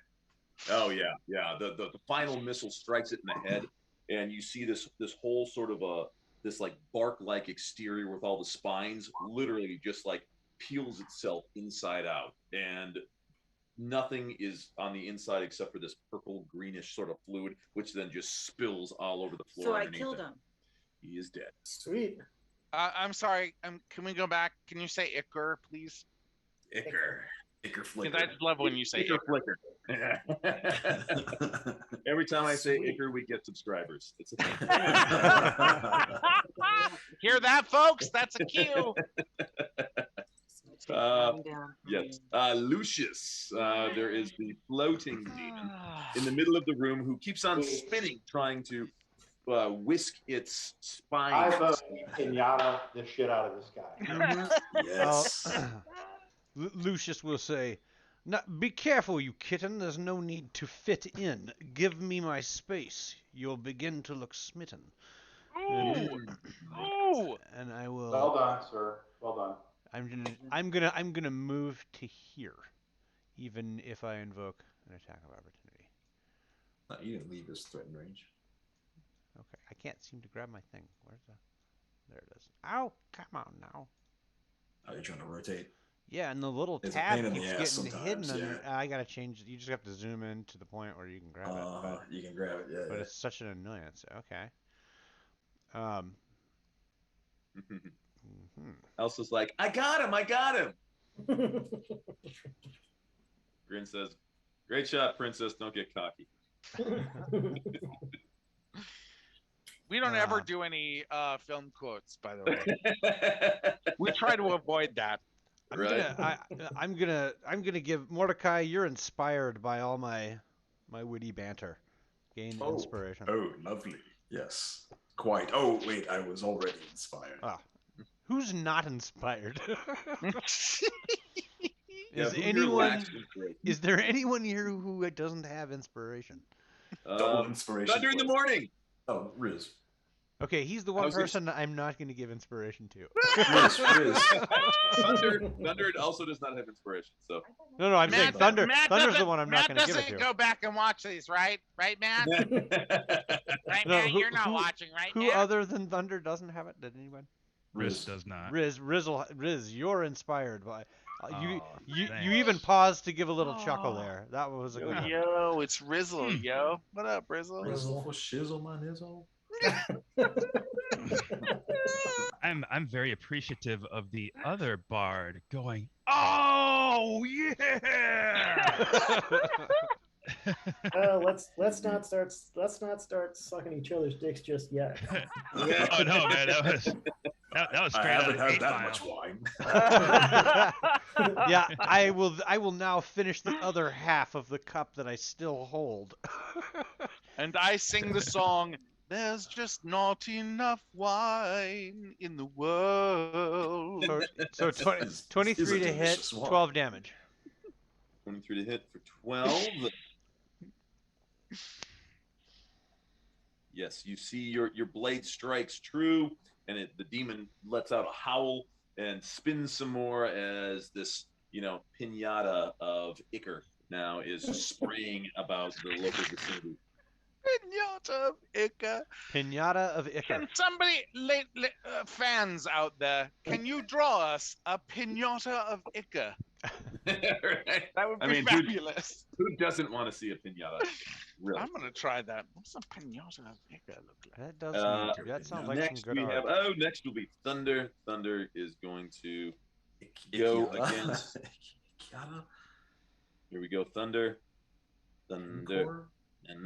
Oh yeah. The final missile strikes it in the head, and you see this whole sort of this like bark-like exterior with all the spines literally just like peels itself inside out, and nothing is on the inside except for this purple greenish sort of fluid, which then just spills all over the floor.
So I
underneath
killed
it.
him.
He is dead.
Sweet.
I'm sorry. Can we go back? Can you say Icker, please?
Icker.
Icker
Because
flicker.
I just love when you say
Icker
Icker.
flicker. Every time I say Icker, we get subscribers. It's a thing.
Hear that, folks? That's a cue.
So I'm down from
Yes.
you.
Lucius, there is the floating demon in the middle of the room who keeps on spinning, trying to whisk its spine.
I've pinata the shit out of this guy.
Yes.
Lucius will say, No, be careful, you kitten. There's no need to fit in. Give me my space. You'll begin to look smitten.
Ooh, ooh.
And I will.
Well done, sir. Well done.
I'm gonna move to here, even if I invoke an attack of opportunity.
No, you didn't leave his threatened range.
Okay, I can't seem to grab my thing. Where's the? There it is. Ow! Come on now.
Are you trying to rotate?
Yeah, and the little
It's a
tab
pain in the
keeps
ass
getting hidden
sometimes,
under. I gotta change. You just have to zoom in to the point where you can grab it. But,
You can grab it, yeah.
but it's such an annoyance. Okay. Mhm.
Elsa's like, I got him. Grin says, great shot, princess. Don't get cocky.
We don't ever do any film quotes, by the way. We try to avoid that.
I'm gonna give Mordecai. You're inspired by all my witty banter. Gain inspiration.
Oh, lovely. Yes, quite. Oh, wait, I was already inspired.
Ah, who's not inspired?
Yeah,
Is
who here
anyone?
lacks inspiration?
Is there anyone here who doesn't have inspiration?
Double inspiration.
Thunder in the morning.
Oh, Riz.
Okay, he's the
I
one
was gonna
person that I'm not going to give inspiration to.
Riz.
Thunder also does not have inspiration. So
No, I'm saying Thunder. Thunder's the one I'm not
Matt
going to give it
doesn't
to.
go back and watch these, right? Right, Matt? Right,
No,
Matt? You're not watching, right,
Who
Matt?
other than Thunder doesn't have it? Did anyone?
Riz does not.
Riz, you're inspired by. You
thanks.
even paused to give a little chuckle there. That was a good one.
Yo, it's Rizzle, yo. What up, Rizzle?
Rizzle for shizzle, my nizzle.
I'm very appreciative of the other bard going, oh yeah.
Let's not start sucking each other's dicks just yet.
Oh no, man, that was
I
straight out
haven't
of
had
8
that
Mile.
much wine.
Yeah, I will now finish the other half of the cup that I still hold.
And I sing the song, there's just not enough wine in the world.
So 23 to hit,
delicious wine.
12 damage.
23 to hit for 12. Yes, you see your blade strikes true, and the demon lets out a howl and spins some more as this, pinata of ichor now is spraying about the local vicinity.
Pinata of Ica.
Pinata of Ichor.
Can somebody, fans out there, can you draw us a pinata of Ica?
Right?
That would be
I mean,
fabulous.
Who doesn't want to see a pinata? Really?
I'm gonna try that. What's a pinata of Ica look like?
That does that sounds like some
Next
good
we
art.
have next will be Thunder. Thunder is going to go against. Here we go, Thunder. And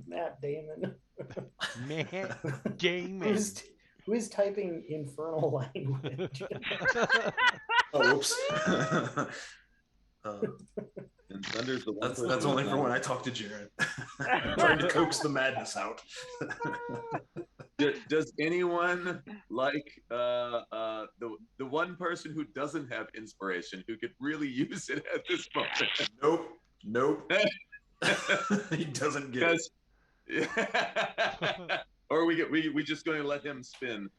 Matt Damon.
Man, Damon.
Who's typing infernal language?
Oh, oops.
And Thunder's the one.
That's only for when I talk to Jared. Trying to coax the madness out.
Does anyone like the one person who doesn't have inspiration who could really use it at this moment?
Nope. He doesn't get it.
Or we just going to let him spin.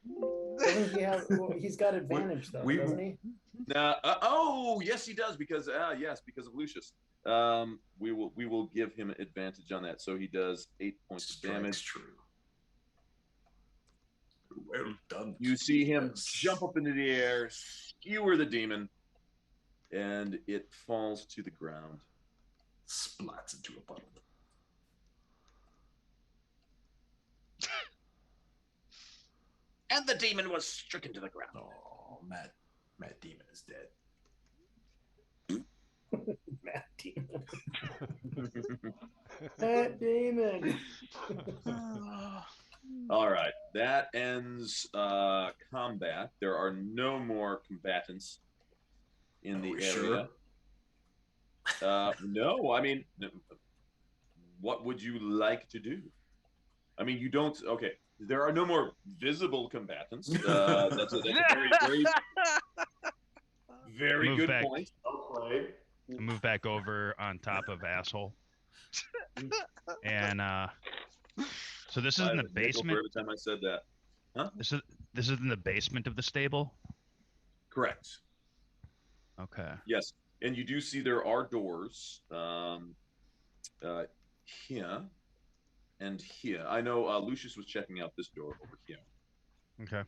He's got advantage though, doesn't he?
Yes, he does because because of Lucius. We will give him advantage on that. So he does 8 points of damage.
True. Well done.
You see him jump up into the air, skewer the demon, and it falls to the ground.
Splats into a puddle.
And the demon was stricken to the ground.
Oh, Matt Demon is dead.
Matt Damon. Matt Damon.
All right, that ends combat. There are no more combatants in the area. Sure? No, I mean, what would you like to do? I mean, you don't. Okay, there are no more visible combatants. That's a very, very. Very
Move
good
back.
point.
Okay.
Move back over on top of asshole. And so this is in the
Nickel for
basement.
every time I said that. Huh?
This is in the basement of the stable.
Correct.
Okay.
Yes, and you do see there are doors here and here. I know Lucius was checking out this door over here.
Okay.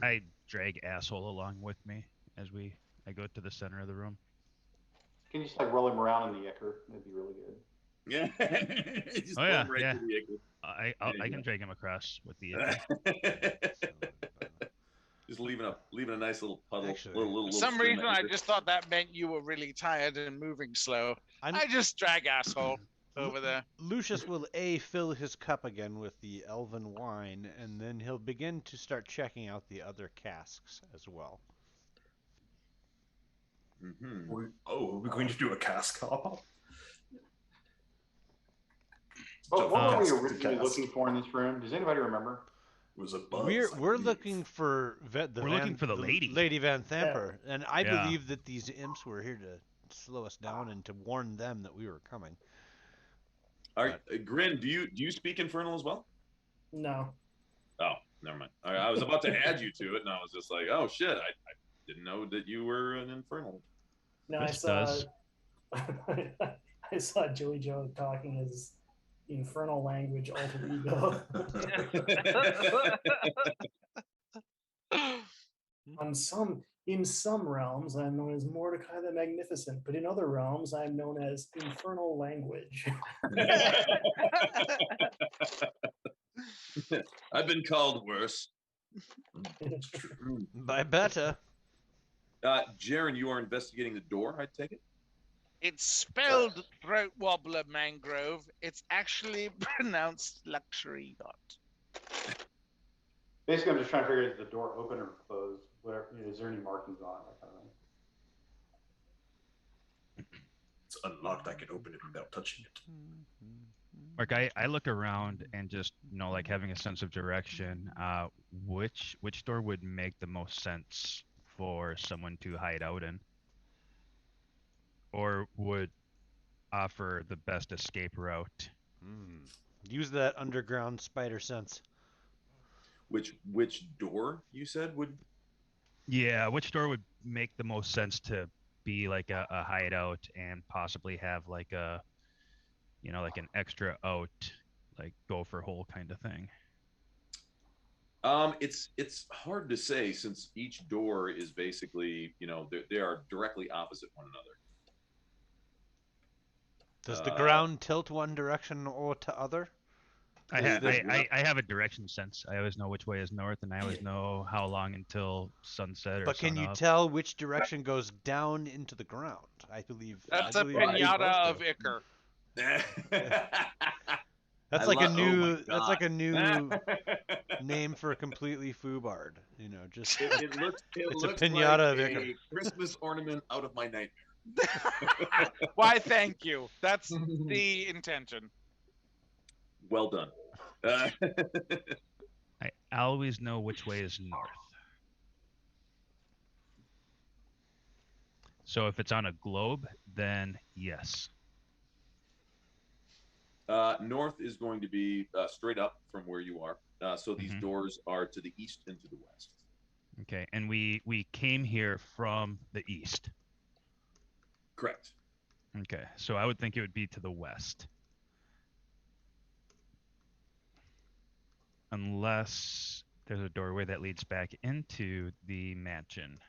I drag asshole along with me as I go to the center of the room.
Can you just like roll him around in the ichor? That'd be really good.
Yeah. Just
Oh,
pull
yeah,
him right
yeah.
through the ichor.
I can drag him across with the.
Just leaving a nice little puddle.
Actually,
For some reason, I just thought that meant you were really tired and moving slow. I just drag asshole over there.
Lucius will fill his cup again with the elven wine, and then he'll begin to start checking out the other casks as well.
Mm-hmm.
Are we going to do a cask hop?
But what were we
Good
originally
cast.
looking for in this room? Does anybody remember?
It was a buzz.
We're looking for
looking for the lady.
Lady Van Thamper, and I
Yeah.
believe that these imps were here to slow us down and to warn them that we were coming.
All right, Grin, do you speak Infernal as well?
No.
Oh, never mind. All right, I was about to add you to it, and I was just like, oh shit, I didn't know that you were an Infernal.
No,
This does.
I saw Joey Joe talking his infernal language alter ego. In some realms, I'm known as Mordecai the Magnificent, but in other realms, I'm known as infernal language.
I've been called worse.
By better.
Jaren, you are investigating the door, I take it?
It's spelled throat wobbler mangrove. It's actually pronounced luxury yacht.
Basically, I'm just trying to figure out is the door open or closed. Whatever, is there any markings on it? That kind of thing.
It's unlocked. I can open it without touching it.
Mark, I look around and just like having a sense of direction. Which door would make the most sense for someone to hide out in, or would offer the best escape route?
Use that underground spider sense.
Which door you said would?
Yeah, which door would make the most sense to be like a hideout and possibly have like a, like an extra out, like gopher hole kind of thing?
It's hard to say since each door is basically, they are directly opposite one another.
Does the ground tilt one direction or to other?
I have a direction sense. I always know which way is north, and I always know how long until sunset or
But can you
sunup.
tell which direction goes down into the ground? I believe
That's
I
a
believe it's
pinata
supposed
of
to.
ichor.
That's
I
like a
love- oh
new.
my
That's like a
God.
new name for a completely foobard. Just
It looks
It's a
looks
pinata of
like
ichor.
a Christmas ornament out of my nightmare.
Why, thank you. That's the intention.
Well done.
I always know which way is north. So if it's on a globe, then yes.
North is going to be straight up from where you are. So these
Mhm.
doors are to the east and to the west.
Okay, and we came here from the east.
Correct.
Okay, so I would think it would be to the west. Unless there's a doorway that leads back into the mansion.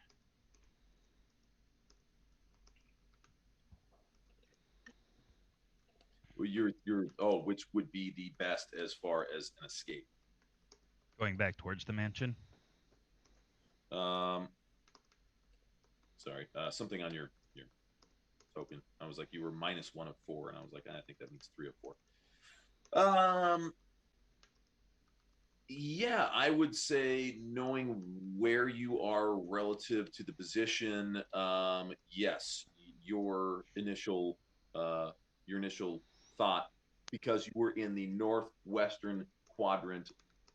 Which would be the best as far as an escape?
Going back towards the mansion.
Sorry, something on your token. I was like, you were -1 of 4, and I was like, I think that means 3 of 4. Yeah, I would say knowing where you are relative to the position, yes, your initial thought, because you were in the northwestern quadrant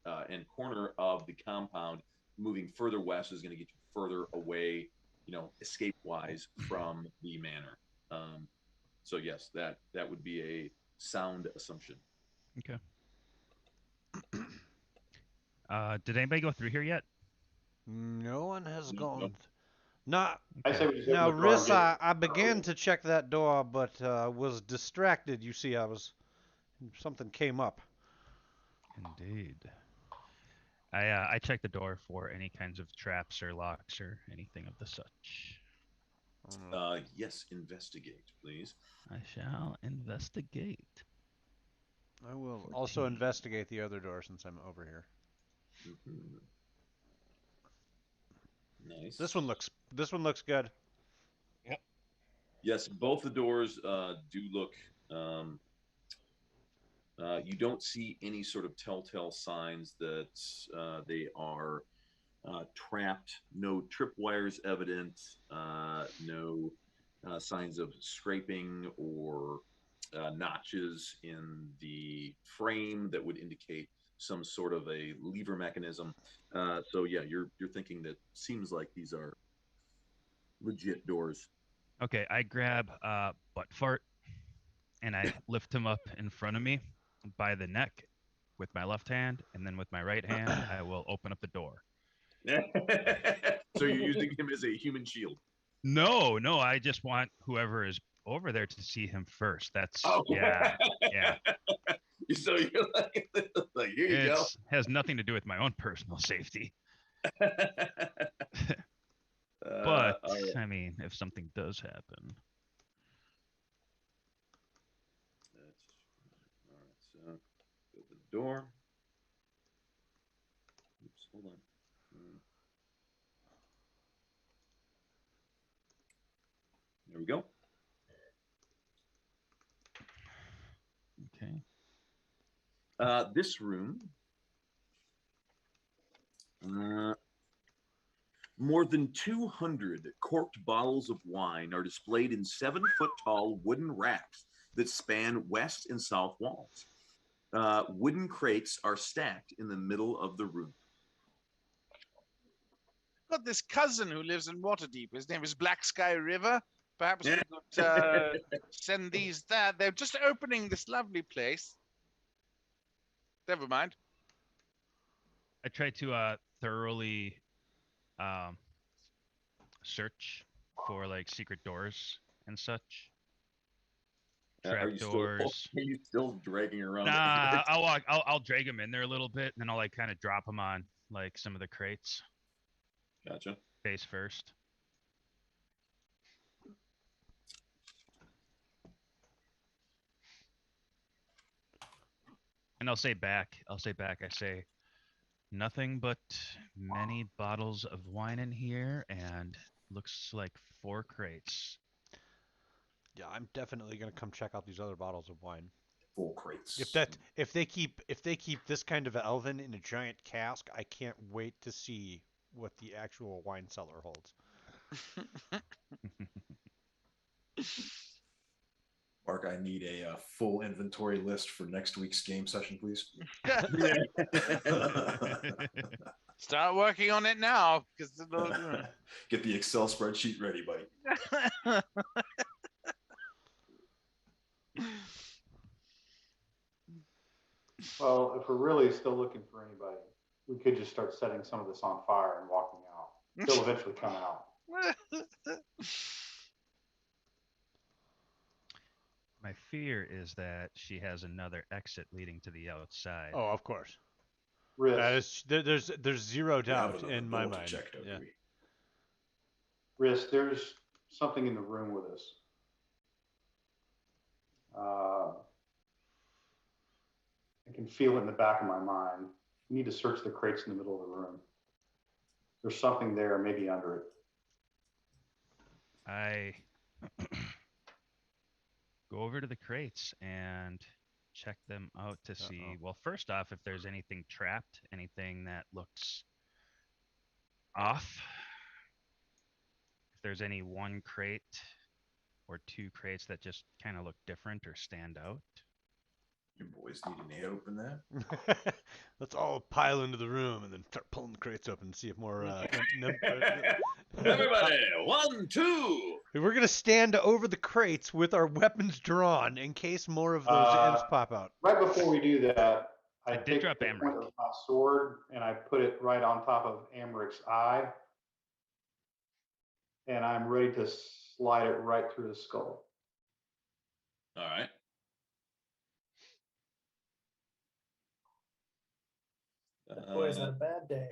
and corner of the compound, moving further west is going to get you further away escape wise from the manor. So yes, that would be a sound assumption.
Okay. Did anybody go through here yet?
No one has
No,
gone.
nope.
Not
I say we just
now,
open the door and
Riss.
get
I began to check that door, but was distracted. You see, something came up.
Indeed. I checked the door for any kinds of traps or locks or anything of the such.
Yes, investigate, please.
I shall investigate.
I will
14.
also investigate the other door since I'm over here.
Mhm. Nice.
This one looks good.
Yes, both the doors do look. You don't see any sort of telltale signs that they are trapped. No tripwires evident. No signs of scraping or notches in the frame that would indicate some sort of a lever mechanism. So yeah, you're thinking that seems like these are legit doors.
Okay, I grab butt fart and I lift him up in front of me by the neck with my left hand, and then with my right hand, I will open up the door.
So you're using him as a human shield.
No, I just want whoever is over there to see him first. That's
Oh.
yeah.
So you're like here you go.
Has nothing to do with my own personal safety. But
right.
I mean, if something does happen.
All right, so go to the door. Oops, hold on. There we go.
Okay.
This room, more than 200 corked bottles of wine are displayed in 7-foot-tall wooden racks that span west and south walls. Wooden crates are stacked in the middle of the room.
Got this cousin who lives in Waterdeep. His name is Black Sky River. Perhaps we could send these there. They're just opening this lovely place. Never mind.
I try to thoroughly search for like secret doors and such.
Are you still dragging around?
Nah, I'll drag him in there a little bit, and then I'll like kind of drop him on like some of the crates.
Gotcha.
Face first. And I'll say back, I say, nothing but many bottles of wine in here, and looks like 4 crates.
Yeah, I'm definitely gonna come check out these other bottles of wine.
4 crates.
If they keep this kind of elven in a giant cask, I can't wait to see what the actual wine cellar holds.
Mark, I need a full inventory list for next week's game session, please.
Start working on it now, because
Get the Excel spreadsheet ready, buddy.
Well, if we're really still looking for anybody, we could just start setting some of this on fire and walking out. They'll eventually come out.
My fear is that she has another exit leading to the outside.
Oh, of course.
Riss,
There's zero
We have
doubt
another
in my
door to
mind.
check, don't
Yeah.
we?
Riss, there's something in the room with us. I can feel it in the back of my mind. We need to search the crates in the middle of the room. There's something there, maybe under it.
I go over to the crates and check them out to see, well, first off, if there's anything trapped, anything that looks off. If there's any one crate or 2 crates that just kind of look different or stand out.
You boys need an air open that.
Let's all pile into the room and then start pulling the crates open and see if more
Everybody, 1, 2.
We're gonna stand over the crates with our weapons drawn in case more of those imps pop out.
Right before we do that, I
did
take
drop
the
Amric.
point of my sword and I put it right on top of Amric's eye. And I'm ready to slide it right through the skull.
All right.
That boy's had a bad day.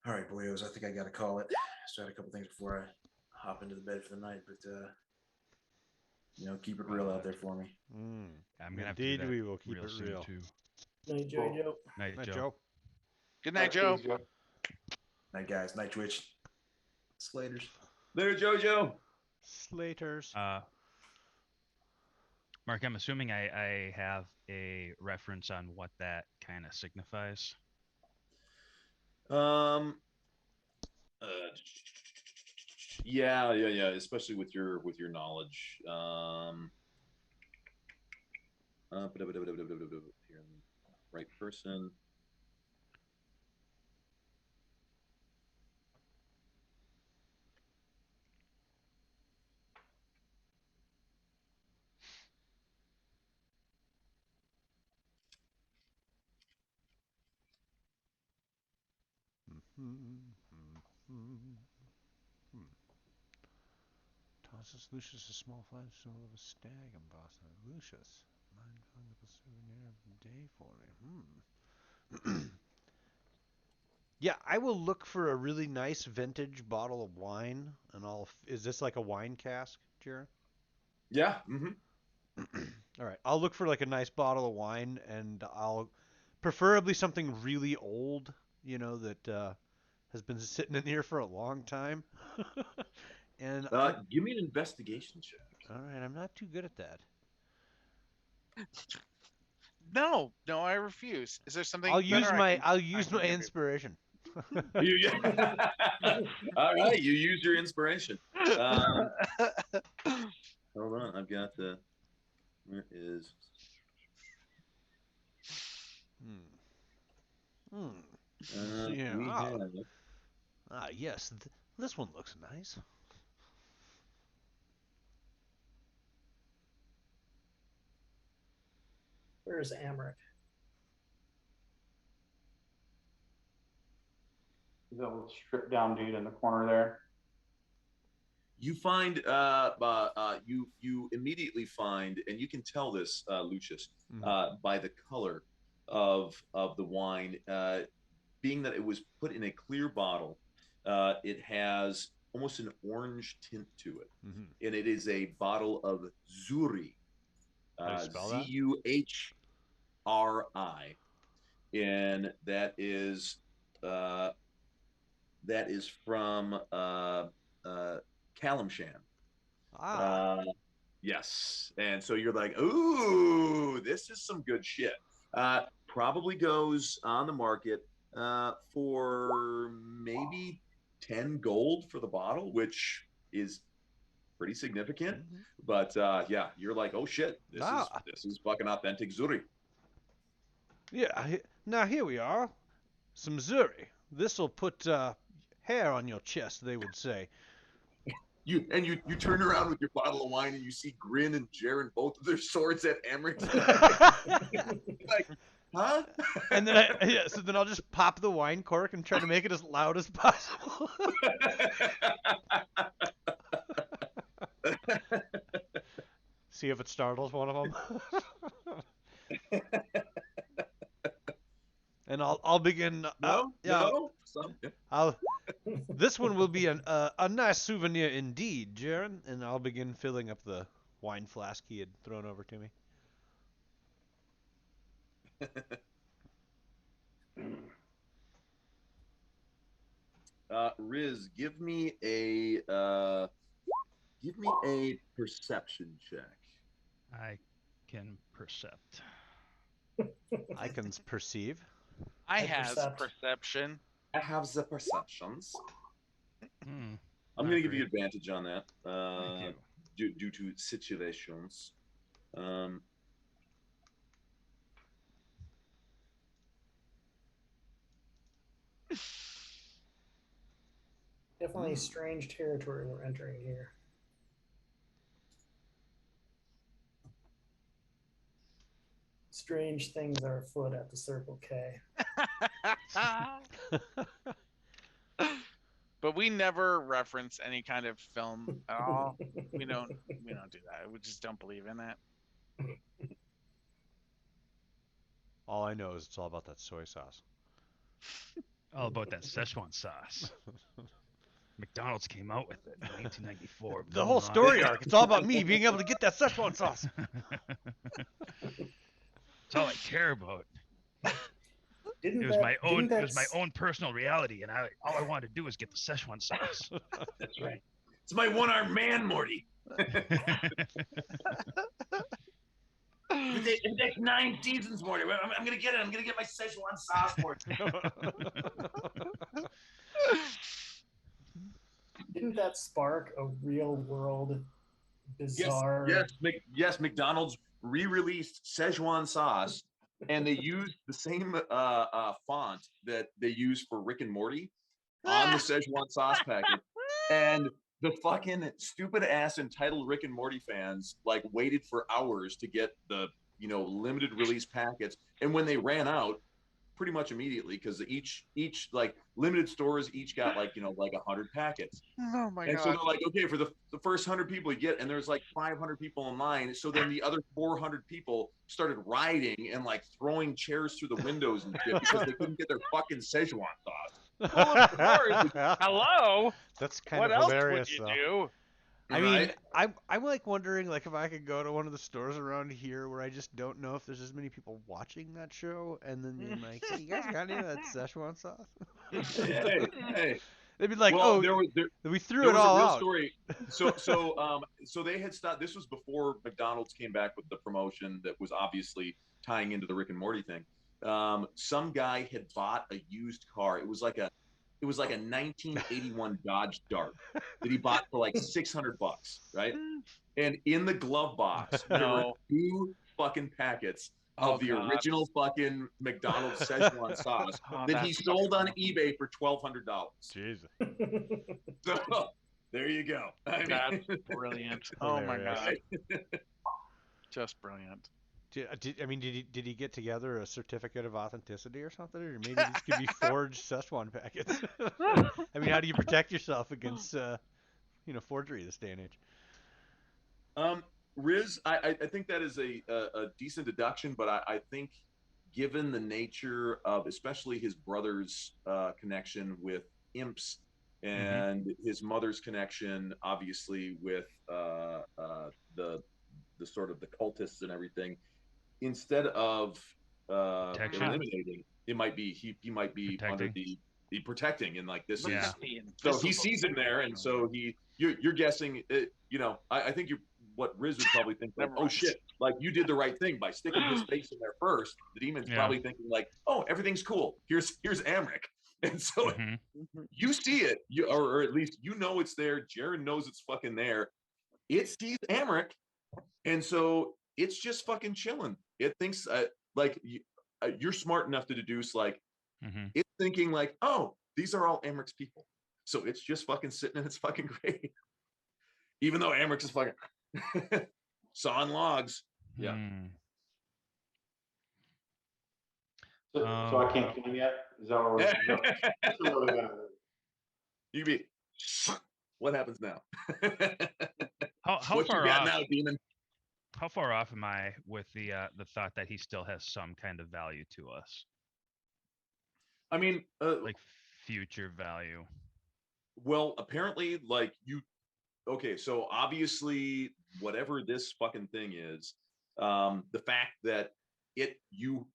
All right, boyos, I think I got to call it. So I had a couple things before I hop into the bed for the night, but keep it real out there for me.
I'm gonna have to do
Indeed,
that
we will keep
real
it
soon
real.
too.
Night, Joe.
Night,
Night,
Joe.
Joe.
Good night, Joe.
Night, guys. Night, Twitch. Slaters.
Later, Jojo.
Slaters.
Mark, I'm assuming I have a reference on what that kind of signifies.
Yeah. Especially with your knowledge. Here, right person.
Tosses Lucius a small flash symbol of a stag embossed on Lucius. Mind valuable souvenir of the day for me. Yeah, I will look for a really nice vintage bottle of wine, and is this like a wine cask, Jared?
Yeah. Mm-hmm.
All right, I'll look for like a nice bottle of wine, and I'll preferably something really old, that has been sitting in here for a long time. And
Give me an investigation check.
all right, I'm not too good at that.
No, I refuse. Is there something
I'll use
better?
my
I
my
give you.
inspiration.
All right, you use your inspiration. Hold on, I've got the. Where is?
Yeah.
We have.
Yes, this one looks nice.
Where's Amric?
The little stripped down dude in the corner there.
You find you immediately find, and you can tell this, Lucius, by the color of the wine, being that it was put in a clear bottle. It has almost an orange tint to it, and it is a bottle of Zuri,
How do you spell that?
Zuhri, and that is from Kalimshan. Yes. And so you're like, ooh, this is some good shit. Probably goes on the market for maybe 10 gold for the bottle, which is pretty significant. But yeah, you're like, oh shit, this is fucking authentic Zuri.
Yeah. Now here we are, some Zuri. This'll put hair on your chest, they would say.
You turn around with your bottle of wine and you see Grin and Jaren, both of their swords at Amric's. Like, huh?
And then so then I'll just pop the wine cork and try to make it as loud as possible. See if it startles one of them. And I'll begin. This one will be a nice souvenir indeed, Jaren. And I'll begin filling up the wine flask he had thrown over to me.
Riz, give me a perception check.
I can percept.
I can perceive.
I
I
has
percept.
perception.
I have the perceptions.
Hmm,
I'm
not
going to give you
great.
advantage on that
Thank you.
due to situations. Um,
Definitely strange territory we're entering here. Strange things are afoot at the Circle K.
But we never reference any kind of film at all. We don't do that. We just don't believe in it.
All I know is it's all about that soy sauce.
All about that Szechuan sauce. McDonald's came out with it in 1994.
The whole story arc. It's all about me being able to get that Szechuan sauce.
That's all I care about.
Didn't
It was
that,
my own.
didn't that
It was my own personal reality, and all I wanted to do was get the Szechuan sauce.
that's right. It's my one-armed man, Morty. It takes 9 seasons, Morty. I'm gonna get it. I'm gonna get my Szechuan sauce, Morty.
didn't that spark a real world bizarre?
Yes. McDonald's re-released Szechuan sauce, and they used the same font that they use for Rick and Morty on the Szechuan sauce packet, and the fucking stupid ass entitled Rick and Morty fans like waited for hours to get the limited release packets, and when they ran out, pretty much immediately, because each like limited stores each got like 100 packets.
Oh my
And
god.
so they're like, okay, for the first 100 people you get, and there's like 500 people in line. So then the other 400 people started rioting and like throwing chairs through the windows and shit because they couldn't get their fucking Szechuan sauce.
Well, of course. Hello.
That's kind
What
of
else
hilarious,
would you
though.
do?
I mean,
Right?
I'm like wondering like if I could go to one of the stores around here where I just don't know if there's as many people watching that show, and then being like, hey, you guys got any of that Szechuan sauce?
hey.
They'd be like,
Well,
oh,
there
we threw
was
it
a
all
real
out.
story. So they had stopped. This was before McDonald's came back with the promotion that was obviously tying into the Rick and Morty thing. Some guy had bought a used car. It was like a 1981 Dodge Dart that he bought for like $600, right? And in the glove box, there were
No.
2 fucking packets
Oh,
of the
God.
original fucking McDonald's Szechuan sauce
Oh,
that he
that's
sold on
fucking-
eBay for $1,200.
Jesus.
So there you go. I mean,
That's brilliant. Oh my
Hilarious.
god. Just brilliant.
Did he get together a certificate of authenticity or something, or maybe these could be forged Szechuan packets? I mean, how do you protect yourself against forgery this day and age?
Riz, I think that is a decent deduction, but I think given the nature of especially his brother's connection with imps and his mother's connection, obviously with the sort of the cultists and everything, instead of
Protection?
eliminating, it might be he might be under
Protecting.
the protecting, and like this
Yeah.
is so he sees him there, and so you're guessing I think what Riz would probably think like,
Never
oh
mind.
shit, like you did the right thing by sticking his face in there first. The demon's
Yeah.
probably thinking like, oh, everything's cool, here's Amric. And so
Mhm.
you see it, or at least it's there. Jaren knows it's fucking there. It sees Amric, and so it's just fucking chilling. It thinks like you're smart enough to deduce like
Mhm.
it's thinking like, oh, these are all Amric's people. So it's just fucking sitting in its fucking grave. Even though Amric's is fucking sawing logs. Yeah.
Hmm.
So I can't kill him yet? Is that what we're that's really gonna do?
You be what happens now?
How
What you
far
got
off?
now, demon?
How far off am I with the thought that he still has some kind of value to us,
I mean,
like future value?
well, apparently, like okay, so obviously, whatever this fucking thing is, the fact that you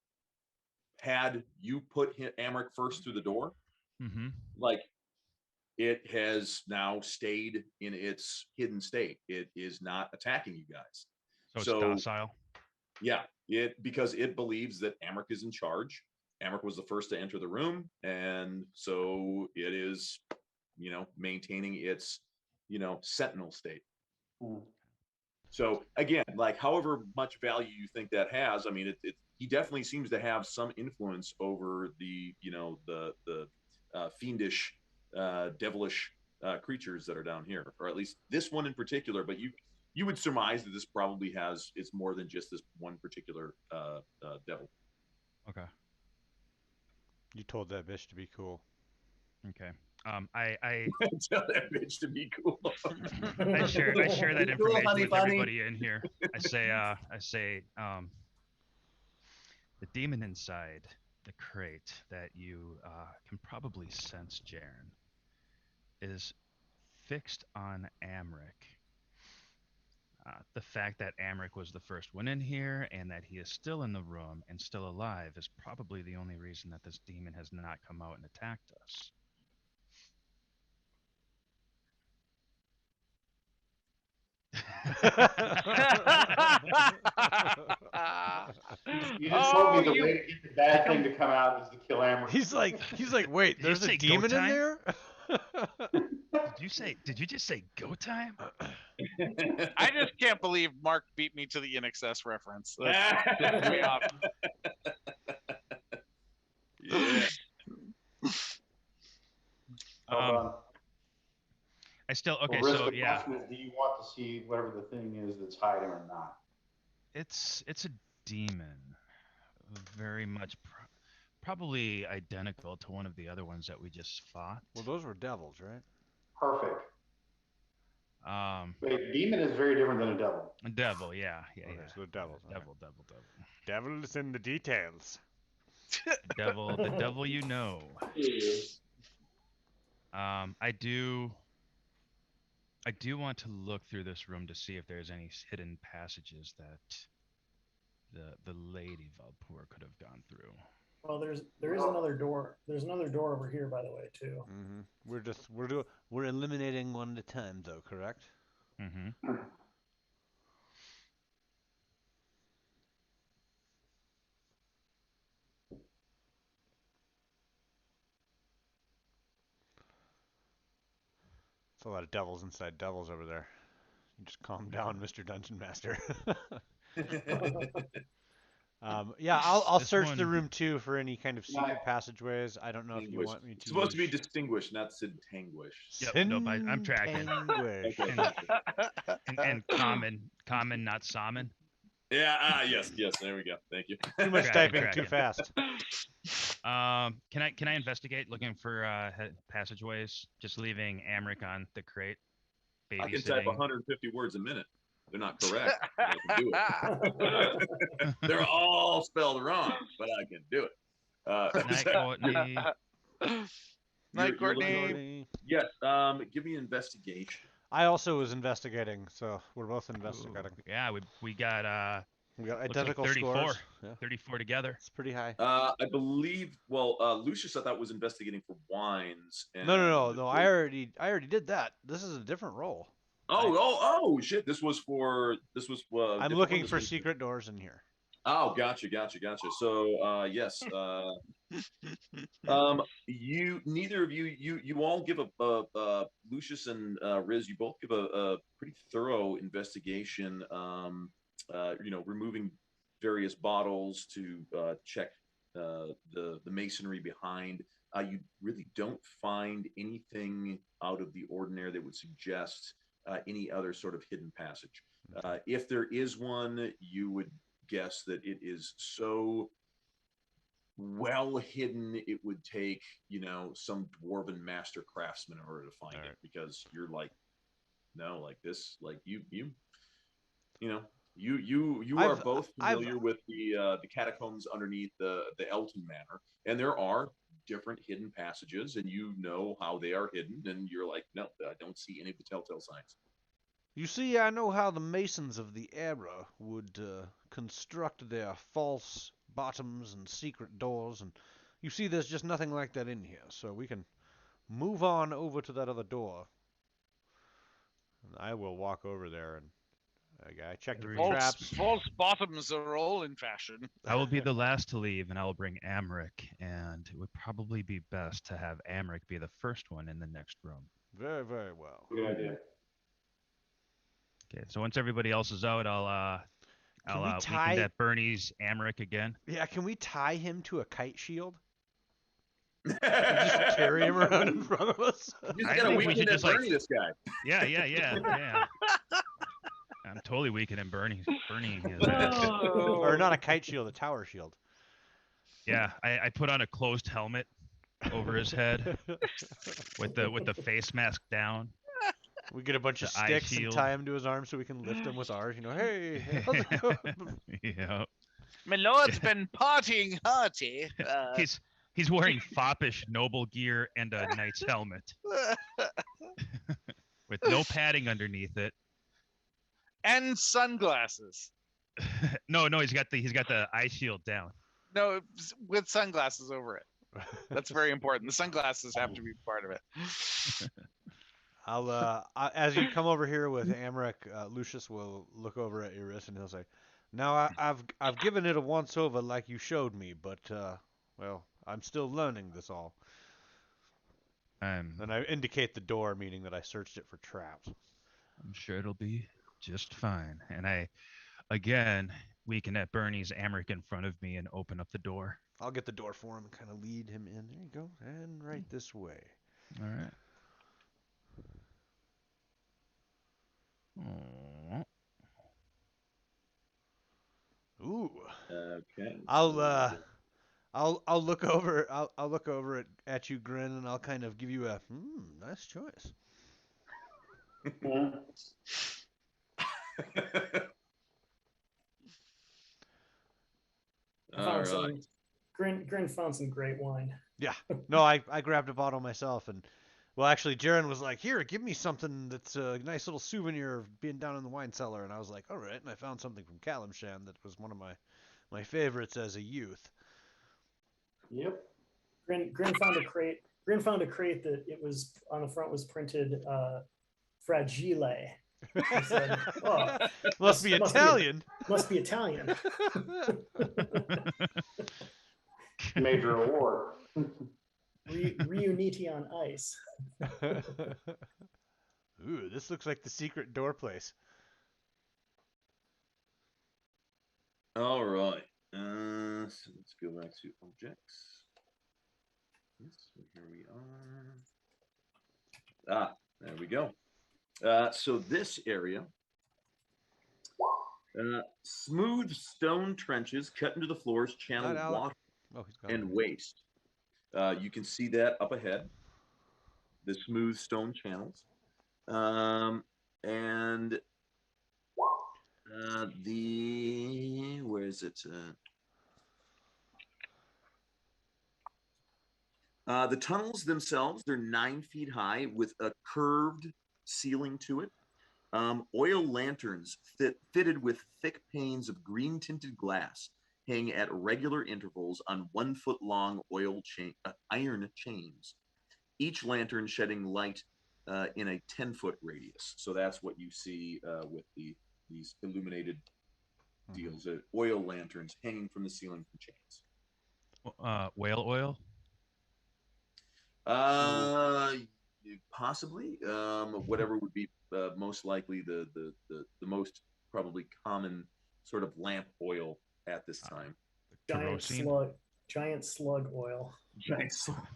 put Amric first through the door,
Mm-hmm.
like it has now stayed in its hidden state. It is not attacking you guys.
So it's docile.
Yeah, because it believes that Amric is in charge. Amric was the first to enter the room, and so it is, maintaining its, sentinel state. So again, like however much value you think that has, I mean, he definitely seems to have some influence over the, the fiendish, devilish creatures that are down here, or at least this one in particular. But you would surmise that this probably it's more than just this one particular devil.
Okay.
You told that bitch to be cool.
Okay. I
Tell that bitch to be cool.
I share that
Be cool,
information
honey
with
bunny.
everybody in here. I say the demon inside the crate that you can probably sense, Jaren, is fixed on Amric. The fact that Amric was the first one in here and that he is still in the room and still alive is probably the only reason that this demon has not come out and attacked us.
You just told me the way to get the bad thing to come out is to kill Amber.
He's like, wait,
Did you
there's a
say go
demon in
time?
there?
Did you just say go time?
I just can't believe Mark beat me to the InXS reference. That's way off.
Yeah.
I still
The
so yeah.
question is, do you want to see whatever the thing is that's hiding or not?
It's a demon, very much probably identical to one of the other ones that we just fought.
Well, those were devils, right?
Perfect. Wait, demon is very different than a devil.
A devil, yeah.
Okay, so the devils.
Devil.
Devil is in the details.
The devil you know. I do want to look through this room to see if there's any hidden passages that the Lady Valpur could have gone through.
Well, there is another door. There's another door over here, by the way, too.
Mm-hmm. We're eliminating one at a time, though, correct?
Mm-hmm.
It's a lot of devils inside devils over there. You just calm down, Mr. Dungeon Master. Yeah, I'll search the room too for any kind of secret passageways. I don't know if you want me to.
It's supposed to be distinguished, not distinguished.
Yep, nope, I'm tracking. and common, not salmon.
Yeah. Yes. There we go. Thank you.
Too much typing, too fast.
Can I investigate looking for passageways? Just leaving Amric on the crate.
I can type 150 words a minute. They're not correct. I can do it. They're all spelled wrong, but I can do it.
Night, Courtney.
Night, Courtney.
Yes. Give me an investigation.
I also was investigating, so we're both investigating.
Ooh, yeah, we got
identical
like 34.
scores. Yeah.
34 together.
It's pretty high.
I believe. Well, Lucius, I thought, was investigating for wines. And
No. I already did that. This is a different role.
Oh shit! This was.
I'm looking for secret doors in here.
Oh, gotcha. So, yes. Neither of you all give Lucius and Riz, you both give a pretty thorough investigation. Removing various bottles to check the masonry behind. You really don't find anything out of the ordinary that would suggest any other sort of hidden passage. If there is one, you would guess that it is so well hidden it would take some dwarven master craftsman in order to find it, because you're like, no, like this, like you are both familiar with the catacombs underneath the Elton Manor, and there are different hidden passages, and you know how they are hidden, and you're like, no, I don't see any of the telltale signs.
You see, I know how the masons of the era would construct their false bottoms and secret doors, and you see there's just nothing like that in here, so we can move on over to that other door. And I will walk over there and I checked it for
False-
traps.
False bottoms are all in fashion.
I will be the last to leave, and I will bring Amric, and it would probably be best to have Amric be the first one in the next room.
Very, very well.
Good idea.
Okay, so once everybody else is out,
Can we
weekend
tie?
at Bernie's Amric again.
Yeah, can we tie him to a kite shield? And just carry him around in front of us?
You
I
just got a
think we
weekend
should
at
just, like-
Bernie, this guy.
Yeah. I'm totally weekend in Bernie's his ass.
Or not a kite shield, a tower shield.
Yeah, I put on a closed helmet over his head with the face mask down.
We get a bunch of
The eye
sticks and
shield.
tie him to his arm so we can lift him with ours. You know, hey, how's it going?
Yeah.
My lord's been partying hearty.
He's wearing foppish noble gear and a knight's helmet with no padding underneath it.
And sunglasses.
No, he's got the eye shield down.
No, with sunglasses over it. That's very important. The sunglasses have to be part of it.
As you come over here with Amric, Lucius will look over at Iris and he'll say, "Now I've given it a once over like you showed me, but well, I'm still learning this all." And I indicate the door, meaning that I searched it for traps.
I'm sure it'll be just fine. And I, again, weekend at Bernie's, Amric in front of me and open up the door.
I'll get the door for him and kind of lead him in. There you go, and right this way.
All right. Aw.
Ooh.
Okay.
I'll look over. I'll look over at you, grin, and I'll kind of give you a nice choice.
All right.
Grin found some great wine.
Yeah. No, I grabbed a bottle myself, and well, actually, Jaren was like, "Here, give me something that's a nice little souvenir of being down in the wine cellar," and I was like, "All right," and I found something from Kalimshan that was one of my favorites as a youth.
Yep.
Grin found a crate. Grin found a crate that it was on the front was printed fragile. He said, "Oh,
Must be Italian.
must be Italian."
Major award.
Reuniti on ice.
Ooh, this looks like the secret door place.
All right. So let's go back to objects. Yes, here we are. There we go. So this area, smooth stone trenches cut into the floors channel
Not Alec.
water
Oh, he's gone.
and waste. You can see that up ahead, the smooth stone channels. And where is it? The tunnels themselves, they're 9 feet high with a curved ceiling to it. Oil lanterns fitted with thick panes of green tinted glass hang at regular intervals on 1 foot long iron chains. Each lantern shedding light in a 10-foot radius. So that's what you see with these illuminated deals. Oil lanterns hanging from the ceiling from chains.
Whale oil.
Possibly. Whatever would be most likely the most probably common sort of lamp oil at this time.
Giant slug oil.
Giant slug.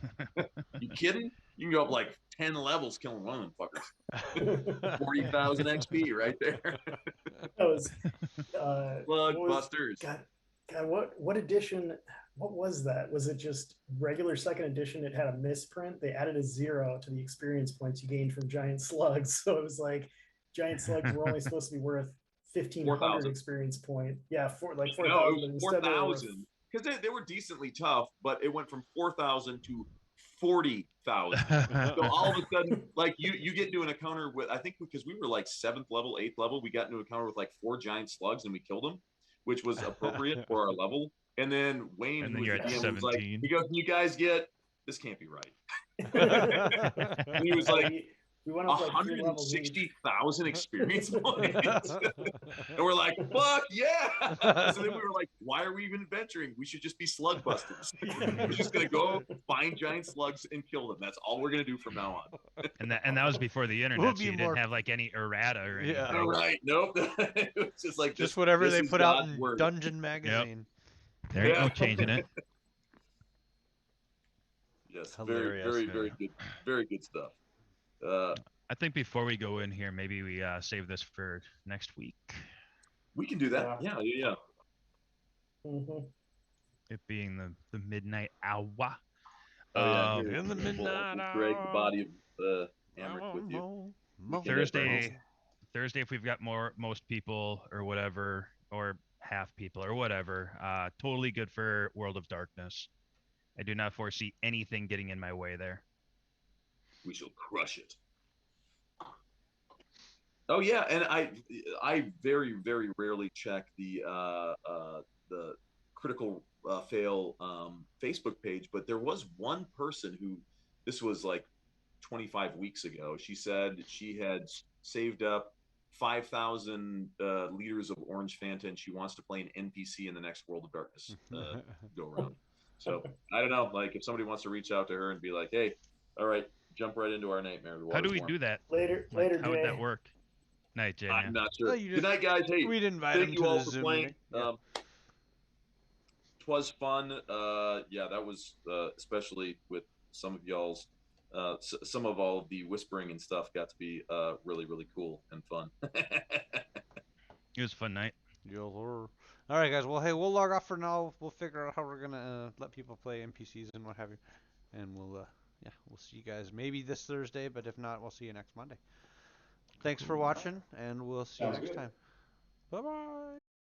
You kidding? You can go up like 10 levels killing one of them fuckers. 40,000 XP right there.
That was
Slug busters.
God, what edition? What was that? Was it just regular second edition? It had a misprint. They added a 0 to the experience points you gained from giant slugs. So it was like giant slugs were only supposed to be worth 1,500
4,000.
experience point. Yeah, 4,000.
No, it was 4,000 because they were decently tough, but it went from 4,000 to 40,000. So all of a sudden, like you get into an encounter with, I think because we were like 7th level, 8th level, we got into an encounter with like 4 giant slugs and we killed them, which was appropriate for our level. And then Wayne,
And then
who
you're
was
at
the DM, was like,
17.
he goes, "You guys get this can't be right." And he was like,
we went up like 3 levels each.
160,000 experience points. And we're like, fuck yeah. So then we were like, why are we even adventuring? We should just be slug busters. We're just gonna go find giant slugs and kill them. That's all we're gonna do from now on.
And that was before the internet, so
be
you
more-
didn't have like any errata or anything.
Yeah.
All right, nope. It was just like
Just
this,
whatever
this
they
is
put out
God's
in
word.
Dungeon Magazine.
There ain't
Yeah.
no changing it.
Yes,
Hilarious.
very good, very good stuff.
I think before we go in here, maybe we save this for next week.
We can do that. Yeah.
Mhm.
It being the midnight hour.
Oh yeah,
Um,
here,
in the
we'll
midnight
drag the
hour.
body of Amric with you.
Thursday, if we've got most people or whatever, or half people or whatever, totally good for World of Darkness. I do not foresee anything getting in my way there.
We shall crush it. Oh yeah, and I very rarely check the critical fail Facebook page, but there was one person who, this was like 25 weeks ago. She said she had saved up 5,000 liters of orange Fanta, and she wants to play an NPC in the next World of Darkness go around. So I don't know, like if somebody wants to reach out to her and be like, hey, all right, jump right into our nightmare.
How do we do that?
Later,
How would
Jay.
that work? Night, Jay.
I'm not sure.
Well, you
Good night, guys. Hey,
we'd invite
thank
them
you
to
all
the
for
Zoom
playing.
meeting. Yeah.
Twas fun. Yeah, that was especially with some of y'all's. Some of all of the whispering and stuff got to be really cool and fun.
It was a fun night.
All right, guys. Well, hey, we'll log off for now. We'll figure out how we're gonna let people play NPCs and what have you, and we'll see you guys maybe this Thursday, but if not, we'll see you next Monday. Thanks for watching, and we'll see you
Sounds
next
good.
time. Bye bye.